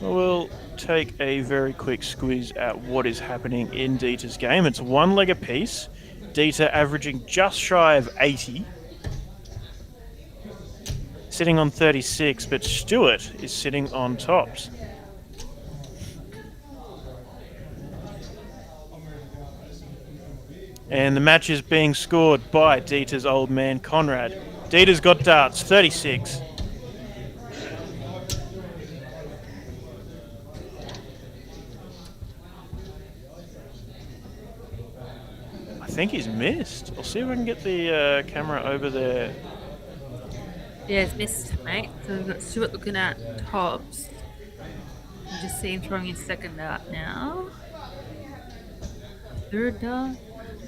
We'll take a very quick squeeze at what is happening in Dieter's game. It's one leg apiece. Dieter averaging just shy of 80. Sitting on 36, but Stewart is sitting on tops. And the match is being scored by Dieter's old man, Conrad. Dieter's got darts, 36. I think he's missed. I'll see if I can get the camera over there. Yeah, it's missed, mate. So we've got Stuart looking at tops. You just see him throwing his second dart now. Third dart.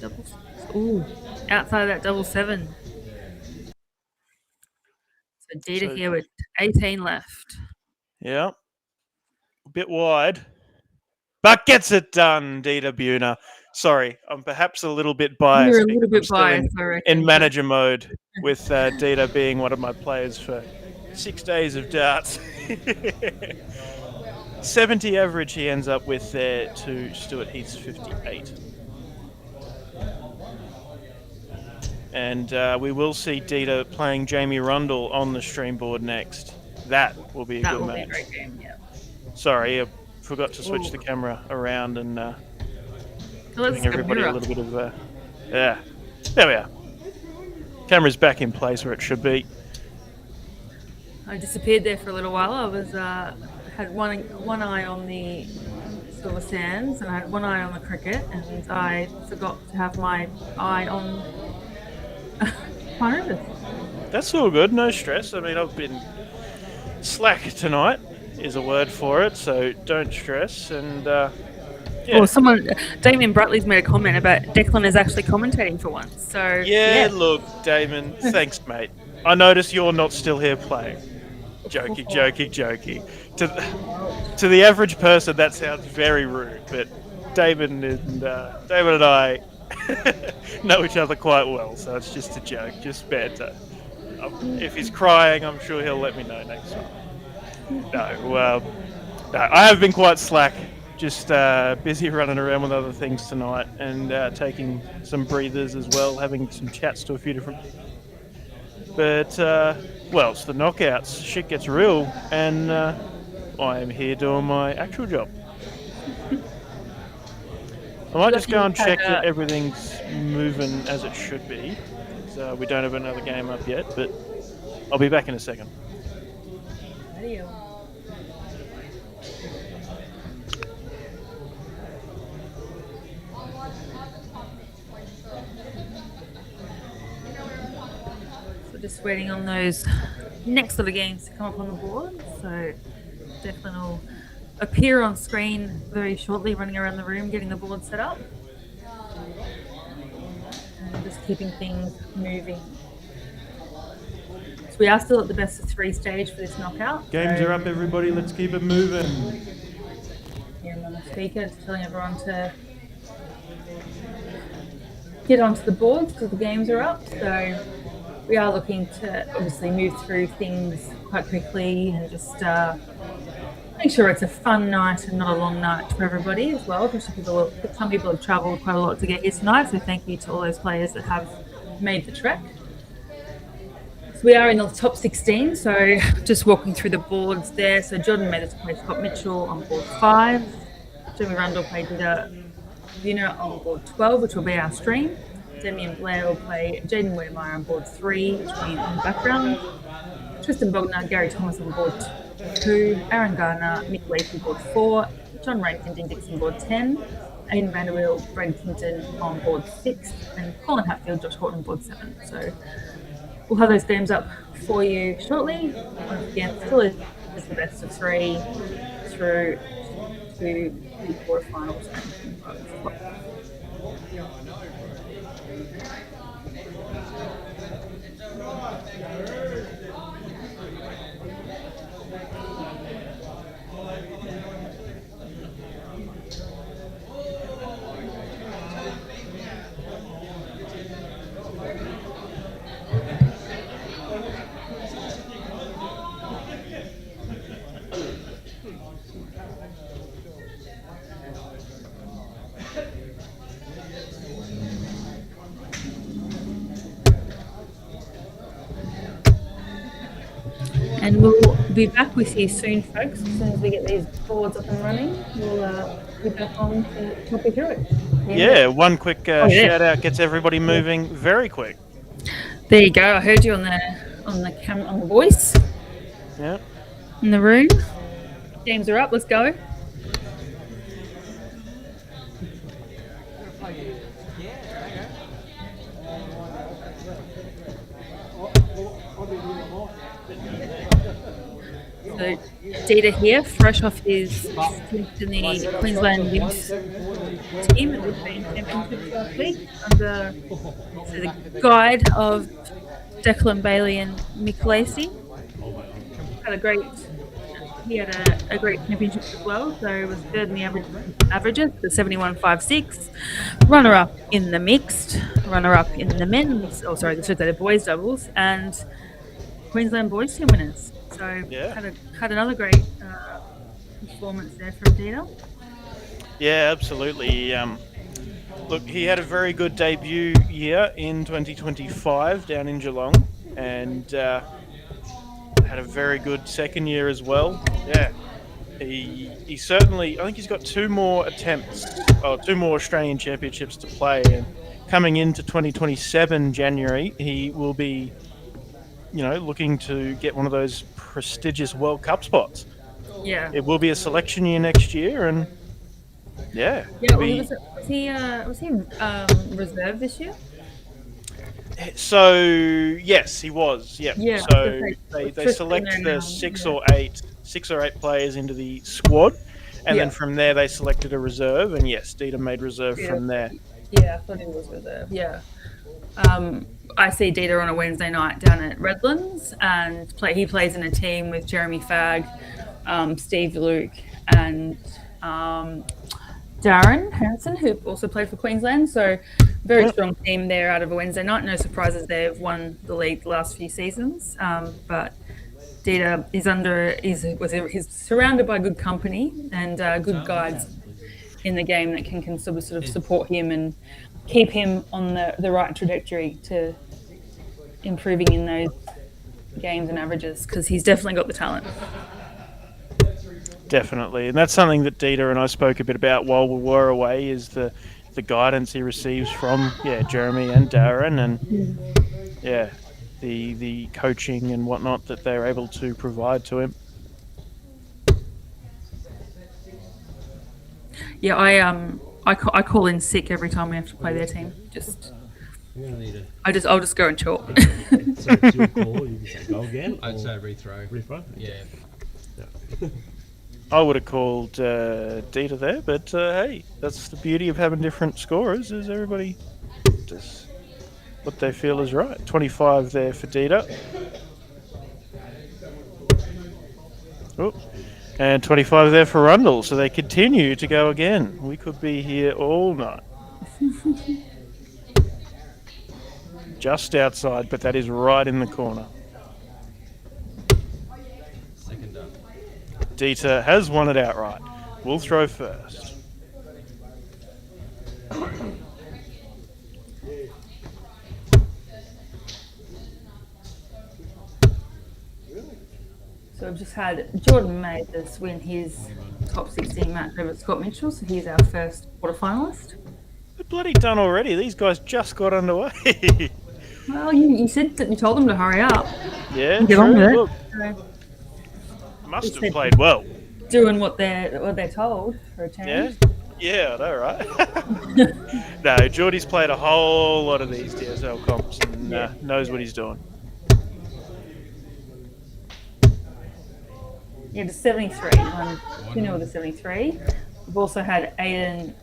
Double. Ooh, outside of that double 7. So Dieter here with 18 left. Yeah. A bit wide. But gets it done, Dieter Buna. Sorry, I'm perhaps a little bit biased. You're a little bit biased, I reckon. In manager mode, with Dieter being one of my players for 6 days of darts. 70 average he ends up with there to Stuart Heath's 58. And we will see Dieter playing Jamie Rundle on the stream board next. That will be a good match. That will be a great game, yeah. Sorry, I forgot to switch the camera around and giving everybody a little bit of... yeah, there we are. Camera's back in place where it should be. I disappeared there for a little while. I was had one eye on the Silver Sands and I had one eye on the cricket, and I forgot to have my eye on my rivers. That's all good, no stress. I mean, I've been slack tonight is a word for it, so don't stress. And yeah. Well, Damien Brutley's made a comment about Declan is actually commentating for once. So yeah. Look, Damon, thanks, mate. I notice you're not still here playing. Jokey. To the average person, that sounds very rude, but Damon and I know each other quite well, so it's just a joke, just banter. If he's crying, I'm sure he'll let me know next time. No, I have been quite slack. Just busy running around with other things tonight and taking some breathers as well, having some chats to a few different people. But, it's the knockouts. Shit gets real, and I am here doing my actual job. I might just go and check that everything's moving as it should be. So we don't have another game up yet, but I'll be back in a second. Just waiting on those next lot of games to come up on the board. So Declan will appear on screen very shortly, running around the room, getting the board set up. And just keeping things moving. So we are still at the best of 3 stage for this knockout. Games are up, everybody. Let's keep it moving. Yeah, I'm on the speaker, just telling everyone to get onto the boards because the games are up. So we are looking to obviously move through things quite quickly and just make sure it's a fun night and not a long night for everybody as well. Especially some people have travelled quite a lot to get here tonight. So thank you to all those players that have made the trek. So we are in the top 16. So just walking through the boards there. So Jordan made it to play Scott Mitchell on board 5. Jeremy Rundle played Vina on board 12, which will be our stream. Demian Blair will play Jaden Wedemeyer on board 3, which will be in the background. Tristan Bogner, Gary Thomas on board 2, Aaron Gardner, Mick Leaf on board 4, John Rankin, Dean Dixon on board 10, Aidan Vanderbilt, Brad Hinton on board 6, and Colin Hatfield, Josh Horton on board 7. So we'll have those games up for you shortly. Once again, still is the best of 3 through to the quarterfinals. And we'll be back with you soon, folks. As soon as we get these boards up and running, we'll be back on to talk you through it. Yeah, one quick shout out gets everybody moving very quick. There you go. I heard you on the voice. Yeah. In the room. Games are up. Let's go. So Data here, fresh off his stint in the Queensland youth team at the Australian Championship last week under the guide of Declan Bailey and Mick Lacey. He had a great championship as well, so he was third in the averages, the 71.56, runner-up in the mixed, runner-up in the men's, the boys doubles, and Queensland boys team winners. So had another great performance there from Dina. Yeah, absolutely. Look, he had a very good debut year in 2025 down in Geelong, and had a very good second year as well. Yeah, he certainly. I think he's got 2 more Australian championships to play, and coming into 2027 January, he will be, looking to get one of those prestigious World Cup spots. Yeah. It will be a selection year next year, and yeah. Yeah. Was he reserve this year? So yes, he was. Yeah. Yeah. So they select the 6 or 8 players into the squad, and then from there they selected a reserve, and yes, Dieter made reserve from there. Yeah, I thought he was reserve. Yeah. I see Dieter on a Wednesday night down at Redlands, and he plays in a team with Jeremy Fagg, Steve Luke, and Darren Hansen, who also played for Queensland. So very strong team there out of a Wednesday night. No surprises, they've won the league the last few seasons. But Dieter is surrounded by good company and good guides in the game that can sort of support him and keep him on the right trajectory to improving in those games and averages, because he's definitely got the talent. Definitely, and that's something that Dieter and I spoke a bit about while we were away, is the guidance he receives from Jeremy and Darren, and the coaching and whatnot that they're able to provide to him. Yeah, I call in sick every time we have to play their team. I'll just go and chalk. So it's your call. You can say go again. I'd say rethrow. Rethrow? Yeah. I would have called Dieter there, but hey, that's the beauty of having different scorers, is everybody does what they feel is right. 25 there for Dieter. Oh, and 25 there for Rundle, so they continue to go again. We could be here all night. just outside, but that is right in the corner. Second up. Dieter has won it outright. We'll throw first. So we've just had Jordan Mathers win his top 16 match over Scott Mitchell, so he's our first quarterfinalist. They're bloody done already. These guys just got underway. Well, you said that you told them to hurry up. Yeah, Get on with it. Look, must have played well. Doing what they're told for a change. Yeah, I know, right? No, Geordie's played a whole lot of these DSL comps and knows what he's doing. Yeah, the 73, won 2-0 with the 73. We've also had Aiden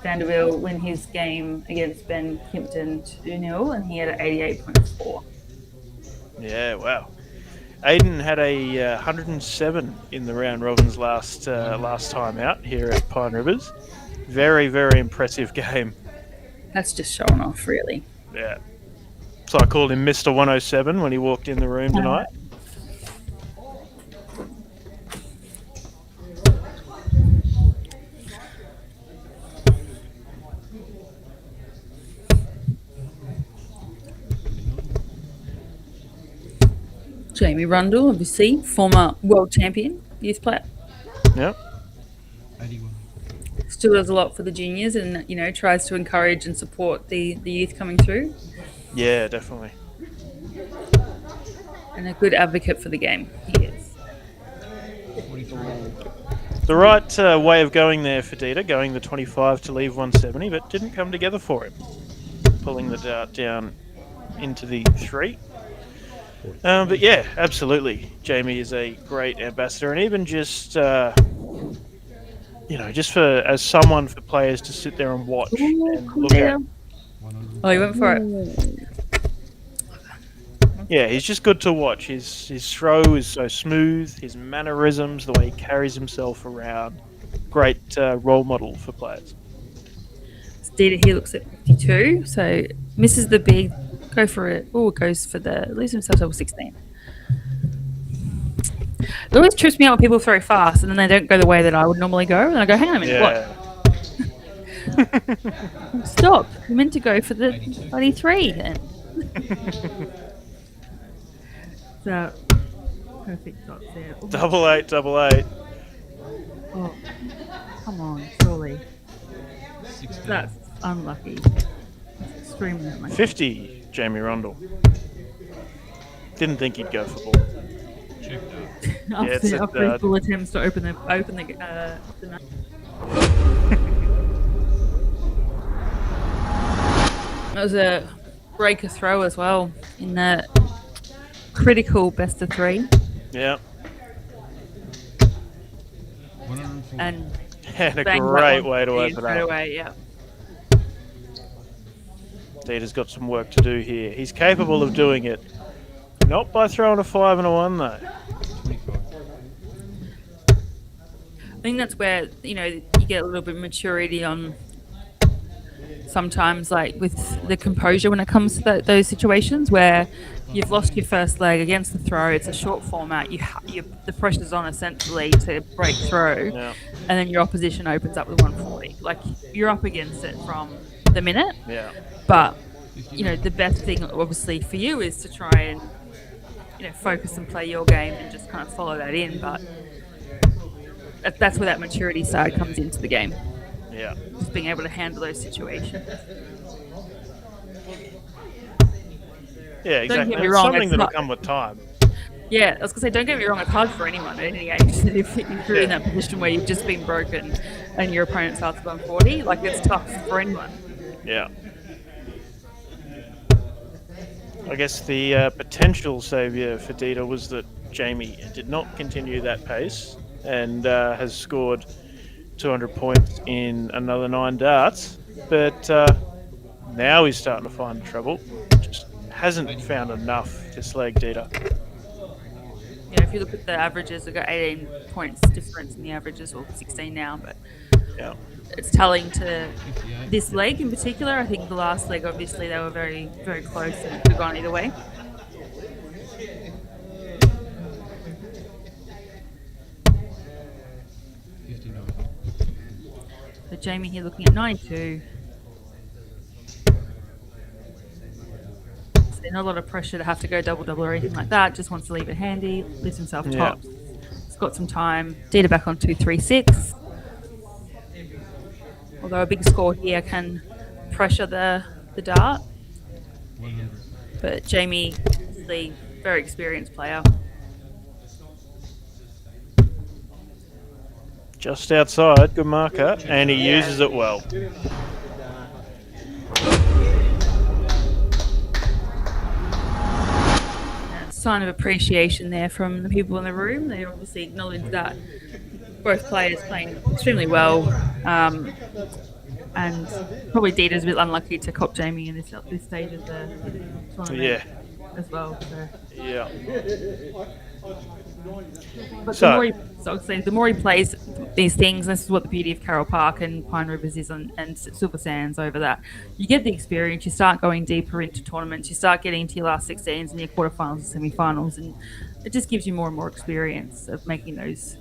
Vanderbilt win his game against Ben Kimpton 2-0, and he had an 88.4. Yeah, wow. Aiden had a 107 in the round robins last time out here at Pine Rivers. Very, very impressive game. That's just showing off, really. Yeah. So I called him Mr. 107 when he walked in the room tonight. Jamie Rundle, obviously, former world champion youth player. Yep. 81. Still does a lot for the juniors and, tries to encourage and support the youth coming through. Yeah, definitely. And a good advocate for the game, he is. 43. The right way of going there for Dieter, going the 25 to leave 170, but didn't come together for him. Pulling the dart down into the 3. But yeah, absolutely. Jamie is a great ambassador, and even just just as someone for players to sit there and watch and look at. Oh, he went for it. Yeah, he's just good to watch. His throw is so smooth. His mannerisms, the way he carries himself around, great role model for players. Dieter here looks at 52, so misses the big. Go for it. Oh, goes for the leaves himself over 16. It always trips me out when people throw fast and then they don't go the way that I would normally go. And I go, hang on a minute, what? Stop. You meant to go for the 23 then. So, perfect dots there. Oh, 8888. oh, come on, surely. 16. That's unlucky. That's extremely unlucky. 50, Jamie Rundle. Didn't think he'd go for ball. Checked out. After his full attempts to open the net. That was a breaker throw as well in the critical best of 3. Yeah. 104. And And a bang that great one way to in open straight up. away, yeah. Dieter's got some work to do here. He's capable of doing it. Not by throwing a 5 and a 1 though. 25. I think that's where, you get a little bit of maturity on sometimes, like with the composure when it comes to those situations where you've lost your first leg against the throw. It's a short format. The pressure's on essentially to break through, and then your opposition opens up with 140. Like you're up against it from the minute. Yeah. But the best thing obviously for you is to try and focus and play your game and just kind of follow that in. But that's where that maturity side comes into the game. Yeah. Just being able to handle those situations. Yeah, exactly. Don't get me It's wrong, something it's that'll not- come with time. Yeah, I was going to say, don't get me wrong, it's hard for anyone at any age. If you're in that position where you've just been broken and your opponent starts at 140, like it's tough for anyone. Yeah. I guess the potential saviour for Dieter was that Jamie did not continue that pace and has scored 200 points in another 9 darts. But now he's starting to find trouble. Just hasn't found enough to slag Dieter. If you look at the averages, we've got 18 points difference in the averages, or 16 now, but Yeah. it's telling to this leg in particular. I think the last leg, obviously, they were very, very close and could have gone either way. So Jamie here looking at 92. So not a lot of pressure to have to go double or anything like that. Just wants to leave it handy, leaves himself top. He's got some time. Data back on 236. Although a big score here can pressure the dart. But Jamie is the very experienced player. Just outside, good marker, and he uses it well. Sign of appreciation there from the people in the room. They obviously acknowledge that both players playing extremely well, and probably Dita's a bit unlucky to cop Jamie in this stage of the tournament as well. So. Yeah. But the more he plays these things, this is what the beauty of Carroll Park and Pine Rivers is, and Silver Sands over that. You get the experience, you start going deeper into tournaments, you start getting into your last 16s and your quarterfinals and semi-finals, and it just gives you more and more experience of making those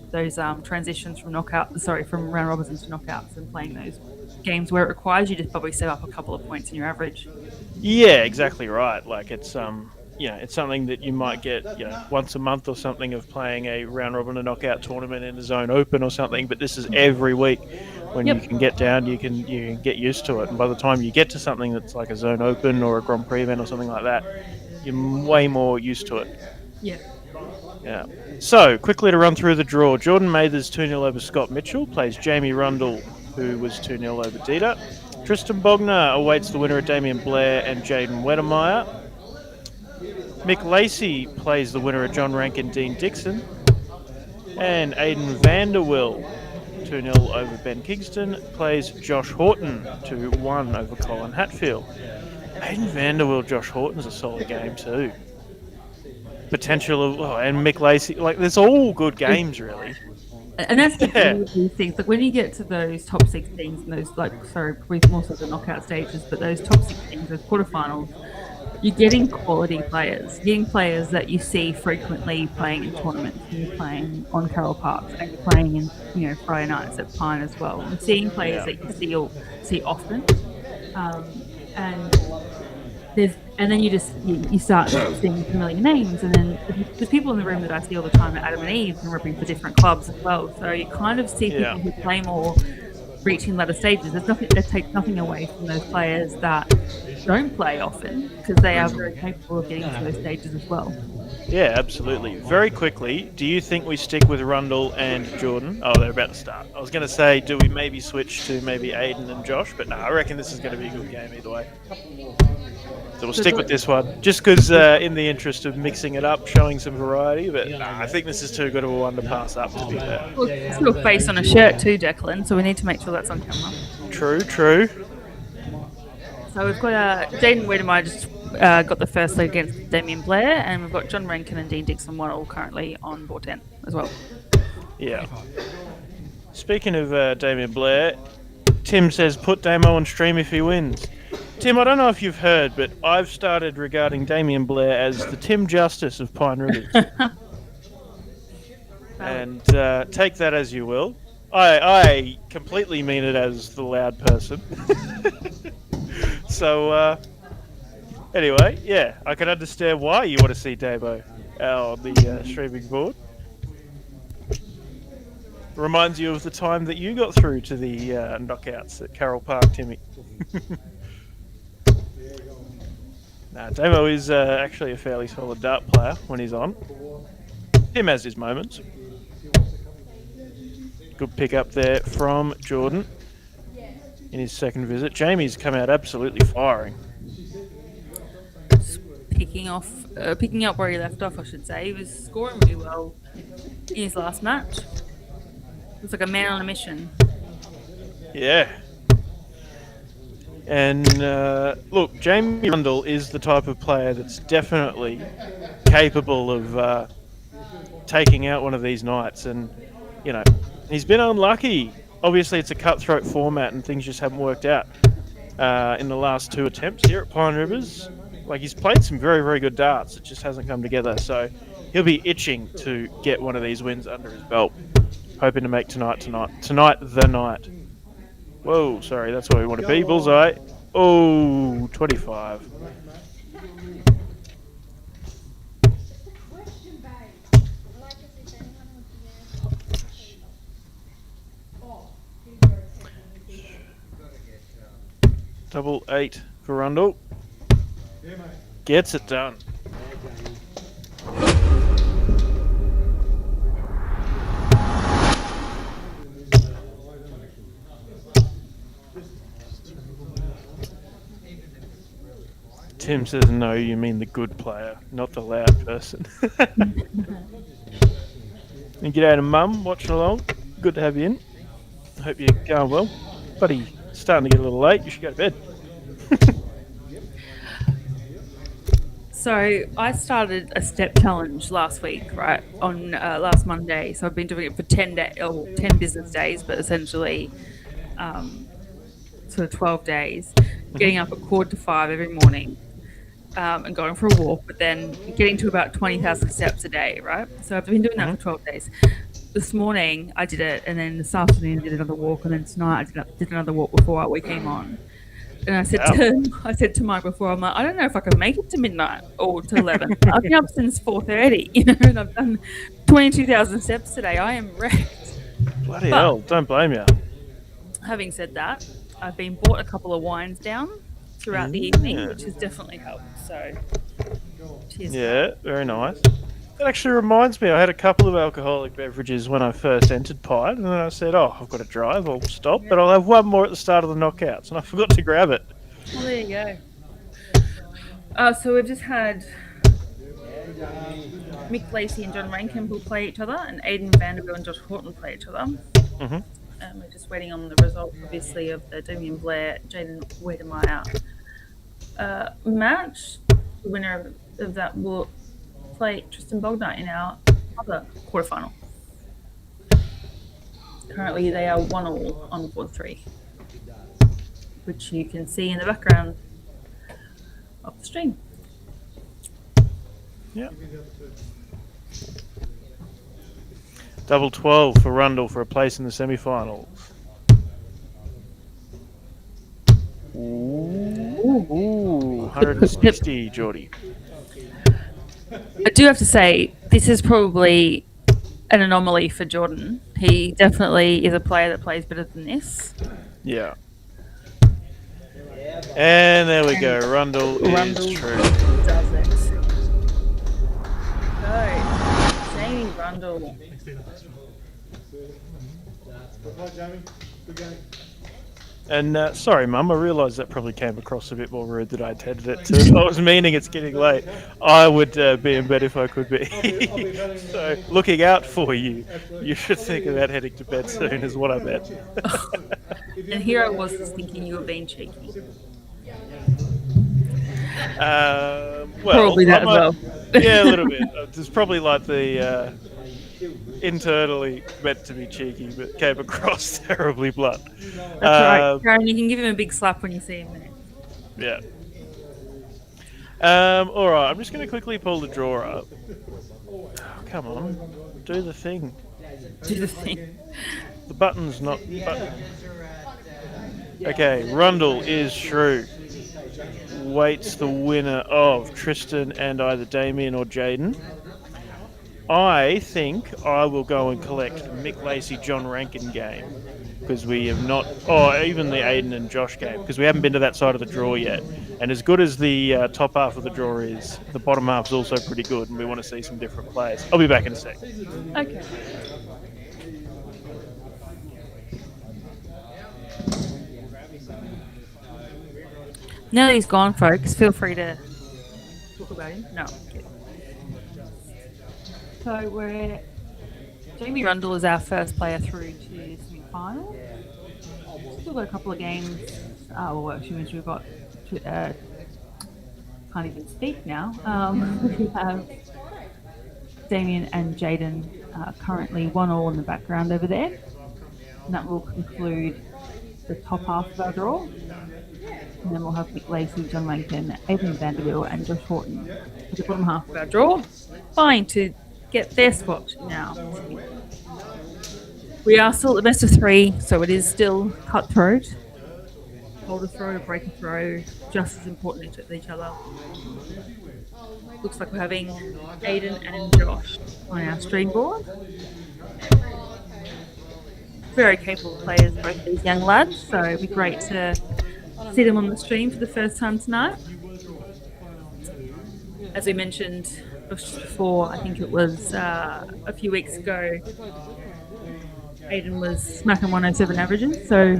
transitions from from round robins into knockouts and playing those games where it requires you to probably step up a couple of points in your average. Yeah, exactly right. Like it's it's something that you might get, once a month or something of playing a round robin and knockout tournament in a zone open or something. But this is every week. When you can get down, you can get used to it. And by the time you get to something that's like a zone open or a Grand Prix event or something like that, you're way more used to it. Yeah. Yeah. So quickly to run through the draw: Jordan Mathers 2-0 over Scott Mitchell, plays Jamie Rundle, who was 2-0 over Dita. Tristan Bogner awaits the winner of Damien Blair and Jaden Wedemeyer. Mick Lacey plays the winner of John Rankin, Dean Dixon. And Aidan Vanderwill, 2-0 over Ben Kingston, plays Josh Horton, 2-1 over Colin Hatfield. Aidan Vanderwill, Josh Horton's a solid game too. Potential of, and Mick Lacey, there's all good games really. And that's the thing with these things. Like when you get to those top 16s and those, probably more so the knockout stages, but those top 16s, those quarterfinals, you're getting quality players. You're getting players that you see frequently playing in tournaments. You're playing on Carroll Park, and you're playing in, Friday nights at Pine as well. And seeing players that you see often, and then you start seeing familiar names, and then there's people in the room that I see all the time at Adam and Eve and repping for different clubs as well. So you kind of see people who play more, reaching latter stages. That takes nothing away from those players that don't play often, because they are very capable of getting to those stages as well. Yeah, absolutely. Very quickly, do you think we stick with Rundle and Jordan? Oh, they're about to start. I was going to say, do we maybe switch to maybe Aiden and Josh? But no, I reckon this is going to be a good game either way. So we'll stick with this one, just because in the interest of mixing it up, showing some variety. But I think this is too good of a one to pass up, to be fair. Well, it's got a face on a shirt too, Declan, so we need to make sure that's on camera. True. So we've got Jaden Wedemeyer just got the first leg against Damien Blair, and we've got John Rankin and Dean Dixon all currently on board 10 as well. Yeah. Speaking of Damien Blair, Tim says put Damo on stream if he wins. Tim, I don't know if you've heard, but I've started regarding Damien Blair as the Tim Justice of Pine Rivers. And take that as you will. I completely mean it as the loud person. So, anyway, yeah, I can understand why you want to see Damo on the streaming board. Reminds you of the time that you got through to the knockouts at Carroll Park, Timmy. Nah, Damo is actually a fairly solid dart player when he's on. Tim has his moments. Good pick up there from Jordan in his second visit. Jamie's come out absolutely firing. Picking up where he left off, I should say. He was scoring really well in his last match. It was like a man on a mission. Yeah. And look, Jamie Rundle is the type of player that's definitely capable of taking out one of these nights. And, he's been unlucky obviously it's a cutthroat format and things just haven't worked out in the last 2 attempts here at Pine Rivers. Like, he's played some very, very good darts. It just hasn't come together. So he'll be itching to get one of these wins under his belt. Hoping to make tonight the night. Whoa, sorry, that's where we want to be. Bullseye. Oh, 25. Double 8 for Rundle. Gets it done. Tim says, no, you mean the good player, not the loud person. And g'day to Mum, watching along. Good to have you in. Hope you're going well. Buddy, starting to get a little late. You should go to bed. So I started a step challenge last week, right, on last Monday. So I've been doing it for 10 business days, but essentially sort of 12 days, getting up at 4:45 every morning and going for a walk, but then getting to about 20,000 steps a day, right? So I've been doing that for 12 days. This morning I did it, and then this afternoon I did another walk, and then tonight I did another walk before we came on. And I said to Mike before, I'm like, I don't know if I can make it to midnight or to 11. I've been up since 4:30, and I've done 22,000 steps today. I am wrecked. Bloody hell, don't blame you. Having said that, I've been bought a couple of wines down throughout the evening, which has definitely helped. So, cheers. Yeah, very nice. That actually reminds me, I had a couple of alcoholic beverages when I first entered Pine, and then I said, oh, I've got to drive, I'll stop, but I'll have one more at the start of the knockouts, and I forgot to grab it. Well, there you go. So we've just had Mick Lacey and John Rankin will play each other, and Aidan Vanderbilt and Josh Horton play each other. We're just waiting on the result, obviously, of the Damien Blair, Jaden Wedemeyer match. The winner of that will play Tristan Bogner in our other quarterfinal. Currently, they are 1-1 on board 3, which you can see in the background of the stream. Yeah. Double 12 for Rundle for a place in the semi-finals. Ooh, 160, Geordie. I do have to say, this is probably an anomaly for Jordan. He definitely is a player that plays better than this. Yeah. And there we go. Rundle is true. Does it. So, Jamie Rundle. And sorry, Mum, I realised that probably came across a bit more rude that I intended it to. I was meaning it's getting late. I would be in bed if I could be. So, looking out for you. You should think about heading to bed soon is what I meant. And here I was just thinking you were being cheeky. Well, probably that as well. Yeah, a little bit. It's probably like the internally meant to be cheeky, but came across terribly blunt. That's right. Karen, you can give him a big slap when you see him there. Yeah. All right, I'm just going to quickly pull the drawer up. Oh, come on, do the thing. Do the thing. The button's not button. Okay, Rundle is Shrew. Waits the winner of Tristan and either Damien or Jaden. I think I will go and collect the Mick Lacey John Rankin game because we have not, or even the Aiden and Josh game because we haven't been to that side of the draw yet. And as good as the top half of the draw is, the bottom half is also pretty good, and we want to see some different players. I'll be back in a sec. Okay. Now that he's gone, folks, feel free to talk about him. No, I'm kidding. So Jamie Rundle is our first player through to the semi-final. Still got a couple of games. Well, actually, we've got can't even speak now. We have Damien and Jaden currently 1-1 in the background over there. And that will conclude the top half of our draw. And then we'll have Mick Lacey, John Rankin, Aidan Vanderbilt, and Josh Horton at the bottom half of our draw, vying to get their spot now. We are still at the best of 3, so it is still cutthroat. Hold a throw, break a throw, just as important as each other. Looks like we're having Aidan and Josh on our stream board. Very capable players, both these young lads, so it'd be great to see them on the stream for the first time tonight. As we mentioned before, I think it was a few weeks ago, Aidan was smacking 107 averages, so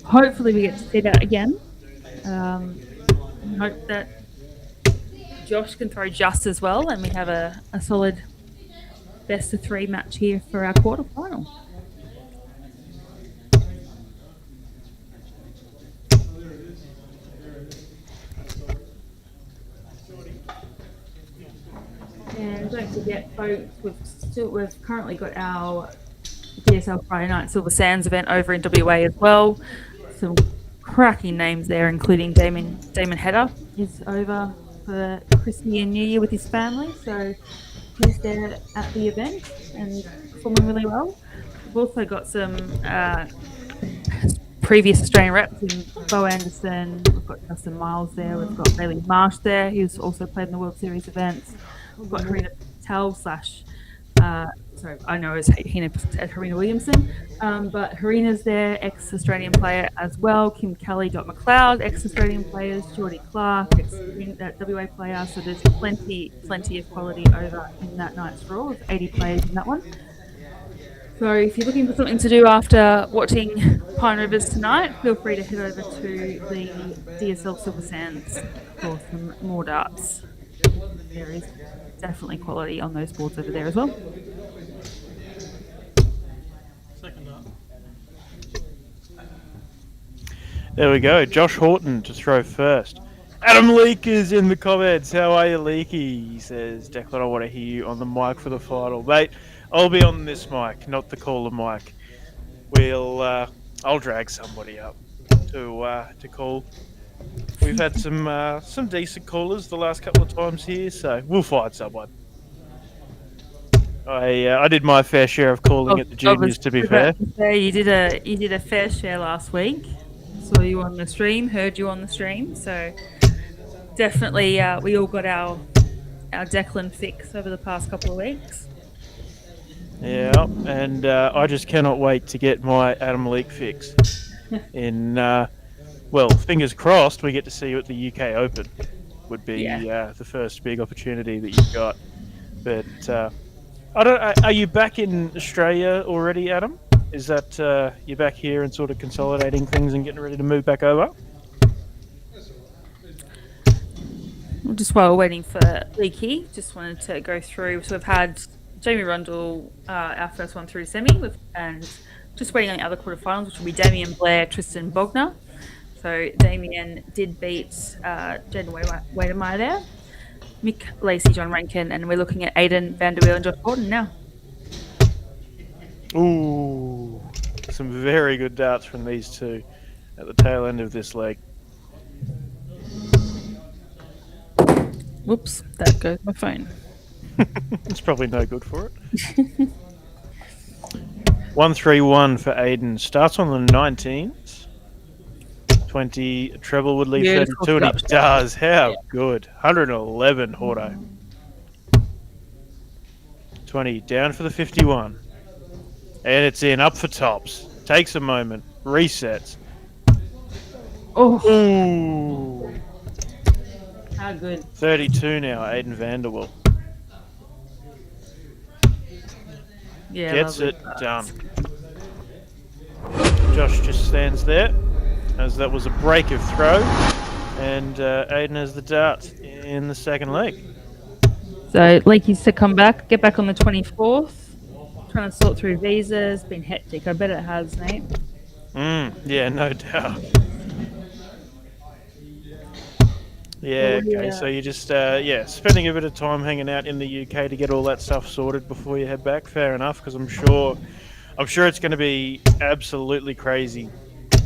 hopefully we get to see that again. Hope that Josh can throw just as well, and we have a solid best of 3 match here for our quarter final. And don't forget, folks, we've currently got our DSL Friday Night Silver Sands event over in WA as well. Some cracking names there, including Damon Hedder is over for Christmas and New Year with his family, so he's there at the event and performing really well. We've also got some previous Australian reps in Bo Anderson. We've got Justin Miles there. We've got Bailey Marsh there, who's also played in the World Series events. We've got Harina Patel sorry, I know it's Harina Williamson, but Harina's there, ex-Australian player as well. Kim Kelly, Dot McLeod, ex-Australian players. Geordie Clark, ex-WA player. So there's plenty of quality over in that night's draw. There's 80 players in that one. So if you're looking for something to do after watching Pine Rivers tonight, feel free to head over to the DSL Silver Sands for some more darts. There is definitely quality on those boards over there as well. Second up. There we go. Josh Horton to throw first. Adam Leake is in the comments. How are you, Leakey? He says, Declan, I want to hear you on the mic for the final. Mate, I'll be on this mic, not the caller mic. I'll drag somebody up to call. We've had some decent callers the last couple of times here, so we'll find someone. I did my fair share of calling at the juniors, to be fair. You did a fair share last week. Saw you on the stream, heard you on the stream, so definitely we all got our Declan fix over the past couple of weeks. Yeah, and I just cannot wait to get my Adam Leake fix. Well, fingers crossed we get to see you at the UK Open. Would be the first big opportunity that you've got. But are you back in Australia already, Adam? Is that you're back here and sort of consolidating things and getting ready to move back over? Just while we're waiting for Leakey, just wanted to go through. So we've had Jamie Rundle, our first one through semi, and just waiting on the other quarterfinals, which will be Damien Blair, Tristan Bogner. So Damien did beat Jaden Wademeyer there. Mick Lacey, John Rankin, and we're looking at Aidan Vanderbilt and Josh Gordon now. Ooh, some very good darts from these two at the tail end of this leg. Whoops, that goes my phone. It's probably no good for it. 1-3-1 for Aidan. Starts on the 19th. 20 treble would leave 32, and he does. How good. 111 Horto. 20 down for the 51. And it's in, up for tops. Takes a moment. Resets. Oh. Ooh. How good. 32 now, Aidan Vanderbilt. Yeah, gets it done. Josh just stands there, as that was a break of throw, and Aidan has the dart in the second leg. So Leakey's to come back, get back on the 24th. Trying to sort through visas, been hectic. I bet it has, Nate. Yeah, no doubt. Yeah, okay, so you just, spending a bit of time hanging out in the UK to get all that stuff sorted before you head back. Fair enough, because I'm I'm sure it's going to be absolutely crazy.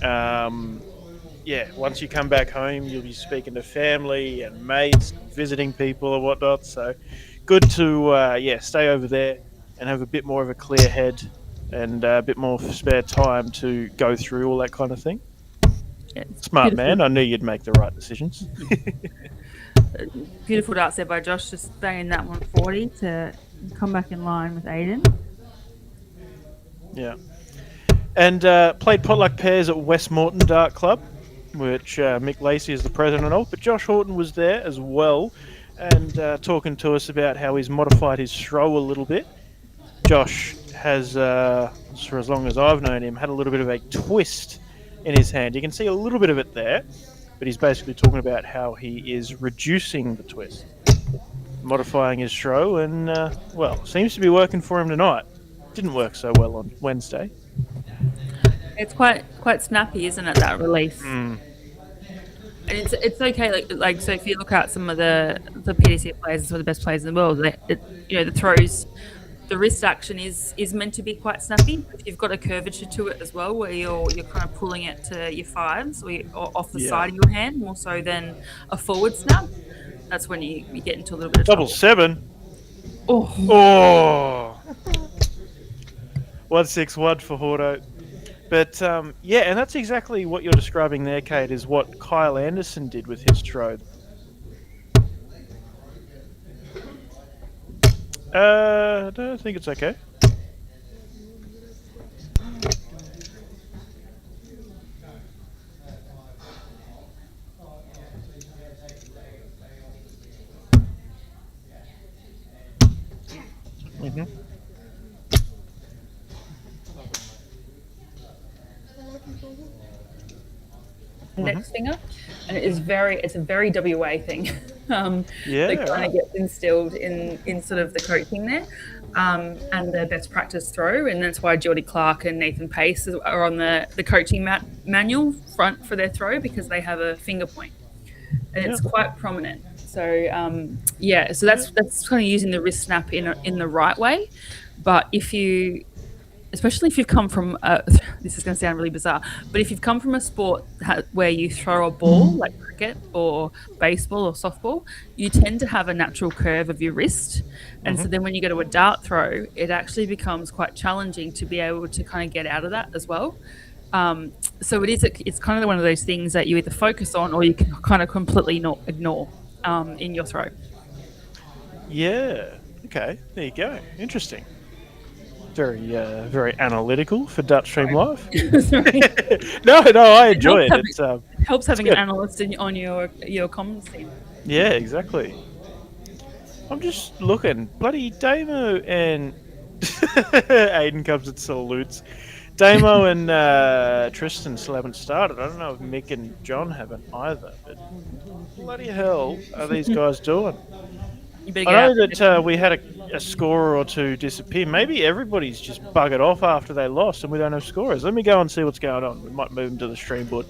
Yeah, once you come back home, you'll be speaking to family and mates, visiting people or whatnot. So good to stay over there and have a bit more of a clear head and a bit more spare time to go through all that kind of thing. Yeah, it's Smart beautiful. man. I knew you'd make the right decisions. Beautiful darts there by Josh, just staying that 140 to come back in line with Aiden. Yeah. And played potluck pairs at Westmorton Dart Club, which Mick Lacey is the president of. But Josh Horton was there as well and talking to us about how he's modified his throw a little bit. Josh has, for as long as I've known him, had a little bit of a twist in his hand. You can see a little bit of it there, but he's basically talking about how he is reducing the twist, modifying his throw, and, seems to be working for him tonight. Didn't work so well on Wednesday. It's quite snappy, isn't it, that release? And it's okay. Like so, if you look at some of the PDC players, some of the best players in the world, the throws, the wrist action is meant to be quite snappy. If you've got a curvature to it as well, where you're kind of pulling it to your fives or off the side of your hand more so than a forward snap. That's when you get into a little bit of Double trouble. 7. Oh. 161 for Horto. But, and that's exactly what you're describing there, Kate, is what Kyle Anderson did with his throw. No, I think it's okay. Mm-hmm. Next finger, and it's a very WA thing. That kind of gets instilled in sort of the coaching there, and the best practice throw, and that's why Geordie Clark and Nathan Pace are on the coaching manual front for their throw, because they have a finger point, and it's quite prominent. So so that's kind of using the wrist snap in the right way, but especially if you've come from this is going to sound really bizarre, but if you've come from a sport where you throw a ball like cricket or baseball or softball, you tend to have a natural curve of your wrist, and so then when you go to a dart throw, it actually becomes quite challenging to be able to kind of get out of that as well. So it's kind of one of those things that you either focus on or you can kind of completely not ignore in your throw. Yeah. Okay. There you go. Interesting. Very analytical for Dart Stream Live. No, I enjoy it. It helps having an analyst on your comms team. Yeah, exactly. I'm just looking. Bloody Damo and Aiden comes and salutes. Damo and Tristan still haven't started. I don't know if Mick and John haven't either. But bloody hell are these guys doing? I know that we had a scorer or two disappear. Maybe everybody's just buggered off after they lost and we don't have scorers. Let me go and see what's going on. We might move them to the stream board.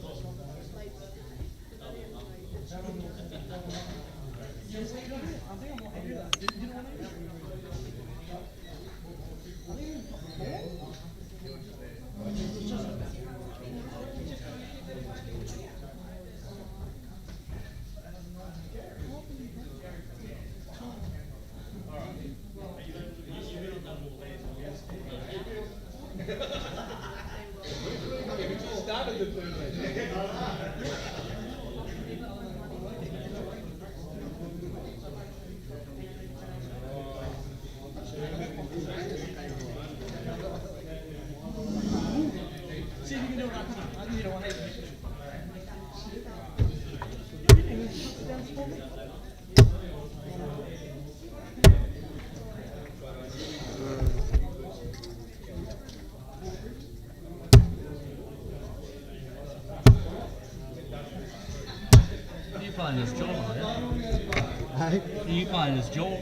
Playing as John, are you? Are you playing as John?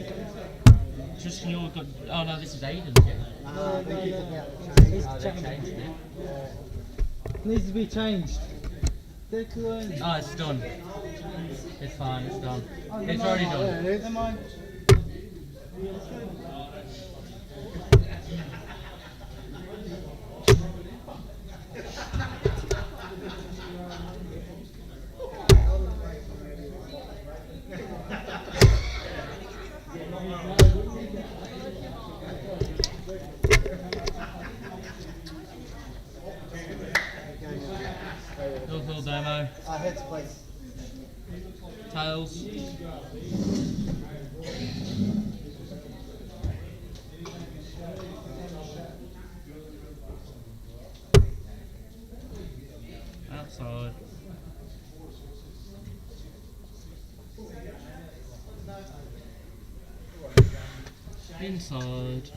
Just you got. Oh no, this is Aiden again. Needs to be changed. Declan. Oh, it's done. It's fine. It's done. It's already done. Never mind. Little demo. Heads, please. Tails. Outside. Inside.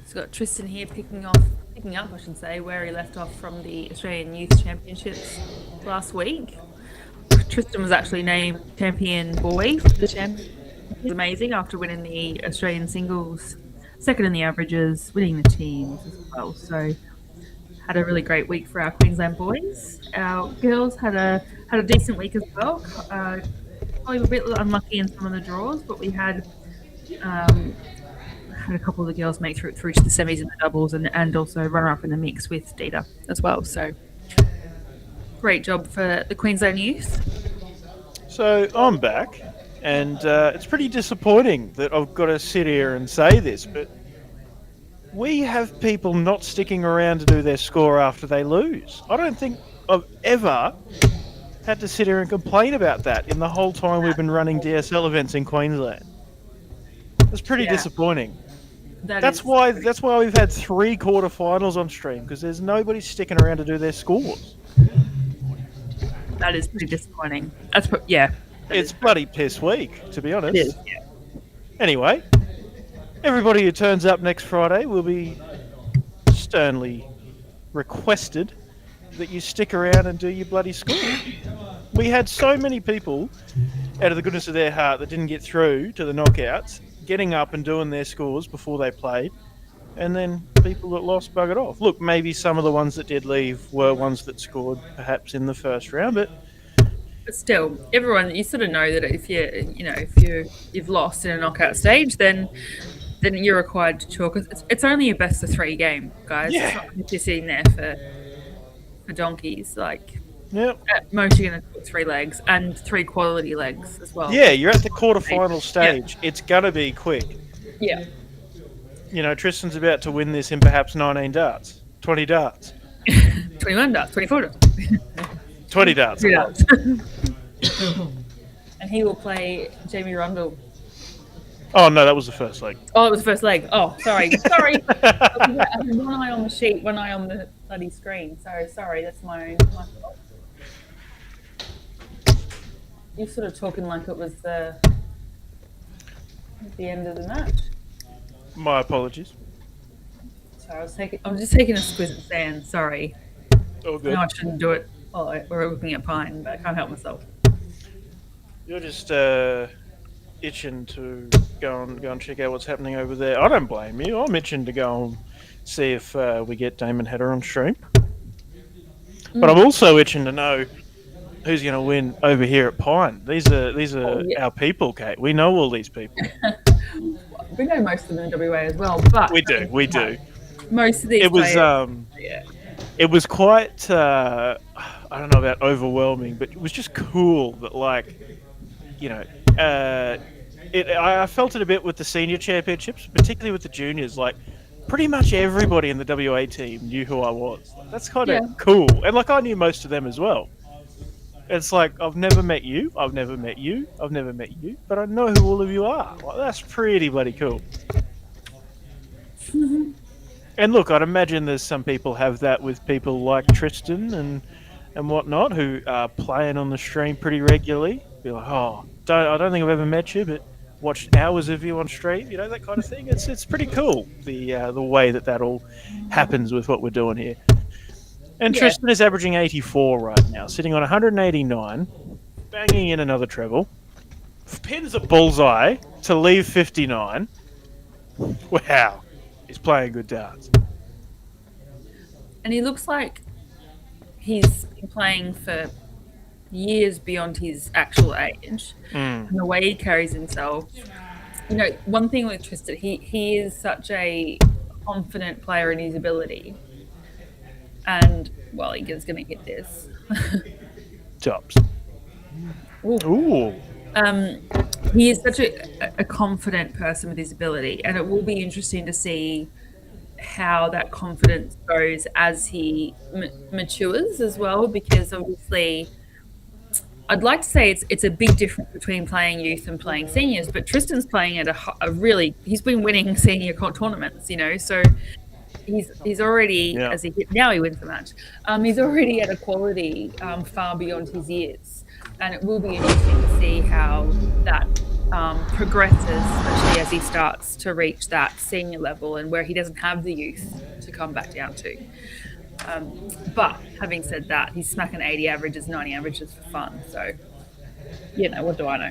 It's got Tristan here picking up, I should say, where he left off from the Australian Youth Championships last week. Tristan was actually named champion boy for the champion. It was amazing after winning the Australian singles, second in the averages, winning the teams as well. So had a really great week for our Queensland boys. Our girls had a decent week as well. Probably a bit unlucky in some of the draws, but we had a couple of the girls make through to the semis in the doubles and also runner up in the mix with Dita as well. So great job for the Queensland youth. So I'm back, and it's pretty disappointing that I've got to sit here and say this, but we have people not sticking around to do their score after they lose. I don't think I've ever had to sit here and complain about that in the whole time we've been running DSL events in Queensland. It's pretty disappointing. That's why we've had 3 quarterfinals on stream, because there's nobody sticking around to do their scores. That is pretty disappointing. It's bloody piss week, to be honest. It is, yeah. Anyway, everybody who turns up next Friday will be sternly requested that you stick around and do your bloody score. We had so many people, out of the goodness of their heart, that didn't get through to the knockouts, getting up and doing their scores before they played, and then people that lost buggered off. Look, maybe some of the ones that did leave were ones that scored perhaps in the first round, but still, everyone, you sort of know that if you've lost in a knockout stage, then you're required to chalk. It's only a best of 3 game, guys. Yeah. It's not like you're sitting there for donkeys. Like, yep. At most you're going to put 3 legs and 3 quality legs as well. Yeah, you're at the quarterfinal stage. Yeah. It's going to be quick. Yeah. You know, Tristan's about to win this in perhaps 19 darts, 20 darts. 21 darts, 24 darts. 20 darts. 3 darts. And he will play Jamie Rundle. Oh, no, that was the first leg. Oh, it was the first leg. Oh, sorry. Sorry. I had one eye on the sheet, one eye on the bloody screen. So sorry, that's my fault. You're sort of talking like it was the end of the match. My apologies. Sorry, I'm just taking a squeeze at sand. Sorry. All good. No, I shouldn't do it. Oh, we're looking at pine, but I can't help myself. You're just itching to go and check out what's happening over there. I don't blame you. I'm itching to go and see if we get Damon Header on stream. But I'm also itching to know who's going to win over here at Pine. These are our people, Kate. We know all these people. We know most of them in WA as well, but We do. Most of these It was players, it was quite I don't know about overwhelming, but it was just cool that I felt it a bit with the senior championships, particularly with the juniors. Like pretty much everybody in the WA team knew who I was. That's kind of cool, and I knew most of them as well. It's like I've never met you, I've never met you, but I know who all of you are. That's pretty bloody cool. And look, I'd imagine there's some people have that with people like Tristan and whatnot who are playing on the stream pretty regularly. Be like, I don't think I've ever met you, but watched hours of you on stream. That kind of thing. It's pretty cool the way that all happens with what we're doing here. And Tristan is averaging 84 right now, sitting on 189, banging in another treble. Pins a bullseye to leave 59. Wow. He's playing good darts. and he looks like he's been playing for years beyond his actual age. And the way he carries himself. One thing with Tristan, he is such a confident player in his ability. And, well, he is going to hit this. Tops. Ooh. He is such a confident person with his ability, and it will be interesting to see how that confidence goes as he matures as well, because obviously I'd like to say it's a big difference between playing youth and playing seniors, but Tristan's playing at he's been winning senior tournaments, so he's already, now he wins the match, he's already at a quality far beyond his years. And it will be interesting to see how that progresses, especially as he starts to reach that senior level and where he doesn't have the youth to come back down to. But having said that, he's smacking 80 averages, 90 averages for fun. So, what do I know?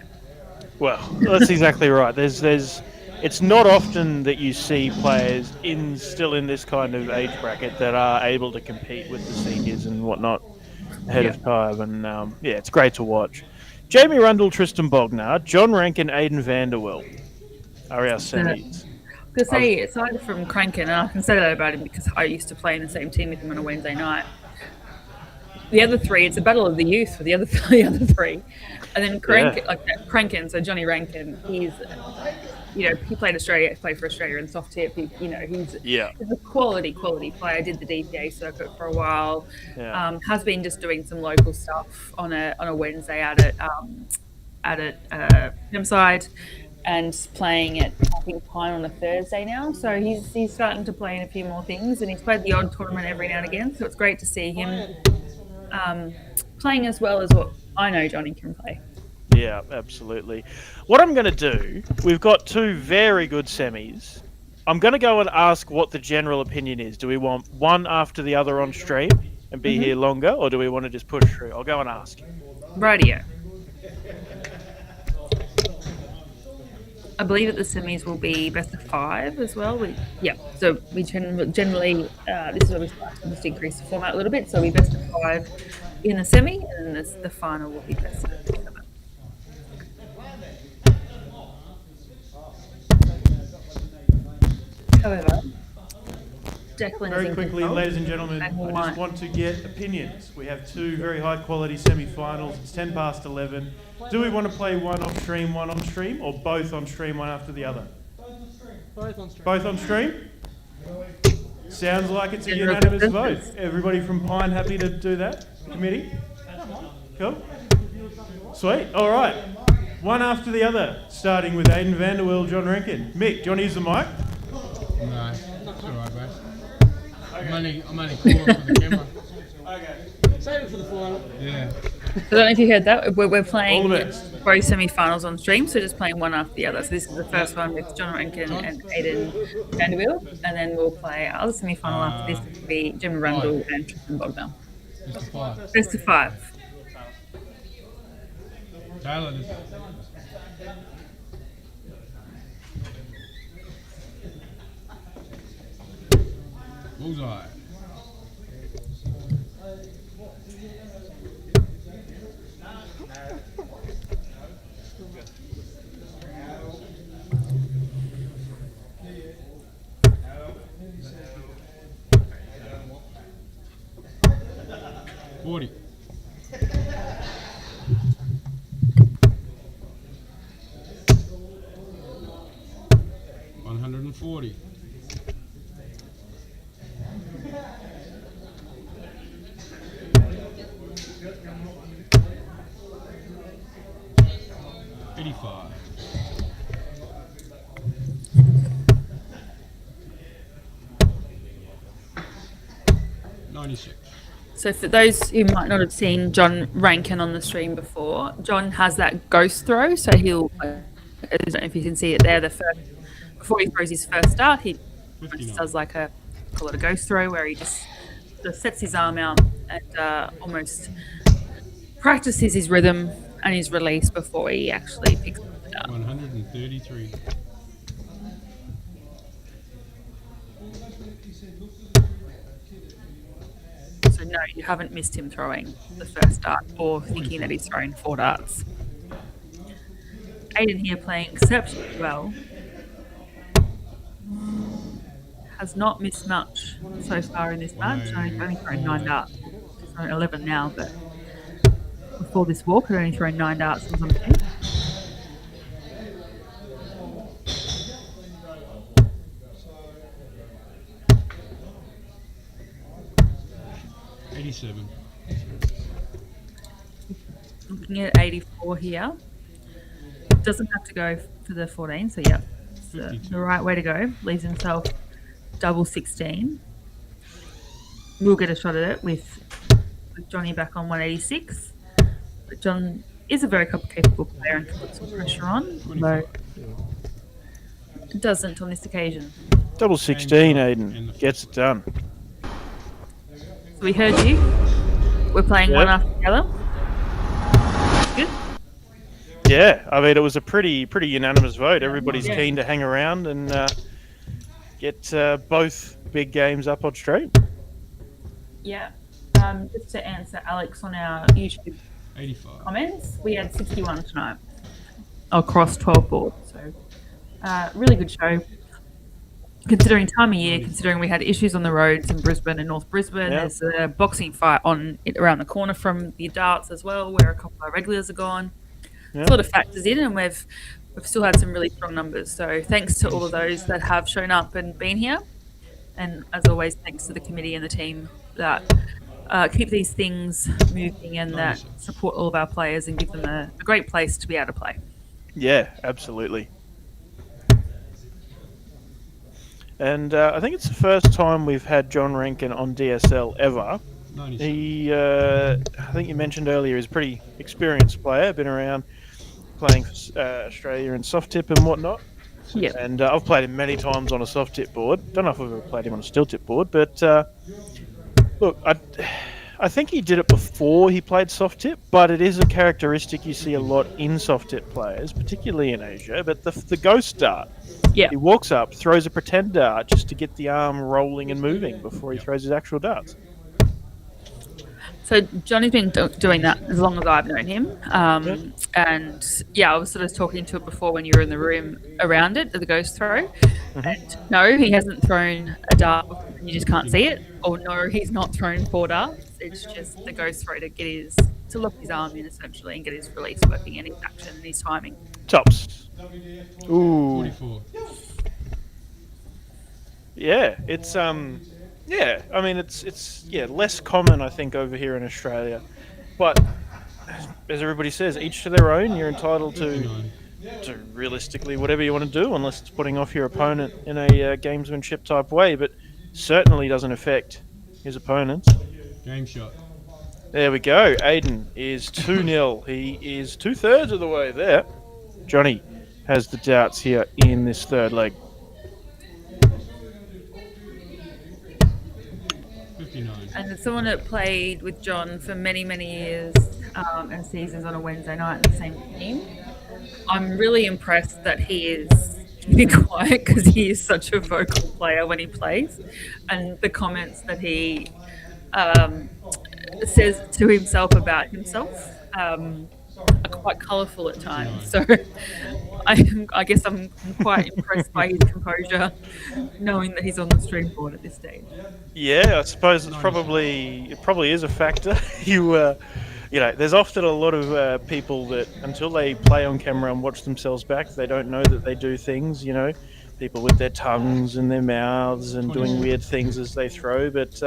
Well, that's exactly right. It's not often that you see players still in this kind of age bracket that are able to compete with the seniors and whatnot ahead of time. And it's great to watch. Jamie Rundle, Tristan Bognar, John Rankin, Aidan Vanderwill are our semis. To say, aside from Crankin, and I can say that about him because I used to play in the same team with him on a Wednesday night. The other three, it's a battle of the youth for the other three. And then Crankin, so Johnny Rankin, he's, he played Australia, played for Australia in soft tip. He's a quality player. Did the DPA circuit for a while. Has been just doing some local stuff on a Wednesday out at Hempside, and playing at I think Pine on a Thursday now. So he's starting to play in a few more things, and he's played the odd tournament every now and again. So it's great to see him playing as well as what I know Johnny can play. Yeah, absolutely. What I'm going to do, we've got two very good semis. I'm going to go and ask what the general opinion is. Do we want one after the other on stream and be here longer, or do we want to just push through? I'll go and ask. Rightio. I believe that the semis will be best of 5 as well. So we generally this is always just increase the format a little bit. So we best of 5 in the semi, and then the final will be best of 7. However, Declan very quickly, ladies and gentlemen, I just want to get opinions. We have two very high quality semi-finals. It's 10 past 11. Do we want to play one off stream, one on stream, or both on stream, one after the other? Both on stream. Both on stream? Sounds like it's a unanimous vote. Everybody from Pine happy to do that? Committee? Cool. Sweet. All right. One after the other, starting with Aidan Vanderwill, John Rankin. Mick, do you want to use the mic? No, it's alright, mate. I'm only calling for the camera. Okay. Save it for the final. Yeah. I don't know if you heard that. We're playing both semi-finals on stream, so just playing one after the other. So this is the first one with John Rankin and Aidan Vanderwill, and then we'll play our other semi-final after this, which will be Jimmy Rundle and Tristan Bognar. Best of 5. Best of 5. Taylor, bullseye. $40. $140. $85. $96. So for those who might not have seen John Rankin on the stream before, John has that ghost throw. So he'll, I don't know if you can see it there, before he throws his first start, he does like call it a ghost throw, where he just sort of sets his arm out and almost practices his rhythm and his release before he actually picks it up. 133. So no, you haven't missed him throwing the first dart or thinking that he's thrown 4 darts. Aiden here playing exceptionally well. Has not missed much so far in this match. I've only thrown 9 darts. He's thrown 11 now, but before this walk, I'd only thrown 9 darts on something. $87. Looking at 84 here. Doesn't have to go for the 14, so yeah, it's the right way to go. Leaves himself double 16. We'll get a shot at it with Johnny back on 186. But John is a very capable player and can put some pressure on, although it doesn't on this occasion. Double 16, Aiden. Gets it done. So we heard you. We're playing one after the other. Good. Yeah, I mean, it was a pretty unanimous vote. Everybody's keen to hang around and get both big games up on stream. Yeah. Just to answer Alex on our YouTube 85. comments, we had 61 tonight across 12 boards. So really good show. Considering time of year, considering we had issues on the roads in Brisbane and North Brisbane, there's a boxing fight on around the corner from the darts as well, where a couple of our regulars are gone. A lot of factors in, and we've still had some really strong numbers. So thanks to all of those that have shown up and been here, and as always, thanks to the committee and the team that keep these things moving and that support all of our players and give them a great place to be able to play. Yeah, absolutely. And I think it's the first time we've had John Rankin on DSL ever. He, I think you mentioned earlier, is a pretty experienced player, been around playing for Australia and soft tip and whatnot. Yeah. And I've played him many times on a soft tip board. Don't know if I've ever played him on a steel tip board, but look, I think he did it before he played soft tip, but it is a characteristic you see a lot in soft tip players, particularly in Asia. But the ghost dart. Yeah. He walks up, throws a pretend dart just to get the arm rolling and moving before he throws his actual darts. So Johnny's been doing that as long as I've known him. And yeah, I was sort of talking to it before when you were in the room around it, the ghost throw. And no, he hasn't thrown a dart before, you just can't see it. Or no, he's not thrown 4 darts. It's just the ghost throw to lock his arm in essentially and get his release working and his action and his timing. Tops. Ooh. 44. Yeah, it's yeah, I mean it's less common I think over here in Australia. But as everybody says, each to their own. You're entitled to realistically whatever you want to do, unless it's putting off your opponent in a gamesmanship type way, but certainly doesn't affect his opponents. Game shot. There we go. Aiden is 2-0. He is 2/3 of the way there. Johnny has the darts here in this third leg. 59. And as someone that played with John for many, many years and seasons on a Wednesday night in the same team, I'm really impressed that he is keeping quiet because he is such a vocal player when he plays. And the comments that he says to himself about himself quite colourful at times. So I guess I'm quite impressed by his composure, knowing that he's on the stream board at this stage. Yeah, I suppose it probably is a factor. You know, there's often a lot of people that until they play on camera and watch themselves back, they don't know that they do things. You know, people with their tongues and their mouths and doing weird things as they throw. But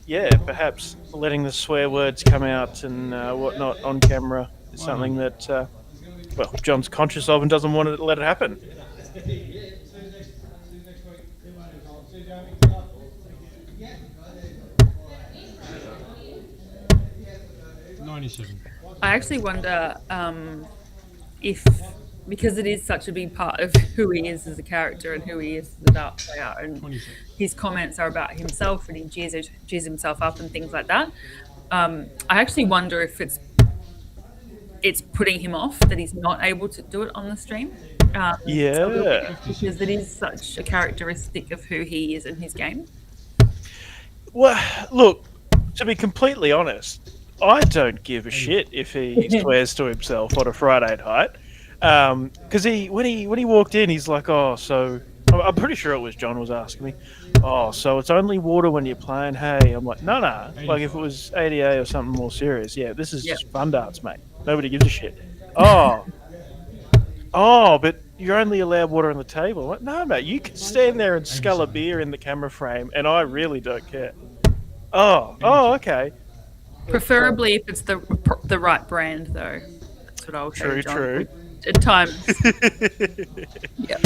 yeah, perhaps letting the swear words come out and whatnot on camera is something that well, John's conscious of and doesn't want to let it happen. I actually wonder if, because it is such a big part of who he is as a character and who he is as a dart player, and his comments are about himself and he cheers himself up and things like that. I actually wonder if it's putting him off that he's not able to do it on the stream. Yeah. Because it is such a characteristic of who he is in his game. Well, look, to be completely honest, I don't give a shit if he swears to himself on a Friday night. Because when he walked in, he's like, "Oh, so I'm pretty sure it was John was asking me, oh, so it's only water when you're playing, hey?" I'm like, no. Like if it was ADA or something more serious, yeah, this is just fun darts, mate. Nobody gives a shit. Oh, but you're only allowed water on the table. I'm like, no, mate, you can stand there and scull a beer in the camera frame, and I really don't care. Oh, okay. Preferably if it's the right brand, though. That's what I'll say, John. True. At times. Yep.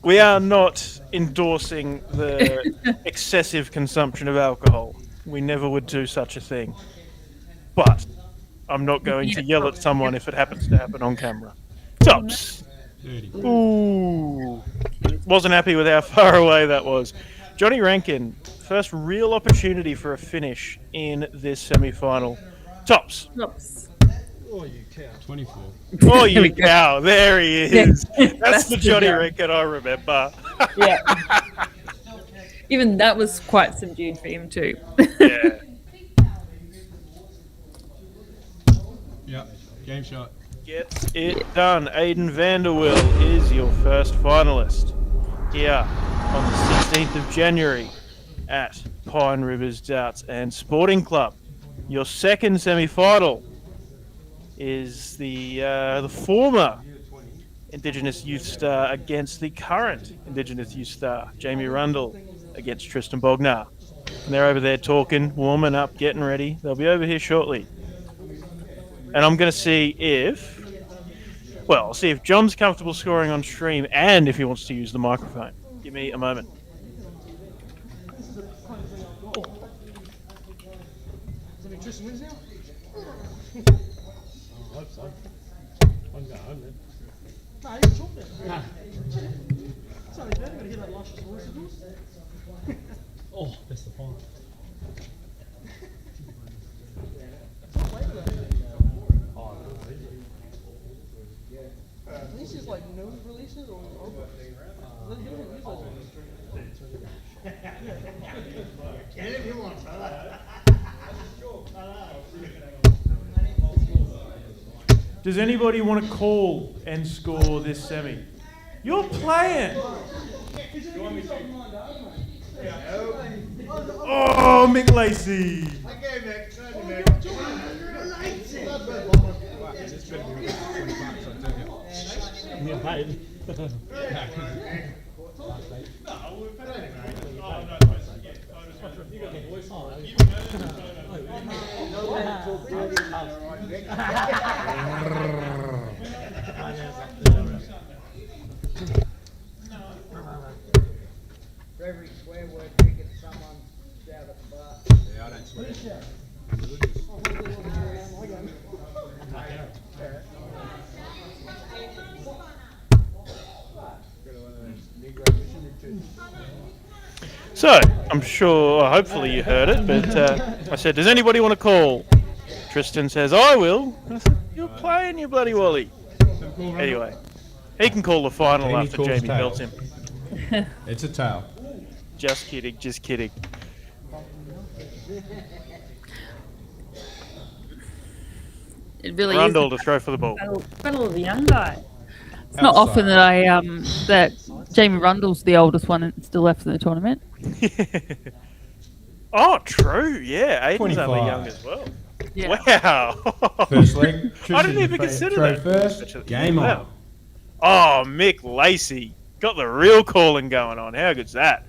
We are not endorsing the excessive consumption of alcohol. We never would do such a thing. But I'm not going to yell at someone if it happens to happen on camera. Tops. Ooh. Wasn't happy with how far away that was. Johnny Rankin, first real opportunity for a finish in this semi-final. Tops. Oh, you cow. 24. Oh, you cow. There he is. That's the Johnny Rankin I remember. Yeah. Even that was quite subdued for him too. Yeah. Yeah, game shot. Gets it done. Aidan Vanderwill is your first finalist here on the 16th of January at Pine Rivers Darts and Sporting Club. Your second semi-final is the former Indigenous Youth Star against the current Indigenous Youth Star, Jamie Rundle, against Tristan Bognar. And they're over there talking, warming up, getting ready. They'll be over here shortly. And I'm going to see if... Well, I'll see if John's comfortable scoring on stream and if he wants to use the microphone. Give me a moment. Tristan wins now? I hope so. I'm going home then. No, you can talk then. No. It's only better. I'm going to get that luscious voice of yours. Oh, that's the final. This is like no releases or get it if you want, fella. Does anybody want to call and score this semi? You're playing! Oh, Mick Lacey! Okay, Mick. Yeah, paid. For every swear word we get someone out at the bar. Yeah, I don't swear. So, I'm sure, hopefully you heard it, but I said, does anybody want to call? Tristan says, I will. I said, you're playing, you bloody wally. Anyway, he can call the final Jamie after calls Jamie tail. belts him. It's a tail. Just kidding, just kidding. It really Rundle is to throw for the ball. battle of the young guy. It's not often that that Jamie Rundle's the oldest one and still left in the tournament. Oh, true. Yeah, Aiden's only 25. young as well. Yeah. Wow. First leg. I didn't even consider throw that. first. Game on. Oh, Mick Lacey. Got the real calling going on. How good's that?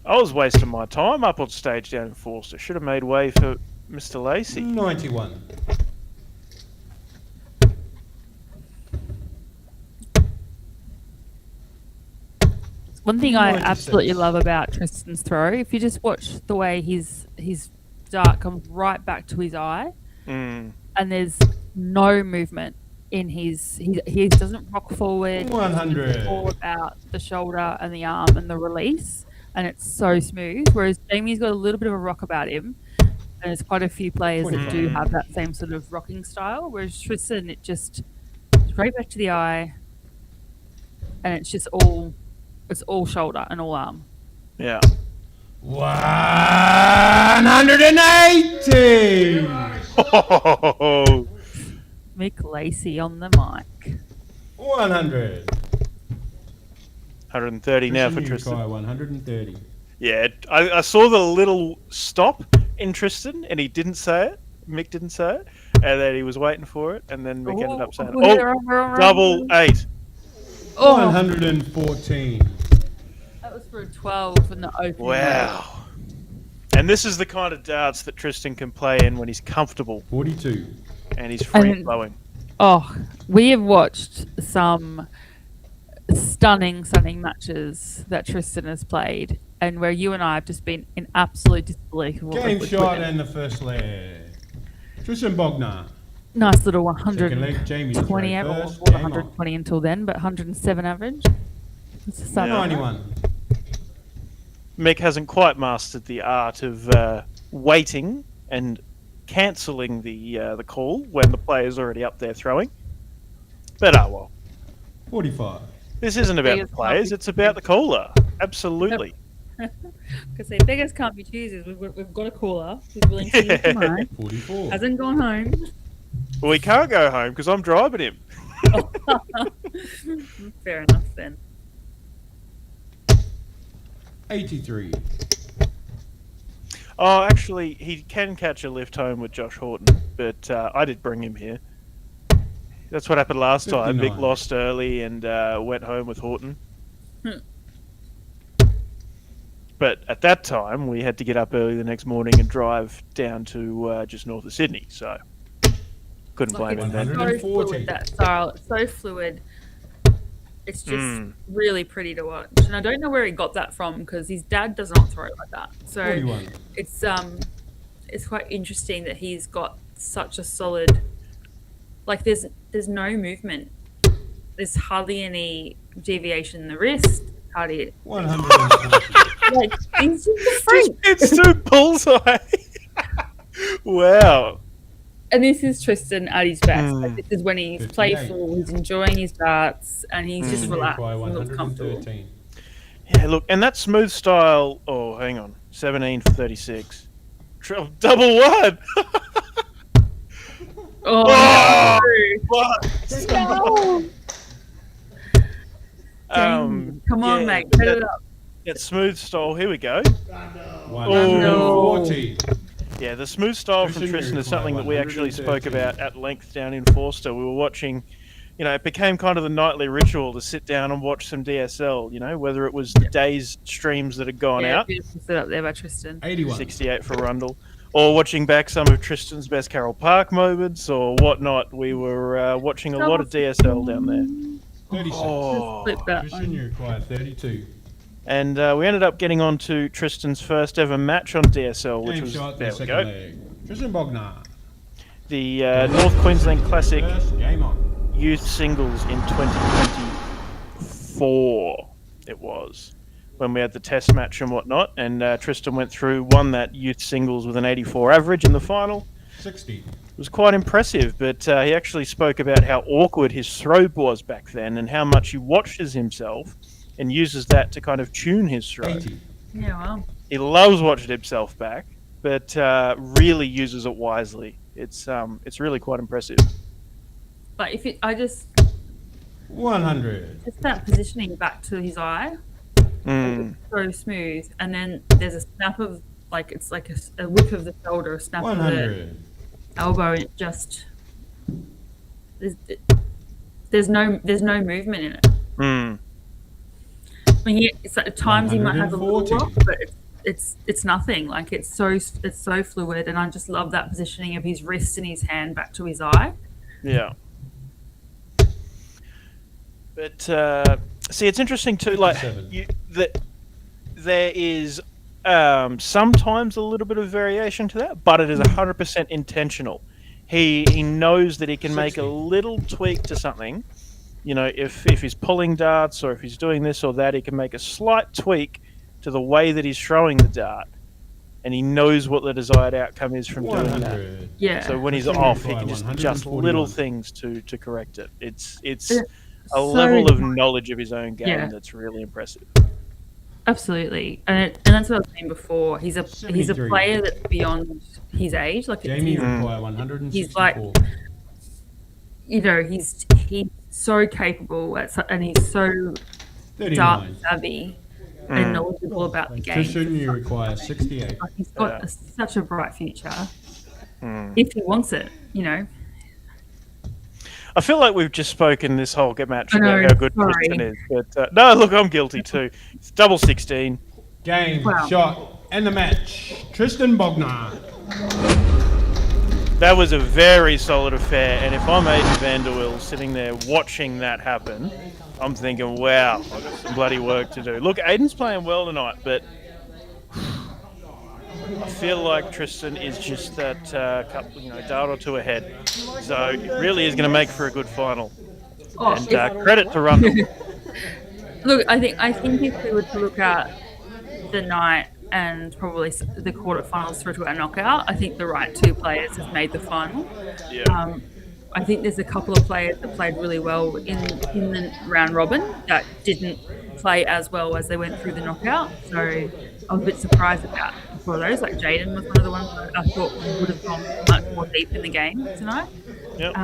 I was wasting my time up on stage down in Forster. Should have made way for Mr. Lacey. 91. One thing I 96. absolutely love about Tristan's throw, if you just watch the way his dart comes right back to his eye, and there's no movement in he doesn't rock forward. 100. It's all about the shoulder and the arm and the release, and it's so smooth. Whereas Jamie's got a little bit of a rock about him, and there's quite a few players that do have that same sort of rocking style. Whereas Tristan, it just straight back to the eye, and it's just all shoulder and all arm. Yeah. 180. Oh, Mick Lacey on the mic. 100. 130 now for Tristan. 130. Yeah, I saw the little stop in Tristan, and he didn't say it. Mick didn't say it, and then he was waiting for it, and then Mick ended up saying, double 8. Oh. 114. That was for a 12 in the opening. Wow. And this is the kind of darts that Tristan can play in when he's comfortable. 42. And he's free flowing. Oh, we have watched some stunning matches that Tristan has played, and where you and I have just been in absolute disbelief of what Game we've shot witnessed. and the first leg. Tristan Bognar. Nice little Second leg, Jamie 120 throw average. first, Well, game 120 until then, but 107 average. It's a sub. 91. Mick hasn't quite mastered the art of waiting and cancelling the call when the player's already up there throwing. But well. 45. This isn't about the Biggest players, it's about the caller. Absolutely. Because say beggars can't be choosers. We've got a caller who's willing to use the mic. 44. Hasn't gone home. Well, he can't go home because I'm driving him. Fair enough then. 83. Oh, actually, he can catch a lift home with Josh Horton, but I did bring him here. That's what happened last time. 59. Mick lost early and went home with Horton. But at that time, we had to get up early the next morning and drive down to just north of Sydney, so couldn't blame him then. So fluid, that style. It's so fluid. It's just really pretty to watch. And I don't know where he got that from because his dad does not throw like that. So 41. it's quite interesting that he's got such a solid, like there's no movement. There's hardly any deviation in the wrist. Hardly 140. like he's just a freak. It's too bullseye. Wow. And this is Tristan at his best. Like, this is when he's 58. playful, he's enjoying his darts, and he's just relaxed By and looks comfortable. 113. Yeah, look, and that smooth style. Oh, hang on. 17 for 36. Double one. Oh, What? no. Come on, yeah, mate. Set it up. That smooth style. Here we go. 140. Yeah, the smooth style from Tristan Tristan is Newcomb, something that we actually spoke 113. about at length down in Forster. We were watching, it became kind of the nightly ritual to sit down and watch some DSL, whether it was the day's streams that had gone Yeah, out, beautiful set up there by Tristan. 81. 68 for Rundle, or watching back some of Tristan's best Carroll Park moments or whatnot. We were watching a lot of DSL down there. 36. Oh. Flip that Tristan, one. you require 32. And we ended up getting on to Tristan's first ever match on DSL, which Game was, shot, there the we second go, leg. Tristan Bognar. the North Queensland Classic First, game on. Youth Singles in 2024, it was, when we had the test match and whatnot, and Tristan went through, won that Youth Singles with an 84 average in the final. 60. It was quite impressive, but he actually spoke about how awkward his throw was back then and how much he watches himself and uses that to kind of tune his throw. 80. Yeah, well. He loves watching himself back, but really uses it wisely. It's really quite impressive. But I just 100. just that positioning back to his eye, so smooth, and then there's a snap of it's like a whip of the shoulder, a snap of the 100. elbow, and it just there's no movement in it. I mean, at times he might have a little 140. rock, but it's nothing. Like it's so fluid, and I just love that positioning of his wrist and his hand back to his eye. Yeah. But see, it's interesting too. Like there is sometimes a little bit of variation to that, but it is 100% intentional. He knows that he can make a little tweak to something. You know, if he's pulling darts or if he's doing this or that, he can make a slight tweak to the way that he's throwing the dart, and he knows what the desired outcome is from doing that. Yeah. So when he's off, he can just adjust little things to correct it. It's a level of knowledge of his own game that's really impressive. Absolutely, and that's what I was saying before. He's a 73. player that's beyond his age. Like Jamie require 164. he's like, he's so capable and he's so 39. dart savvy and knowledgeable about the game. Tristan, you require 68. He's got such a bright future if he wants it. I feel like we've just spoken this whole match about how good Tristan is. But no, look, I'm guilty too. It's double 16. Game, shot, and the match. Tristan Bognar. That was a very solid affair, and if I'm Aiden Vanderwill sitting there watching that happen, I'm thinking, wow, I've got some bloody work to do. Look, Aiden's playing well tonight, but I feel like Tristan is just that couple, dart or two ahead. So it really is going to make for a good final. And credit to Rundle. Look, I think if we were to look at the night and probably the quarterfinals through to our knockout, I think the right two players have made the final. Yeah. I think there's a couple of players that played really well in the round robin that didn't play as well as they went through the knockout. So I was a bit surprised about for those. Like Jaden was one of the ones that I thought would have gone much more deep in the game tonight. Yep.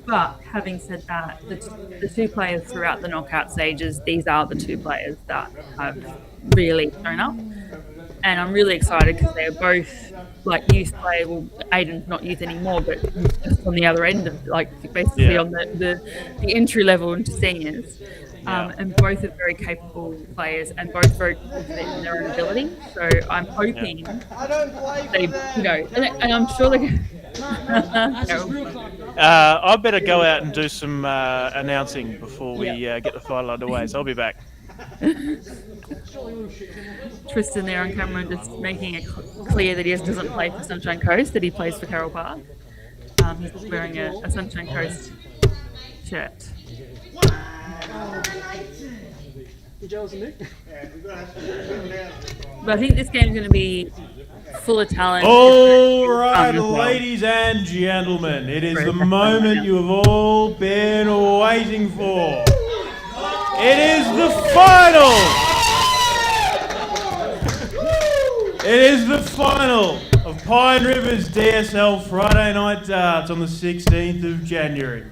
But having said that, the two players throughout the knockout stages, these are the two players that have really shown up. And I'm really excited because they're both youth players. Well, Aiden's not youth anymore, but he's just on the other end of basically on the entry level into seniors. And both are very capable players and both very confident in their own ability. So I'm hoping they, and I'm sure they. I better go out and do some announcing before we get the final underway. So I'll be back. Tristan there on camera just making it clear that he doesn't play for Sunshine Coast, that he plays for Carroll Park. He's just wearing a Sunshine Coast shirt. But I think this game's going to be full of talent. All right, ladies and gentlemen, it is the moment you have all been waiting for. It is the final. It is the final of Pine River's DSL Friday Night Darts on the 16th of January.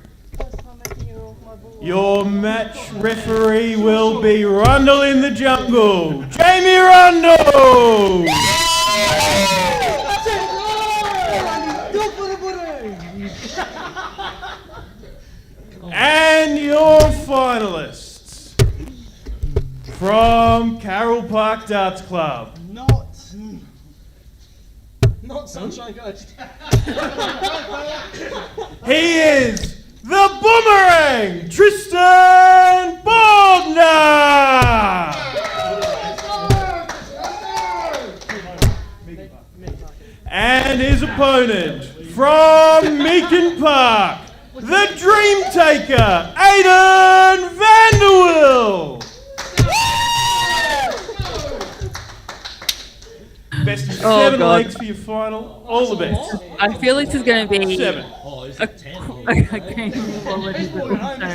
Your match referee will be Rundle in the Jungle, Jamie Rundle! And your finalists from Carroll Park Darts Club. Not Sunshine Coast. He is the Boomerang, Tristan Bognar! And his opponent from Meakin Park, the Dream Taker, Aiden Vanderwill! Best of 7 legs for your final. All the best. I feel this is going to be 7. a game of quality, but also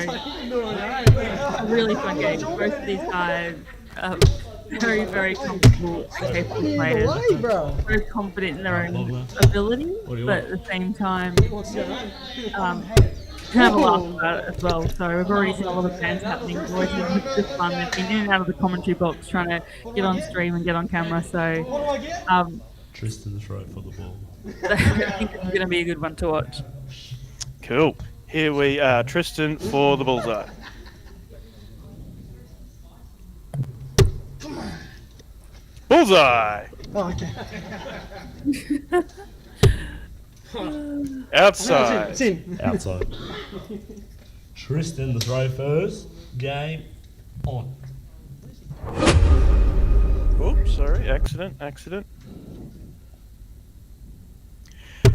a really fun game. Both of these guys very, very comfortable and capable players. Very confident in their own ability, but at the same time, can have a laugh about it as well. So we've already seen a lot of fans happening. Boys, it's just fun. They've been in and out of the commentary box trying to get on stream and get on camera. So Tristan's right for the ball. I think it's going to be a good one to watch. Cool. Here we are, Tristan for the bullseye. Bullseye! Oh, okay. Outside. It's in. Outside. Tristan, the throw first. Game on. Oops, sorry, accident.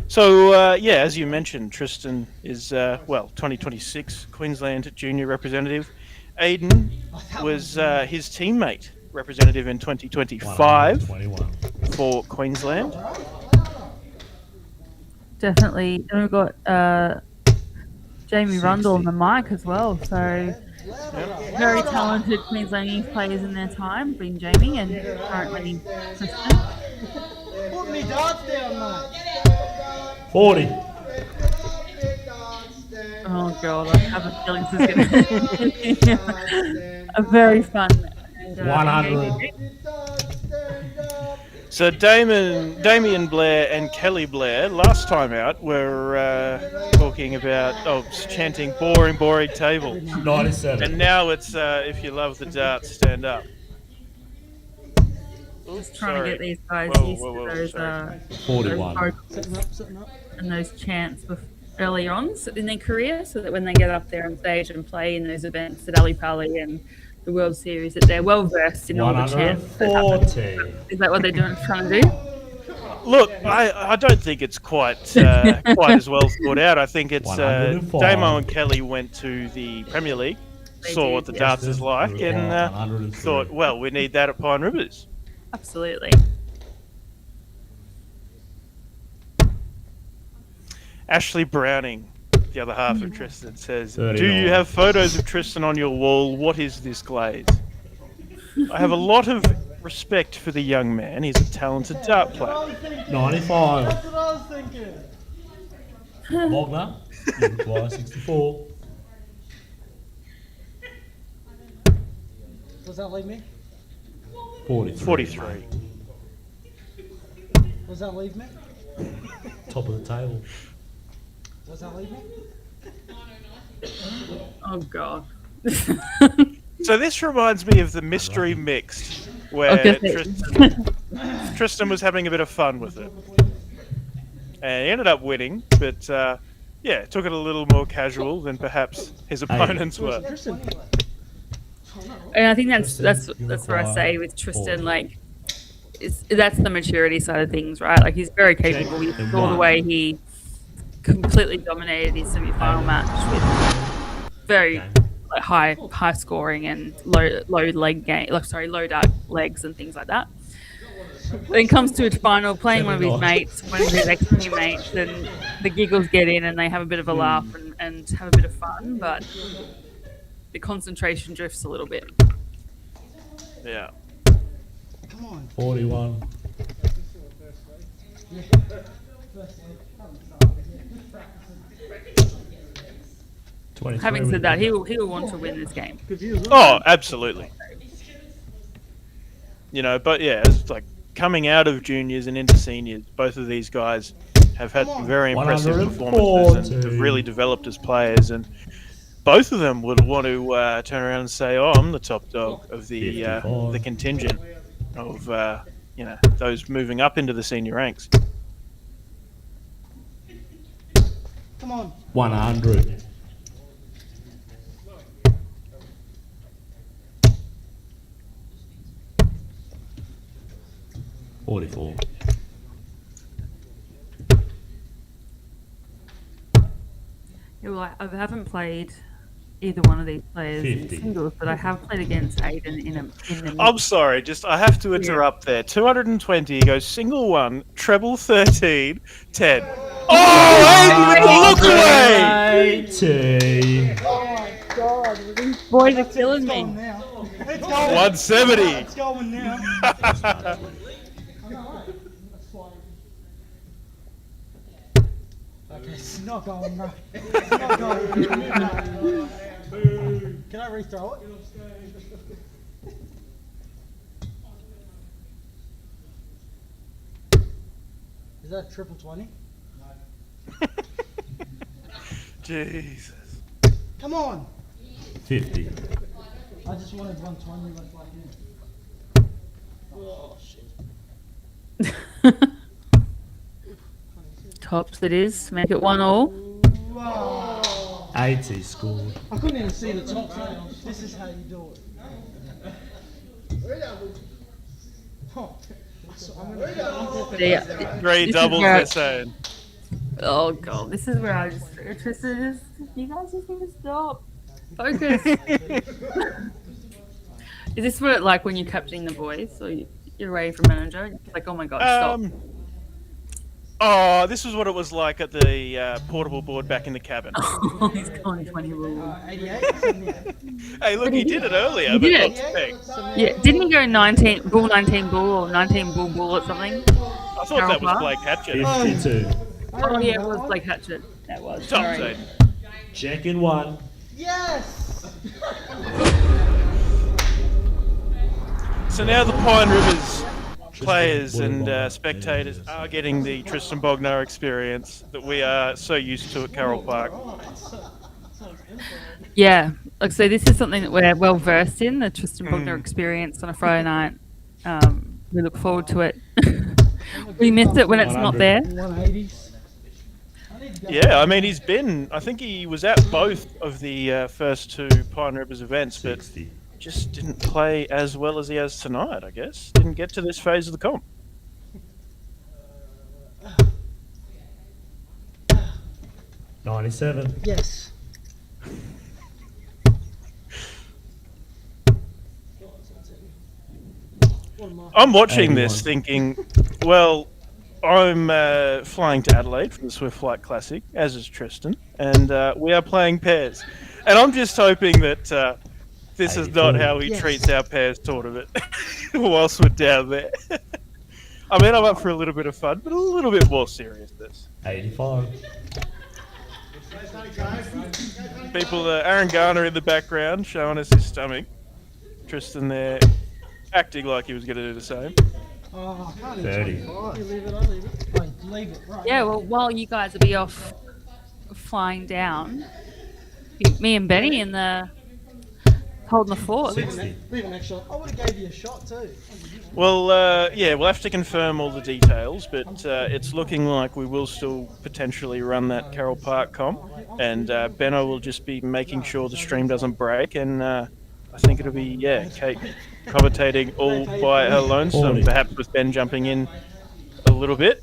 So, yeah, as you mentioned, Tristan is, 2026 Queensland junior representative. Aiden was his teammate representative in 2025 for Queensland. Definitely. And we've got Jamie Rundle on the mic as well. So very talented Queensland youth players in their time, being Jamie and currently Tristan. Put me darts down, mate. 40. Oh god, I have a feeling this is going to be a very fun and 100. So Damien Blair and Kelly Blair, last time out, were talking about, chanting boring table. 97. And now it's, if you love the darts, stand up. Just trying to get these guys used to those 41. And those chants early on in their career, so that when they get up there on stage and play in those events at Ali Pali and the World Series, that they're well versed in all the chants that happen. Is that what they're trying to do? Look, I don't think it's quite as well thought out. I think it's Damo and Kelly went to the Premier League, saw what the darts is like, and thought, well, we need that at Pine Rivers. Absolutely. Ashley Browning, the other half of Tristan, says, 39. do you have photos of Tristan on your wall? What is this glaze? I have a lot of respect for the young man. He's a talented dart player. 95. That's what I was thinking. Wagner, you reply 64. Does that leave me? 43. Does that leave me? Top of the table. Does that leave me? Oh god. So this reminds me of the Mystery Mixed, where Tristan was having a bit of fun with it. And he ended up winning, but took it a little more casual than perhaps his opponents were. And I think that's where I say with Tristan, like, that's the maturity side of things, right? Like, he's very capable. You saw the way he completely dominated his semi-final match with very high scoring and low dart legs and things like that. When it comes to a final, playing one of his mates, one of his ex-teammates, then the giggles get in and they have a bit of a laugh and have a bit of fun, but the concentration drifts a little bit. Yeah. Come on. 41. Having said that, he will want to win this game. Oh, absolutely. You know, but yeah, it's like coming out of juniors and into seniors, both of these guys have had very impressive performances and have really developed as players, and both of them would want to turn around and say, "Oh, I'm the top dog of the contingent of those moving up into the senior ranks." Come on. 100. $44. Yeah, well, I haven't played either one of these players 50. in singles, but I have played against Aiden in the I'm sorry, I have to interrupt there. 220 goes single 1, treble 13, 10. Oh, look away! 80. Oh my god. boys are killing me. It's going. 170. It's going now. I know, right? That's flying. Okay, it's not going, bro. It's not going. No. Can I rethrow it? Is that a triple 20? Jesus. Come on! 50. I just wanted 120 left like in. Oh, shit. Tops it is. Make it 1-1. Wow. 80 scored. I couldn't even see the top. This is how you do it. Oh, Yeah. Three This is doubles, where- they're saying. Oh god, this is where I just Tristan, you guys just need to stop. Focus. Is this what like when you're capturing the boys or you're ready for manager? It's like, oh my god, stop. Oh, this was what it was like at the portable board back in the cabin. Oh, he's going 20 rule. 88? Hey, look, he did it earlier, He but did not it. spec. Yeah, didn't he go 19 bull or 19 bull or something? I thought that was Blake Hatchett. 52. Oh yeah, it was Blake Hatchett. That was. Top Sorry. seed. Check in 1. Yes! So now the Pine Rivers players and spectators are getting the Tristan Bognar experience that we are so used to at Carroll Park. Yeah, like so this is something that we're well versed in, the Tristan Bognar experience on a Friday night. We look forward to it. We miss it when it's not there. 180s. Yeah, I mean, I think he was at both of the first two Pine Rivers events, but 60. just didn't play as well as he has tonight, I guess. Didn't get to this phase of the comp. 97. Yes. I'm watching this 81. thinking, well, I'm flying to Adelaide for the Swift Flight Classic, as is Tristan, and we are playing pairs. And I'm just hoping that this is not how he treats our pairs tournament whilst we're down there. I mean, I'm up for a little bit of fun, but a little bit more seriousness. 85. People, Aaron Garner in the background showing us his stomach. Tristan there acting like he was going to do the same. Oh, I can't 30. even 25. You leave it, I leave it. Wait, leave it, right. Yeah, well, while you guys will be off flying down, me and Benny in the holding the fort. 60. Leave an extra. I would have gave you a shot too. Well, yeah, we'll have to confirm all the details, but it's looking like we will still potentially run that Carroll Park comp, and Benno will just be making sure the stream doesn't break, and I think it'll be, Kate commentating all by her lonesome, perhaps with Ben jumping in a little bit.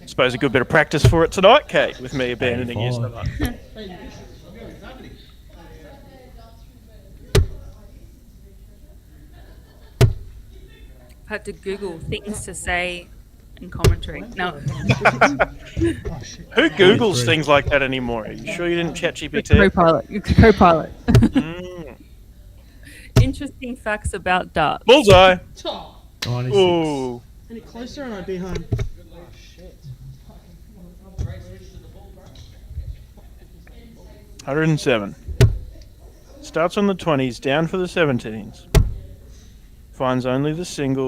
Suppose a good bit of practice for it tonight, Kate, with me abandoning you so much. I had to Google things to say in commentary. No. Who Googles things like that anymore? Are you sure you didn't chat GPT? Copilot. Copilot. Mm. Interesting facts about darts. Bullseye! 96. Ooh. Any closer and I'd be home. 107. Starts on the 20s, down for the 17s. Finds only the single.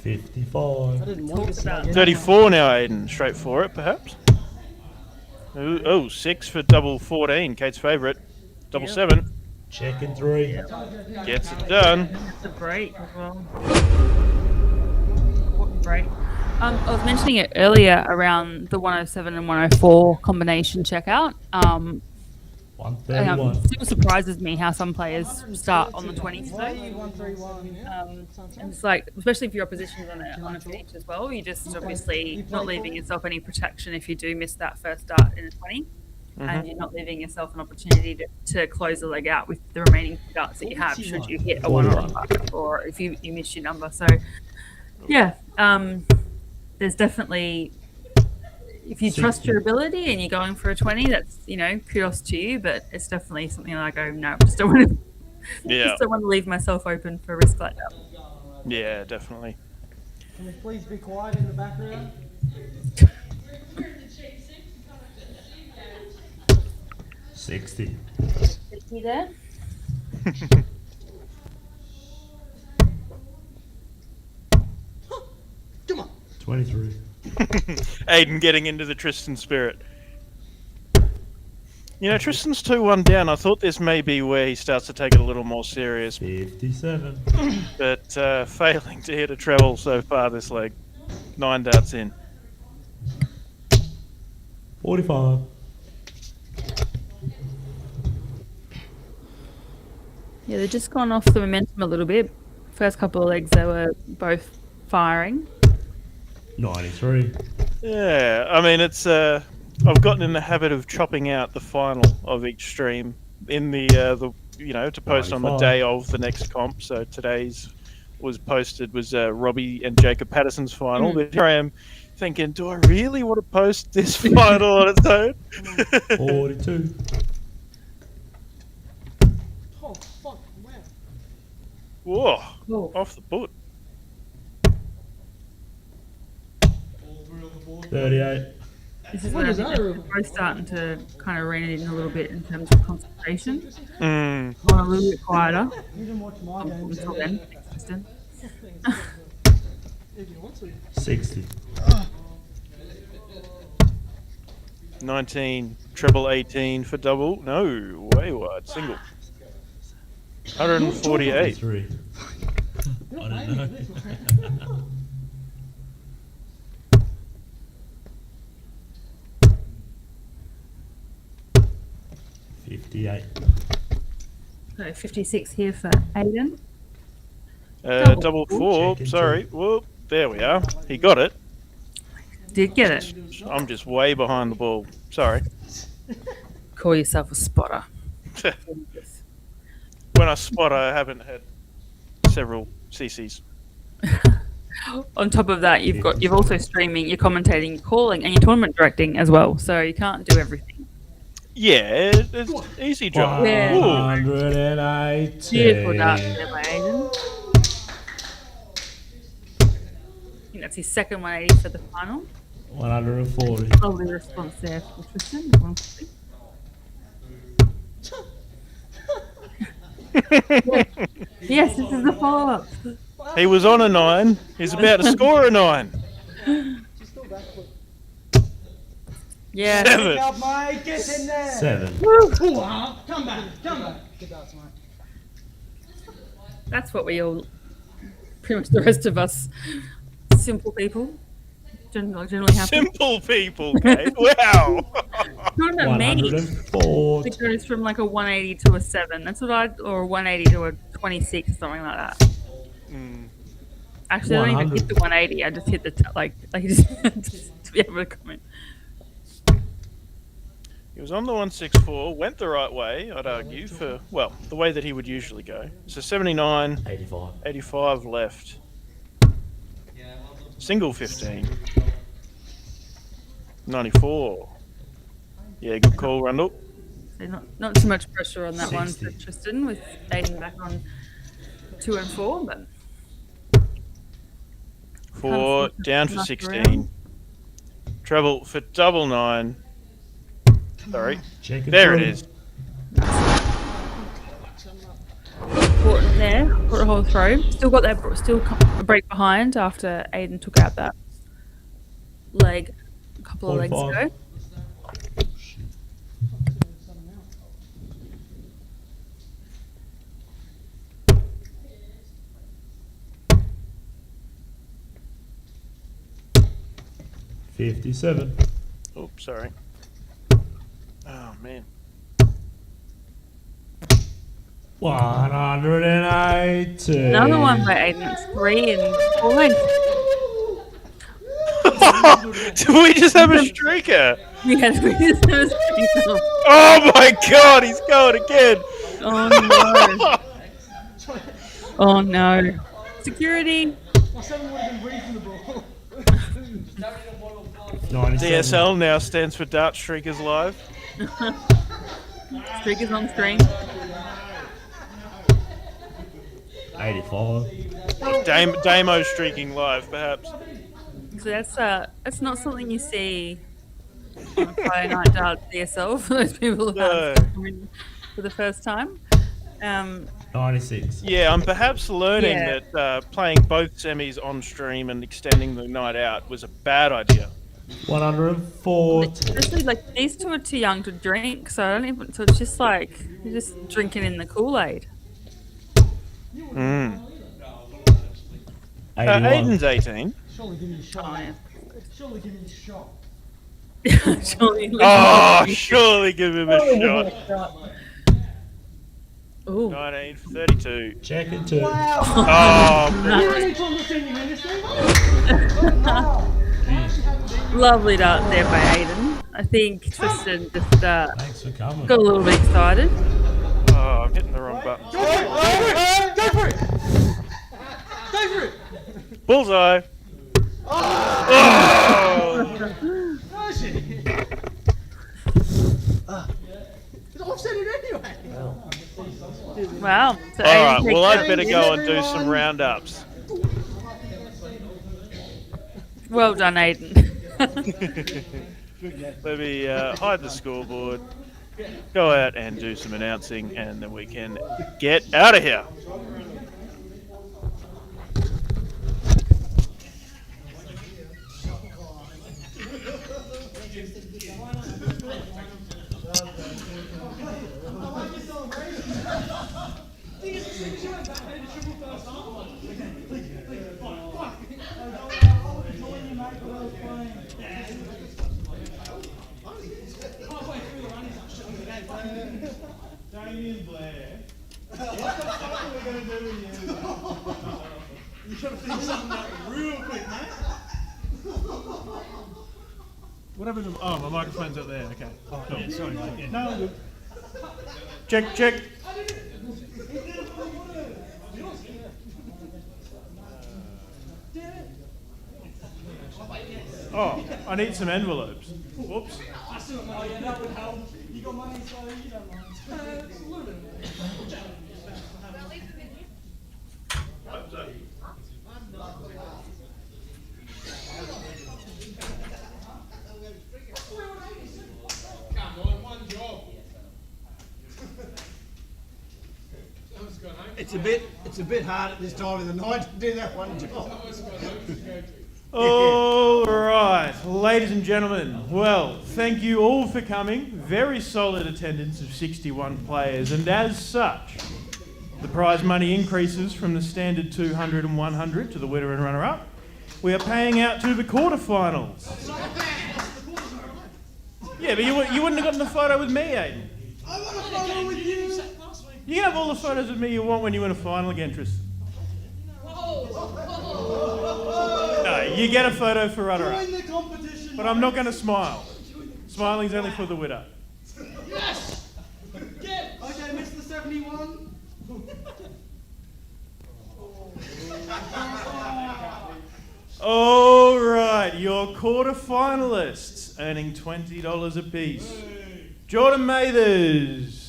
55. I didn't want this again. 34 now, Aiden. Straight for it, perhaps. Ooh, 6 for double 14. Kate's favourite. Double 7. Check in 3. Gets it done. It's a break as well. What break? I was mentioning it earlier around the 107 and 104 combination checkout. 131. It still surprises me how some players start on the 20s though. 131. And it's like, especially if your opposition's on a finish as well, you're just obviously not leaving yourself any protection if you do miss that first start in a 20. And you're not leaving yourself an opportunity to close the leg out with the remaining darts that you have should you hit a 1 or a 5 or if you miss your number. So, yeah, there's definitely, if you trust your ability and you're going for a 20, that's, kudos to you, but it's definitely something like, oh, no, just don't want to Yeah. Just don't want to leave myself open for risk like that. Yeah, definitely. Can we please be quiet in the background? 60. You there? 23. Aiden getting into the Tristan spirit. You know, Tristan's 2-1 down. I thought this may be where he starts to take it a little more serious. 57. But failing to hit a treble so far this leg. 9 darts in. 45. Yeah, they've just gone off the momentum a little bit. First couple of legs, they were both firing. 93. Yeah, I mean, it's I've gotten in the habit of chopping out the final of each stream in the to post on the 95. day of the next comp. So today's was Robbie and Jacob Patterson's final. But here I am thinking, do I really want to post this final on its own? 42. Oh, fuck, wow. Whoa, off the boot. 38. This is where they're both starting to kind of rein it in a little bit in terms of concentration. Gone a little bit quieter. You can watch my games. Until then, Tristan. If you want to. 60. 19, treble 18 for double. No, way wide, single. 148. 3. I don't know. 58. So 56 here for Aiden. Double 4, sorry. Whoop, there we are. He got it. Did get it. I'm just way behind the ball. Sorry. Call yourself a spotter. When I spot, I haven't had several CCs. On top of that, you've also streaming, you're commentating, you're calling, and you're tournament directing as well. So you can't do everything. Yeah, it's easy job. 180. Beautiful dart there by Aiden. I think that's his second 180 for the final. 140. Lovely response there for Tristan. 140. Yes, this is the follow-up. He was on a 9. He's about to score a 9. Yeah. 7. Pick up, mate. Get in there. 7. Come back. Good darts, mate. That's what we all, pretty much the rest of us, simple people, generally happen. Simple people, Kate. Wow. Not about me. 104. It goes from like a 180 to a 7. That's what or a 180 to a 26, something like that. Actually, I don't even hit the 180. I just hit the just to be able to comment. He was on the 164, went the right way, I'd argue, for, well, the way that he would usually go. So 79, 85 left. Single 15. 94. Yeah, good call, Rundle. So not too much pressure on that 60. one for Tristan, with Aiden back on 2 and 4, but 4, down for 16. Treble for double 9. Sorry. There it is. Important there, for a whole throw. Still got that, still a break behind after Aiden took out that leg a couple of legs 45. ago. $57. Oops, sorry. Oh, man. 180. Another one by Aiden. It's 3 and 4 legs. Did we just have a streaker? Yes, we just have a streaker. Oh my god, he's going again. Oh no. Oh no. Security. My 7 would have been reasonable. 97. DSL now stands for Dart Streakers Live. Streakers on screen. 85. Damo streaking live, perhaps. So that's not something you see on a Friday night darts DSL for those people who No. have come in for the first time. 96. Yeah, I'm perhaps learning Yeah. that playing both semis on stream and extending the night out was a bad idea. 140. Especially like these two are too young to drink, so I don't even. So it's just like you're just drinking in the Kool-Aid. Mm. 81. Aiden's 18. Surely give me a shot. Oh, yeah. Surely give me a shot. Surely. Oh, surely give him a shot. Ooh. 1932. Check it too. Wow. Oh, I boring. need to understand you, man. This thing. Lovely dart there by Aiden. I think Tristan just Thanks for coming. got a little bit excited. Oh, I'm hitting the wrong button. Go for it! Go for it! Go for it! Bullseye. Oh shit! It's offset it anyway. Wow. So All right, Aiden well, I'd picked better up- go and do some roundups. Well done, Aiden. Let me hide the scoreboard, go out and do some announcing, and then we can get out of here. Damien Blair. What the fuck are we going to do with you? You got to figure something out real quick, mate. What happened to... Oh, my microphone's up there. Okay. Oh, yeah, sorry, mate. Yeah. No, I'm good. Check, check. Oh, I need some envelopes. Whoops. Oh yeah, that would help. You got money, so you don't mind. It's a little bit. It's a bit hard at this time of the night to do that one job. All right, ladies and gentlemen, well, thank you all for coming. Very solid attendance of 61 players, and as such, the prize money increases from the standard 200 and 100 to the winner and runner-up. We are paying out to the quarterfinals. Yeah, but you wouldn't have gotten the photo with me, Aiden. I want a photo with you. You can have all the photos with me you want when you win a final again, Tristan. No, you get a photo for runner-up. Join the competition. But I'm not going to smile. Smiling's only for the winner. Yes. Get. Okay, Mr. 71. All right, your quarter-finalists earning $20 apiece. Jordan Mathers.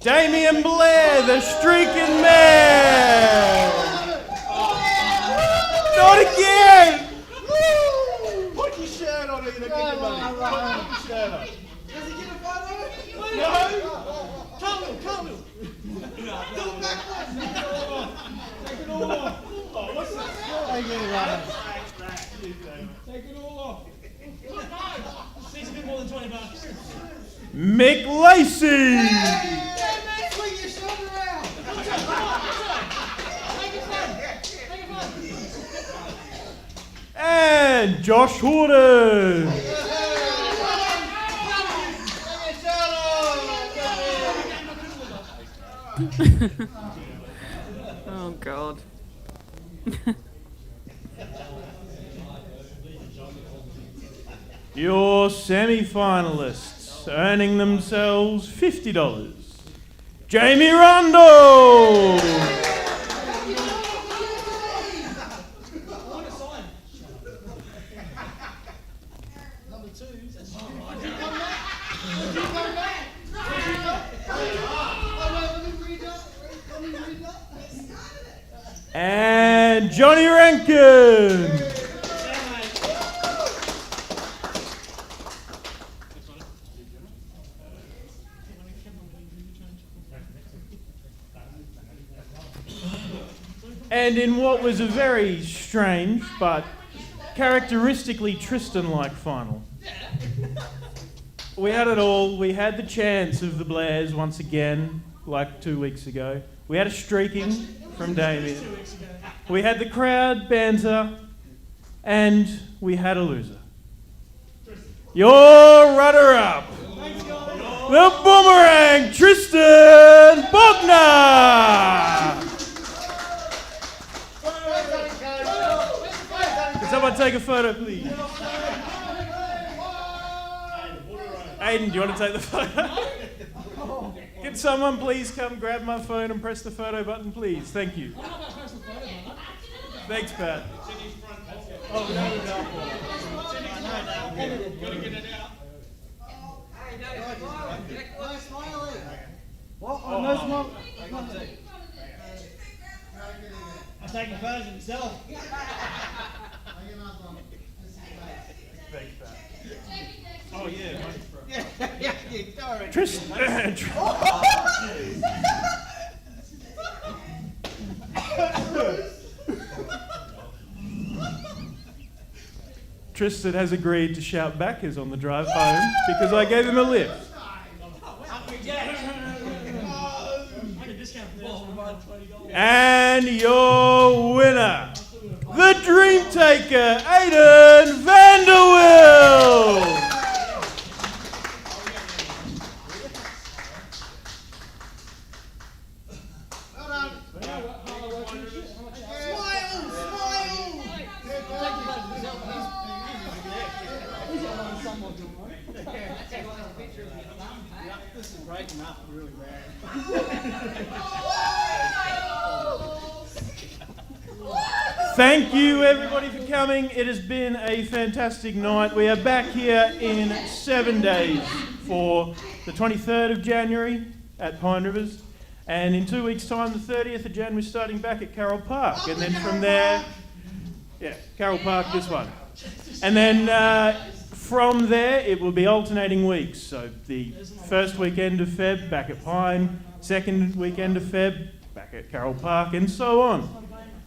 Damien Blair, the streaking man. Not again. Put your shirt on, Ian. Put your shirt on. Does he get a photo? No. Cartwheel. Do it backwards. Take it all off. Oh, what's that? Take it all off. Needs a bit more than $20. Mick Lacey. Swing your shoulder around. And Josh Horton. Oh God. Your semi-finalists earning themselves $50. Jamie Rondo. Number 2. And Johnny Rankin. And in what was a very strange but characteristically Tristan-like final, we had it all. We had the chance of the Blairs once again, like 2 weeks ago. We had a streaking from Damien. We had the crowd banter, and we had a loser. Your runner-up, the Boomerang, Tristan Bogner. Can someone take a photo, please? Aiden, do you want to take the photo? Can someone please come grab my phone and press the photo button, please? Thank you. Thanks, Pat. Oh, no. Gotta get it out. No smiling. What? Oh, No smile. I'm taking photos of himself. Thanks, Pat. Oh, yeah. Sorry. Tristan. Tristan has agreed to shout backers on the drive home because I gave him a lift. And your winner, the Dream Taker, Aiden Vanderwill. This is breaking up really bad. Thank you, everybody, for coming. It has been a fantastic night. We are back here in 7 days for the 23rd of January at Pine Rivers. And in 2 weeks' time, the 30th of Jan, we're starting back at Carroll Park. And then from there, Carroll Park, this one. And then from there, it will be alternating weeks. So the first weekend of Feb, back at Pine. Second weekend of Feb, back at Carroll Park, and so on.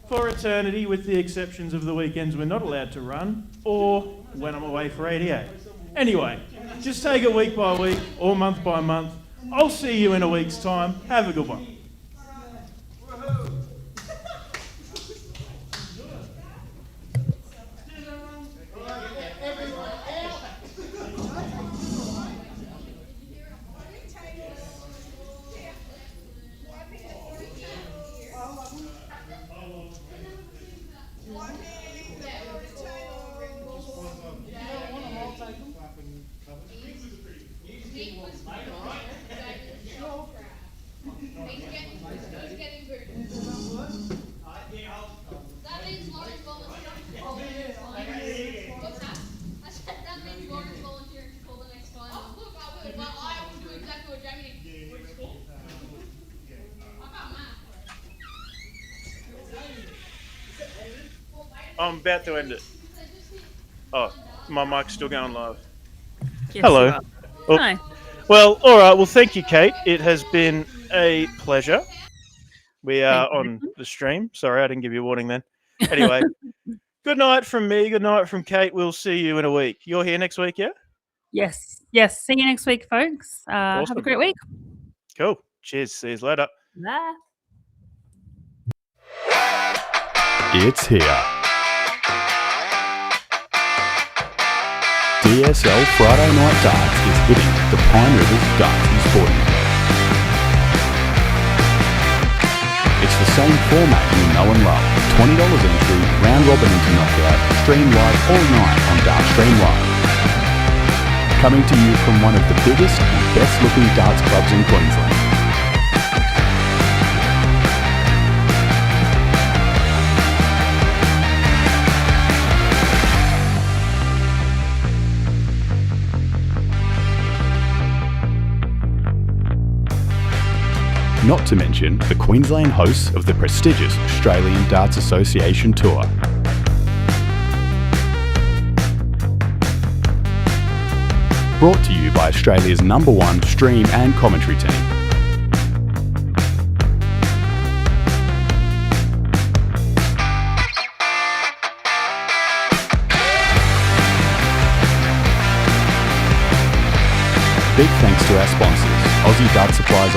For eternity, with the exceptions of the weekends we're not allowed to run, or when I'm away for 88. Anyway, just take it week by week, or month by month. I'll see you in a week's time. Have a good one. I'm about to end it. Oh, my mic's still going live. Yes, Hello. you are. Oh. Hi. Well, all right. Well, thank you, Kate. It has been a pleasure. We are on the stream. Sorry, I didn't give you a warning then. Anyway, good night from me. Good night from Kate. We'll see you in a week. You're here next week, yeah? Yes. Yes. See you next week, folks. Have Awesome. a great week. Cool. Cheers. See you later. Bye. It's here. DSL Friday Night Darts is hitting the Pine Rivers Darts and Sporting. It's the same format you know and love. $20 entry, round robin into knockout, stream live all night on Dartstream Live. Coming to you from one of the biggest and best looking darts clubs in Queensland. not to mention the Queensland hosts of the prestigious Australian Darts Association Tour. Brought to you by Australia's #1 stream and commentary team. Big thanks to our sponsors, Aussie Dart Supplies